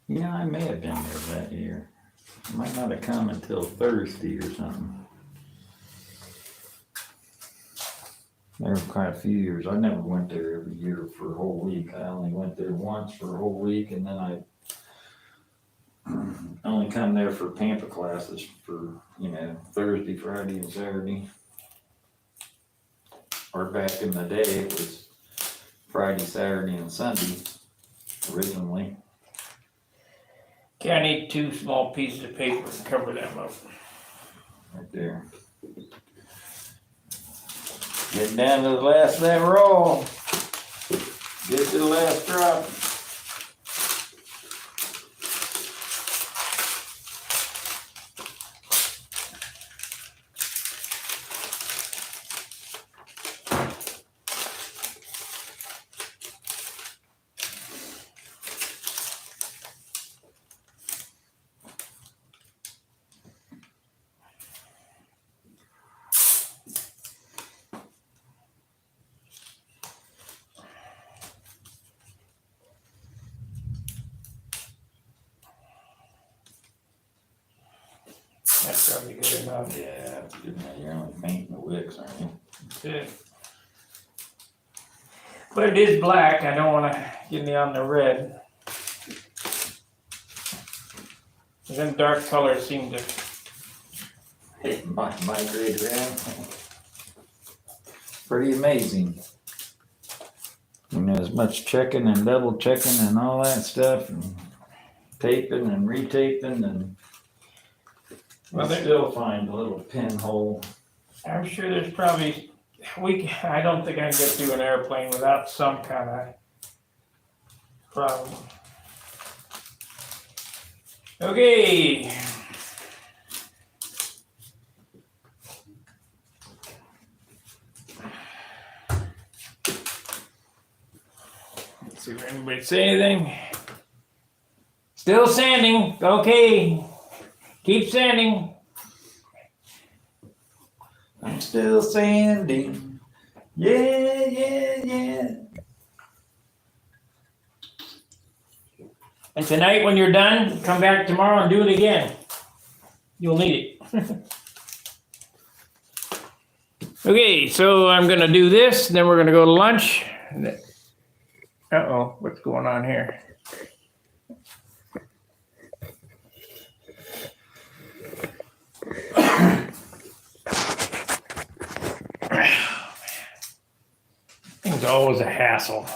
Yeah, I may have been there that year. I might not have come until Thursday or something. There were quite a few years. I never went there every year for a whole week. I only went there once for a whole week, and then I only come there for Pampa classes for, Thursday, Friday, and Saturday. Or back in the day, it was Friday, Saturday, and Sunday originally. Okay, I need 2 small pieces of paper to cover them up. Right there. Get down to the last of that roll. Get to the last drop. That's probably good enough. Yeah, that's good. Now you're only painting the wicks, aren't you? That's it. But it is black. I don't want to get me on the red. And then dark colors seem to. Migrate around. Pretty amazing. And there's much checking and double checking and all that stuff, and taping and retaping, and Well, they still find a little pinhole. I'm sure there's probably I don't think I can get through an airplane without some kind of problem. Okay. Let's see if anybody say anything. Still sanding. Okay. Keep sanding. I'm still sanding. Yeah, yeah, yeah. And tonight, when you're done, come back tomorrow and do it again. You'll need it. Okay, so I'm gonna do this, then we're gonna go to lunch. Uh-oh, what's going on here? Thing's always a hassle.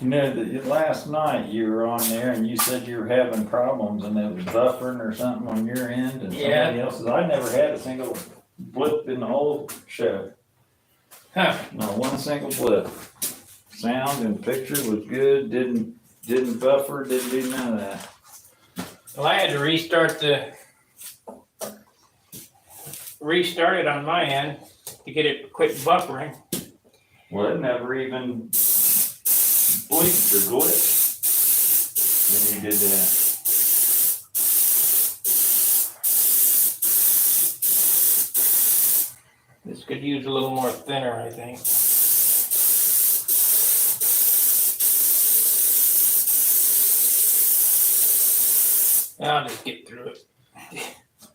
You know, last night you were on there and you said you were having problems and it was buffering or something on your end and Yeah. somebody else's. I never had a single blip in the whole show. Huh. Not one single blip. Sound and picture was good, didn't buffer, didn't do none of that. Well, I had to restart it on my end to get it quit buffering. Well, it never even blinked or glitched when you did that. This could use a little more thinner, I think. I'll just get through it.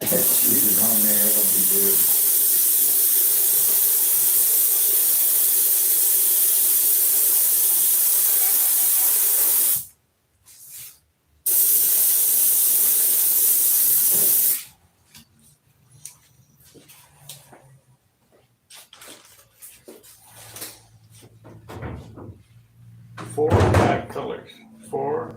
She's on there, it'll be good. Four or five colors. Four.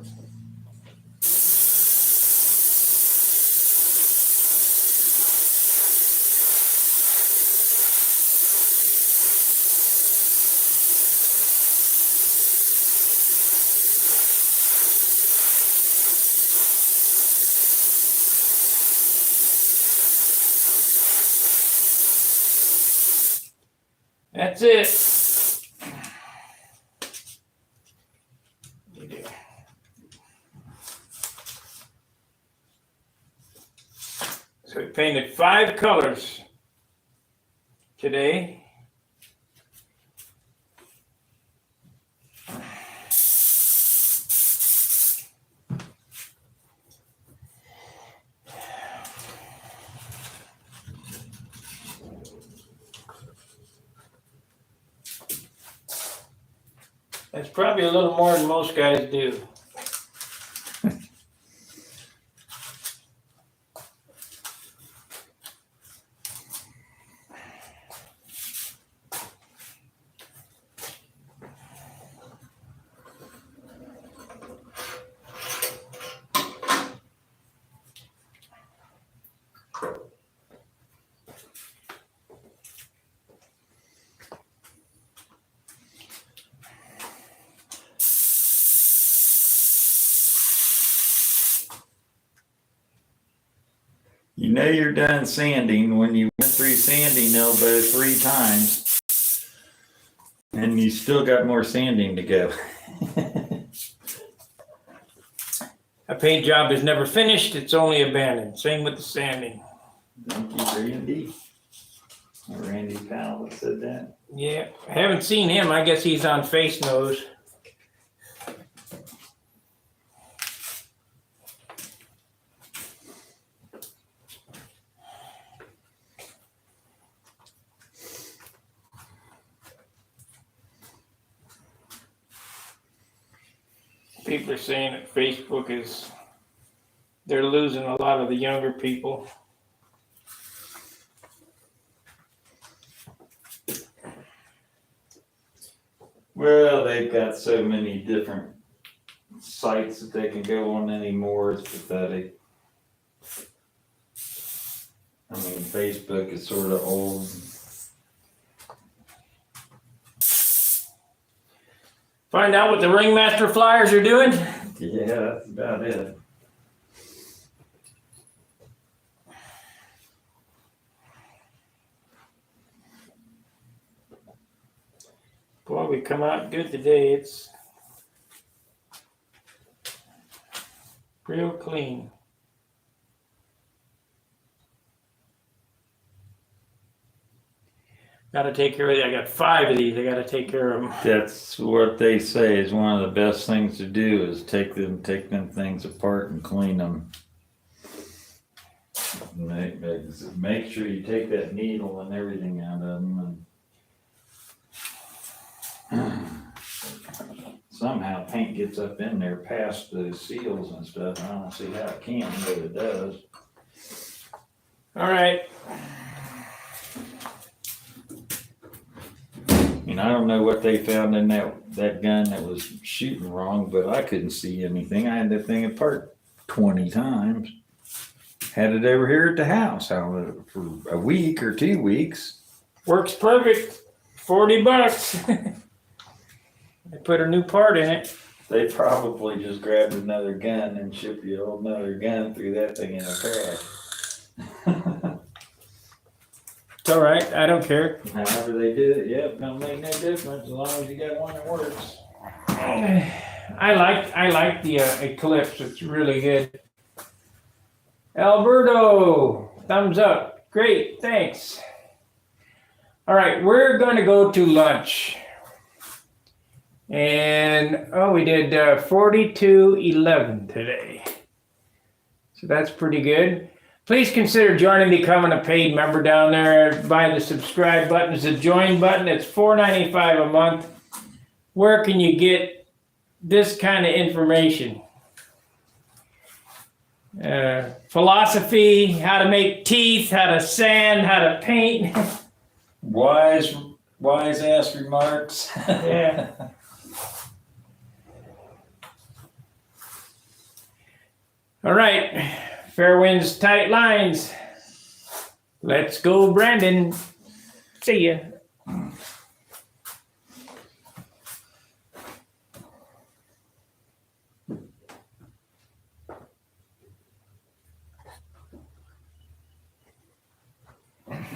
That's it. You do. So we painted 5 colors today. That's probably a little more than most guys do. You know you're done sanding when you went through sanding elbow 3 times. And you still got more sanding to go. A paint job is never finished, it's only abandoned. Same with the sanding. Thank you, Randy. Randy Powell that said that. Yeah, I haven't seen him. I guess he's on Face Nose. People are saying that Facebook they're losing a lot of the younger people. Well, they've got so many different sites that they can go on anymore. It's pathetic. I mean, Facebook is sort of old. Find out what the Ringmaster Flyers are doing. Yeah, that's about it. Boy, we come out good today. It's real clean. Got to take care of it. I got 5 of these. I got to take care of them. That's what they say is one of the best things to do is take them things apart and clean them. Make sure you take that needle and everything out of them. Somehow paint gets up in there past those seals and stuff. I don't see how it can, but it does. All right. I don't know what they found in that gun that was shooting wrong, but I couldn't see anything. I had that thing apart 20 times. Had it over here at the house for a week or 2 weeks. Works perfect. $40. I put a new part in it. They probably just grabbed another gun and shipped you another gun through that thing in a pack. It's all right. I don't care. However they did it, it don't make no difference as long as you got one that works. I like the Eclipse. It's really good. Alberto, thumbs up. Great, thanks. All right, we're going to go to lunch. And, we did 42.11 today. So that's pretty good. Please consider joining, becoming a paid member down there. By the subscribe button is the join button. It's $4.95 a month. Where can you get this kind of information? Philosophy, how to make teeth, how to sand, how to paint. Wise ass remarks. Yeah. All right. Fair winds, tight lines. Let's go, Brandon. See ya.